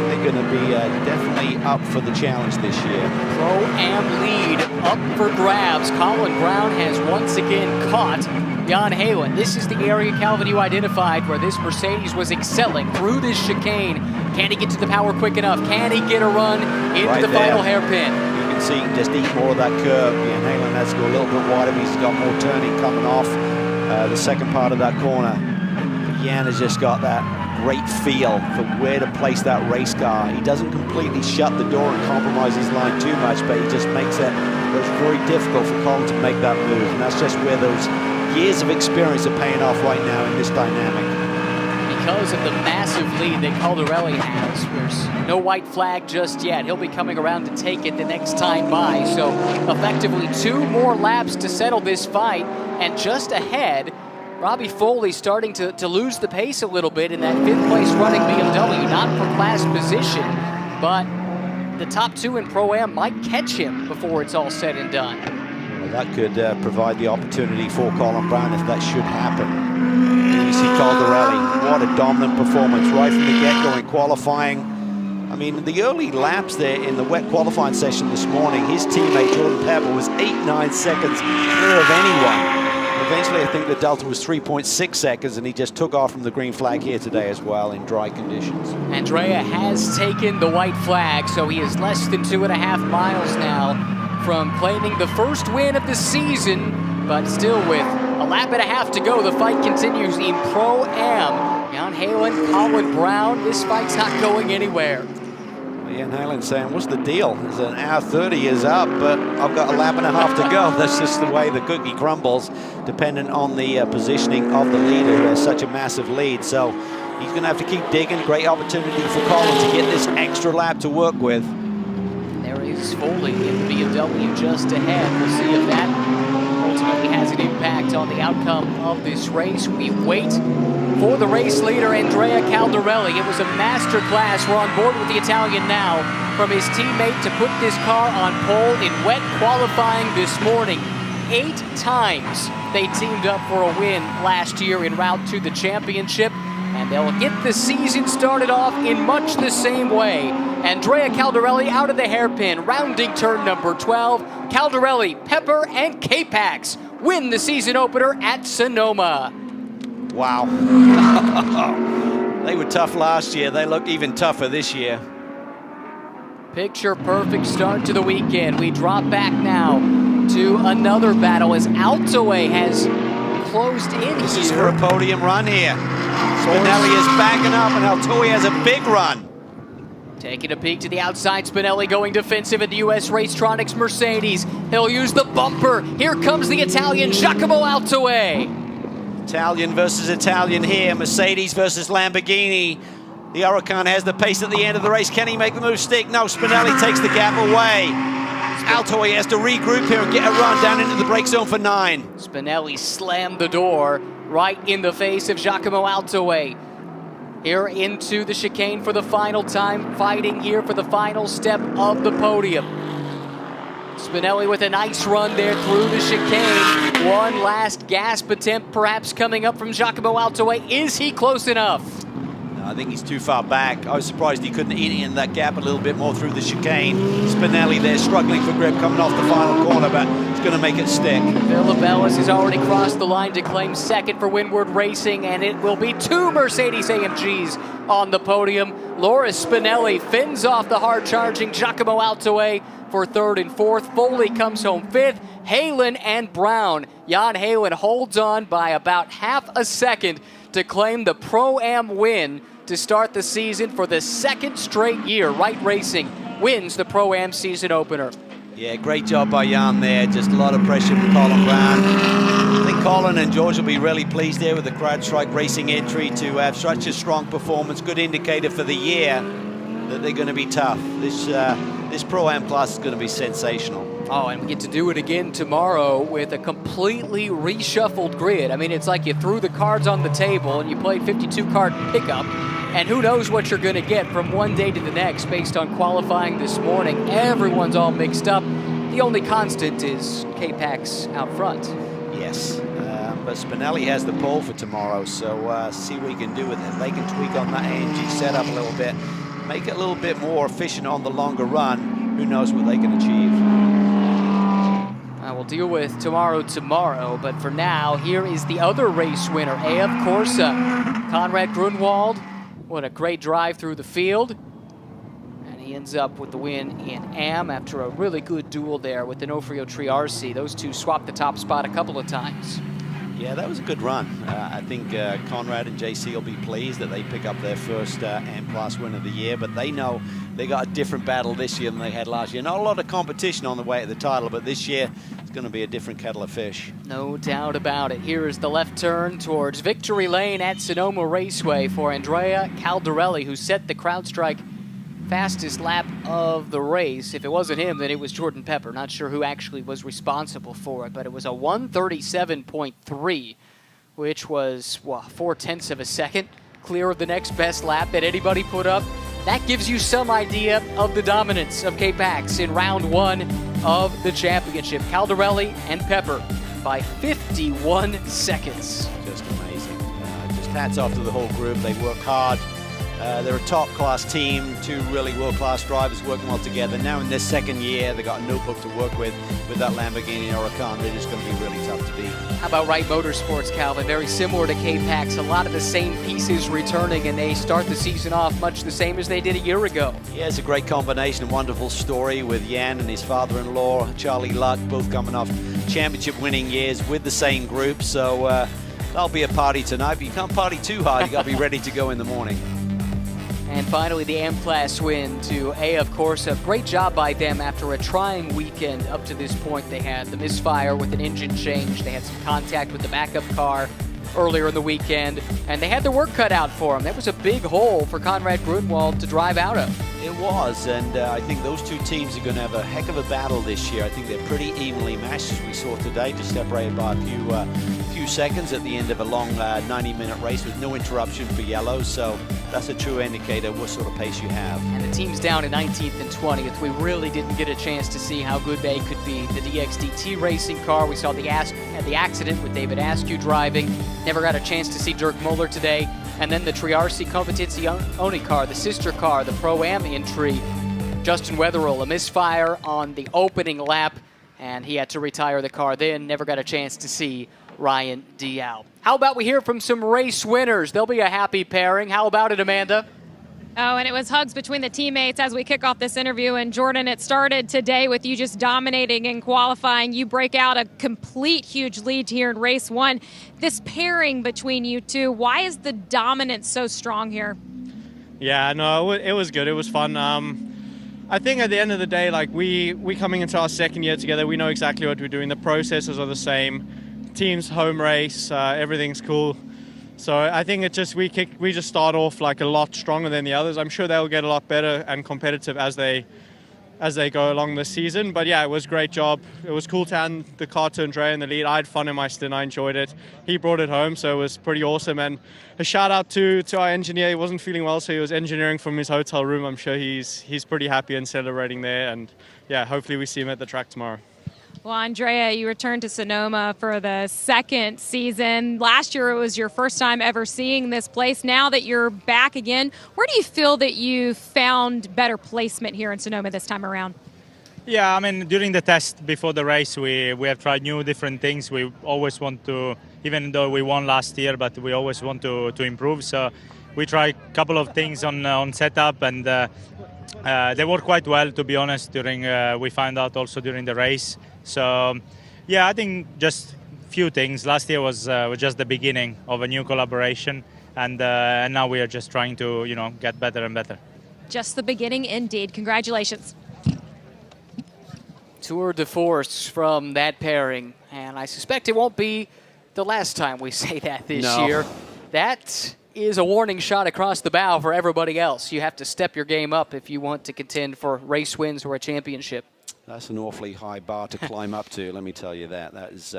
They're going to be definitely up for the challenge this year. Pro-Am lead up for grabs. Colin Brown has once again caught Jan Halen. This is the area, Calvin, you identified where this Mercedes was excelling through this chicane. Can he get to the power quick enough? Can he get a run into the final hairpin? You can can see he can just eat more of that curve. Ian Halen has to go a little bit wider, but he's got more turning coming off the second part of that corner. But Jan has just got that great feel for where to place that race car. He doesn't completely shut the door and compromise his line too much, but he just makes it very difficult for Colin to make that move. And that's just where those years of experience are paying off right now in this dynamic. Because of the massive lead that Caldarelli has, there's no white flag just yet. He'll be coming around to take it the next time by. So effectively 2 more laps to settle this fight. And just ahead, Robbie Foley starting to lose the pace a little bit in that 5th place running BMW, not for class position, but the top 2 in Pro-Am might catch him before it's all said and done. Well, that could provide the opportunity for Colin Brown if that should happen. You see Caldarelli, what a dominant performance right from the get-go in qualifying. I mean, the early laps there in the wet qualifying session this morning, his teammate Jordan Pebble was 8-9 seconds clear of anyone. Eventually, I think the delta was 3.6 seconds, and he just took off from the green flag here today as well in dry conditions. Andrea has taken the white flag, so he is less than 2.5 miles now from claiming the first win of the season, but still with a lap and a half to go, the fight continues in Pro-Am. Jan Halen, Colin Brown, this fight's not going anywhere. Ian Halen saying, what's the deal? There's an hour 30 is up, but I've got a lap and a half to go. That's just the way the cookie crumbles, dependent on the positioning of the leader who has such a massive lead. So he's going to have to keep digging. Great opportunity for Colin to get this extra lap to work with. There is Foley in the BMW just ahead. We'll see if that ultimately has an impact on the outcome of this race. We wait for the race leader, Andrea Caldarelli. It was a master class. We're on board with the Italian now from his teammate to put this car on pole in wet qualifying this morning. 8 times they teamed up for a win last year en route to the championship, and they'll get the season started off in much the same way. Andrea Caldarelli out of the hairpin, rounding turn number 12. Caldarelli, Pepper, and K-Pax win the season opener at Sonoma. Wow. They were tough last year. They look even tougher this year. Picture perfect start to the weekend. We drop back now to another battle as Altaway has closed in This here. is for a podium run here. Spinelli is backing up, and Altaway has a big run. Taking a peek to the outside, Spinelli going defensive at the US Racetronics Mercedes. He'll use the bumper. Here comes the Italian, Giacomo Altaway. Italian versus Italian here. Mercedes versus Lamborghini. The Huracan has the pace at the end of the race. Can he make the move stick? No, Spinelli takes the gap away. Altaway has to regroup here and get a run down into the brake zone for 9. Spinelli slammed the door right in the face of Giacomo Altaway. Here into the chicane for the final time, fighting here for the final step of the podium. Spinelli with a nice run there through the chicane. One last gasp attempt perhaps coming up from Giacomo Altaway. Is he close enough? No, I think he's too far back. I was surprised he couldn't eat in that gap a little bit more through the chicane. Spinelli there struggling for grip coming off the final corner, but he's going to make it stick. Philip Ellis has already crossed the line to claim second for Windward Racing, and it will be 2 Mercedes AMGs on the podium. Loris Spinelli fends off the hard-charging Giacomo Altaway for 3rd and 4th. Foley comes home 5th. Halen and Brown. Jan Halen holds on by about half a second to claim the Pro-Am win to start the season for the 2nd straight year. Wright Racing wins the Pro-Am season opener. Yeah, great job by Jan there. Just a lot of pressure from Colin Brown. I think Colin and George will be really pleased there with the CrowdStrike Racing entry to have such a strong performance. Good indicator for the year that they're going to be tough. This Pro-Am class is going to be sensational. Oh, and we get to do it again tomorrow with a completely reshuffled grid. I mean, it's like you threw the cards on the table and you played 52-card pickup, and who knows what you're going to get from one day to the next based on qualifying this morning. Everyone's all mixed up. The only constant is K-Pax out front. Yes, but Spinelli has the pole for tomorrow, so see what he can do with it. They can tweak on that AMG setup a little bit, make it a little bit more efficient on the longer run. Who knows what they can achieve. We'll deal with tomorrow, but for now, here is the other race winner, AF Corsa. Conrad Grunwald, what a great drive through the field. And he He ends up with the win in AM after a really good duel there with the Onofrio Triarsi. Those two swapped the top spot a couple of times. Yeah, that was a good run. I think Conrad and JC will be pleased that they pick up their first M-Class win of the year, but they know they got a different battle this year than they had last year. Not a lot of competition on the way to the title, but this year it's going to be a different kettle of fish. No doubt about it. Here is the left turn towards Victory Lane at Sonoma Raceway for Andrea Caldarelli, who set the CrowdStrike fastest lap of the race. If it wasn't him, then it was Jordan Pepper. Not sure who actually was responsible for it, but it was a 1:37.3, which was 4/10 of a second clear of the next best lap that anybody put up. That gives you some idea of the dominance of K-Pax in round one of the championship. Caldarelli and Pepper by 51 seconds. Just amazing. Just hats off to the whole group. They work hard. They're a top-class team, two really world-class drivers working well together. Now in this second year, they've got a notebook to work with that Lamborghini Huracan. They're just going to be really tough to beat. How about Wright Motorsports, Calvin? Very similar to K-Pax. A lot of the same pieces returning, and they start the season off much the same as they did a year ago. Yeah, it's a great combination, a wonderful story with Jan and his father-in-law, Charlie Luck, both coming off championship-winning years with the same group. So that'll be a party tonight, but you can't party too hard. You got to be ready to go in the morning. And finally, the M-Class win to A, of course. A great job by them after a trying weekend up to this point. They had the misfire with an engine change. They had some contact with the backup car earlier in the weekend, and they had their work cut out for them. That was a big hole for Conrad Grunwald to drive out of. It was, and I think those two teams are going to have a heck of a battle this year. I think they're pretty evenly matched, as we saw today, just separated by a few seconds at the end of a long 90-minute race with no interruption for yellow. So that's a true indicator what sort of pace you have. And the team's down in 19th and 20th. We really didn't get a chance to see how good they could be. The DXDT racing car, we saw the accident with David Askew driving. Never got a chance to see Dirk Muller today. And then the Triarsi Competizione car, the sister car, the Pro-Am entry. Justin Wetherill, a misfire on the opening lap, and he had to retire the car then. Never got a chance to see Ryan Dial. How about we hear from some race winners? They'll be a happy pairing. How about it, Amanda? Oh, and it was hugs between the teammates as we kick off this interview. And Jordan, it started today with you just dominating in qualifying. You break out a complete huge lead here in race one. This pairing between you two, why is the dominance so strong here? Yeah, no, it was good. It was fun. I think at the end of the day, like we coming into our second year together, we know exactly what we're doing. The processes are the same. Team's home race, everything's cool. So I think it just we just start off like a lot stronger than the others. I'm sure they'll get a lot better and competitive as they go along this season. But yeah, it was a great job. It was cool to hand the car to Andrea in the lead. I had fun in my stint. I enjoyed it. He brought it home, so it was pretty awesome. And a shout out to our engineer. He wasn't feeling well, so he was engineering from his hotel room. I'm sure he's pretty happy and celebrating there. And yeah, hopefully we see him at the track tomorrow. Well, Andrea, you returned to Sonoma for the second season. Last year, it was your first time ever seeing this place. Now that you're back again, where do you feel that you found better placement here in Sonoma this time around? Yeah, I mean, during the test before the race, we have tried new different things. We always want to, even though we won last year, but we always want to improve. So we tried a couple of things on setup, and they worked quite well, to be honest. We found out also during the race. So, yeah, I think just a few things. Last year was just the beginning of a new collaboration, and now we are just trying to, get better and better. Just the beginning, indeed. Congratulations. Tour de force from that pairing, and I suspect it won't be the last time we say that this year. That is a warning shot across the bow for everybody else. You have to step your game up if you want to contend for race wins or a championship. That's an awfully high bar to climb up to, let me tell you that. That is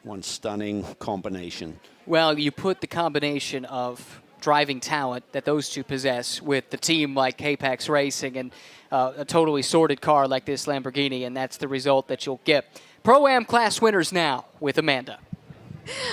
one stunning combination. Well, you put the combination of driving talent that those two possess with the team like K-Pax Racing and a totally sorted car like this Lamborghini, and that's the result that you'll get. Pro-Am class winners now with Amanda.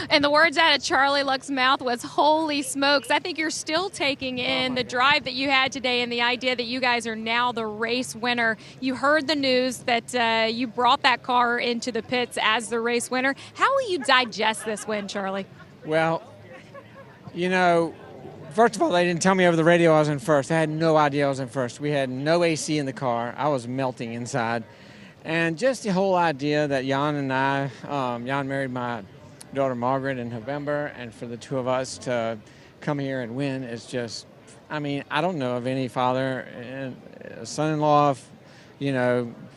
And the words out of Charlie Luck's mouth was, holy smokes. I think you're still taking in the drive that you had today and the idea that you guys are now the race winner. You heard the news that you brought that car into the pits as the race winner. How will you digest this win, Charlie? Well, First of all, they didn't tell me over the radio I was in first. I had no idea I was in first. We had no AC in the car. I was melting inside. And just the whole idea that Jan and I, Jan married my daughter Margaret in November, and for the two of us to come here and win is just, I mean, I don't know of any father and son-in-law,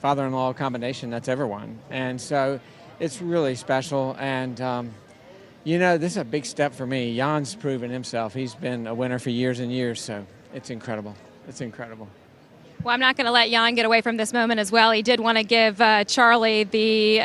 father-in-law combination that's ever won. And so it's really special. And, this is a big step for me. Jan's proven himself. He's been a winner for years and years, so it's incredible. It's incredible. Well, I'm not going to let Jan get away from this moment as well. He did want to give Charlie the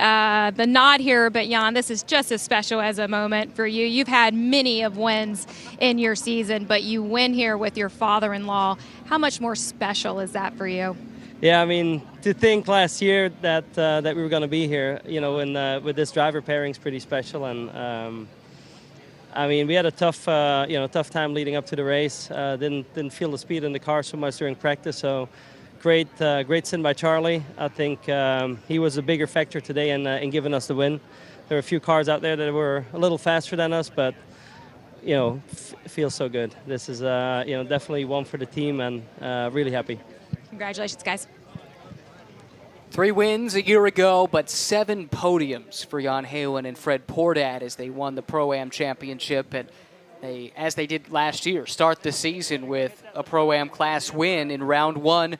nod here, but Jan, this is just as special as a moment for you. You've had many of wins in your season, but you win here with your father-in-law. How much more special is that for you? Yeah, I mean, to think last year that we were going to be here, with this driver pairing is pretty special. And I mean, we had a tough time leading up to the race. Didn't feel the speed in the car so much during practice. So great stint by Charlie. I think he was a bigger factor today in giving us the win. There were a few cars out there that were a little faster than us, but feels so good. This is definitely one for the team, and really happy. Congratulations, guys. 3 wins a year ago, but 7 podiums for Jan Heylen and Fred Pordat as they won the Pro-Am Championship. And they, as they did last year, start the season with a Pro-Am class win in round 1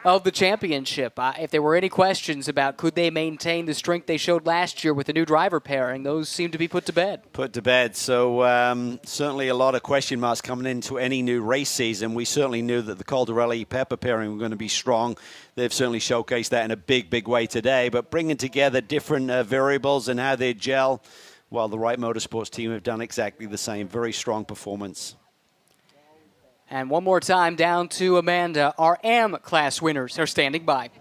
of the championship. If there were any questions about could they maintain the strength they showed last year with the new driver pairing, those seem to be put to bed. Put to bed. So certainly a lot of question marks coming into any new race season. We certainly knew that the Caldarelli-Pepper pairing were going to be strong. They've certainly showcased that in a big, big way today. But bringing together different variables and how they gel, well, the Wright Motorsports team have done exactly the same. Very strong performance. And one more time down to Amanda. Our AM class winners are standing by.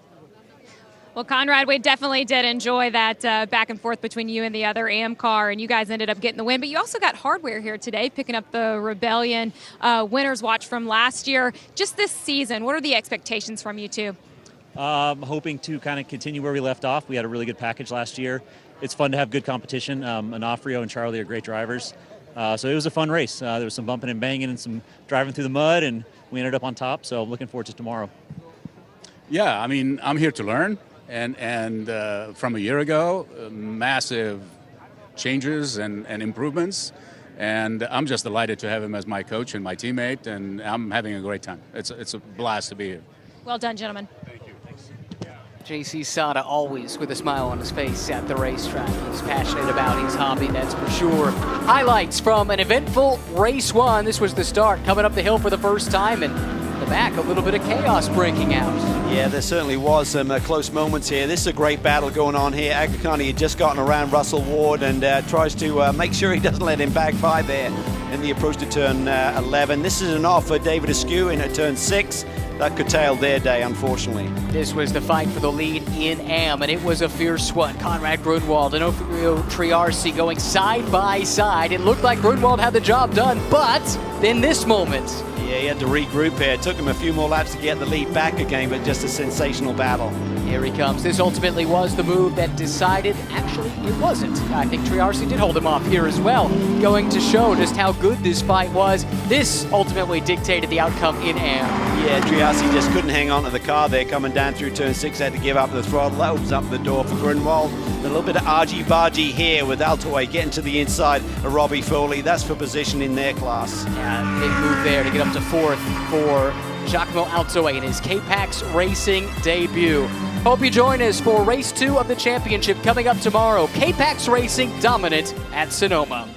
Well, Conrad, we definitely did enjoy that back and forth between you and the other AM car, and you guys ended up getting the win. But you also got hardware here today, picking up the Rebellion Winners Watch from last year. Just this season, what are the expectations from you two? Hoping to kind of continue where we left off. We had a really good package last year. It's fun to have good competition. Onofrio and Charlie are great drivers. So it was a fun race. There was some bumping and banging and some driving through the mud, and we ended up on top. So looking forward to tomorrow. Yeah, I mean, I'm here to learn. And from a year ago, massive changes and improvements. And I'm just delighted to have him as my coach and my teammate, and I'm having a great time. It's a blast to be here. Well done, gentlemen. JC Sada always with a smile on his face at the racetrack. He's passionate about his hobby, that's for sure. Highlights from an eventful race 1. This was the start, coming up the hill for the first time, and in the back, a little bit of chaos breaking out. Yeah, there certainly was some close moments here. This is a great battle going on here. Agakani had just gotten around Russell Ward and tries to make sure he doesn't let him backfire there in the approach to turn 11. This is an off for David Askew in at turn 6. That curtailed their day, unfortunately. This was the fight for the lead in AM, and it was a fierce one. Conrad Grunwald and Onofrio Triarsi going side by side. It looked like Grunwald had the job done, but then this moment. Yeah, he had to regroup here. It took him a few more laps to get the lead back again, but just a sensational battle. Here he comes. This ultimately was the move that decided, actually, it wasn't. I think Triarsi did hold him off here as well, going to show just how good this fight was. This ultimately dictated the outcome in AM. Yeah, Triarsi just couldn't hang on to the car there, coming down through turn 6, had to give up the throttle. That opens up the door for Grunwald. A little bit of argy-bargy here with Altoy getting to the inside of Robbie Foley. That's for position in their class. Yeah, big move there to get up to 4th for Giacomo Altoy in his K-Pax Racing debut. Hope you join us for race 2 of the championship coming up tomorrow. K-Pax Racing dominant at Sonoma.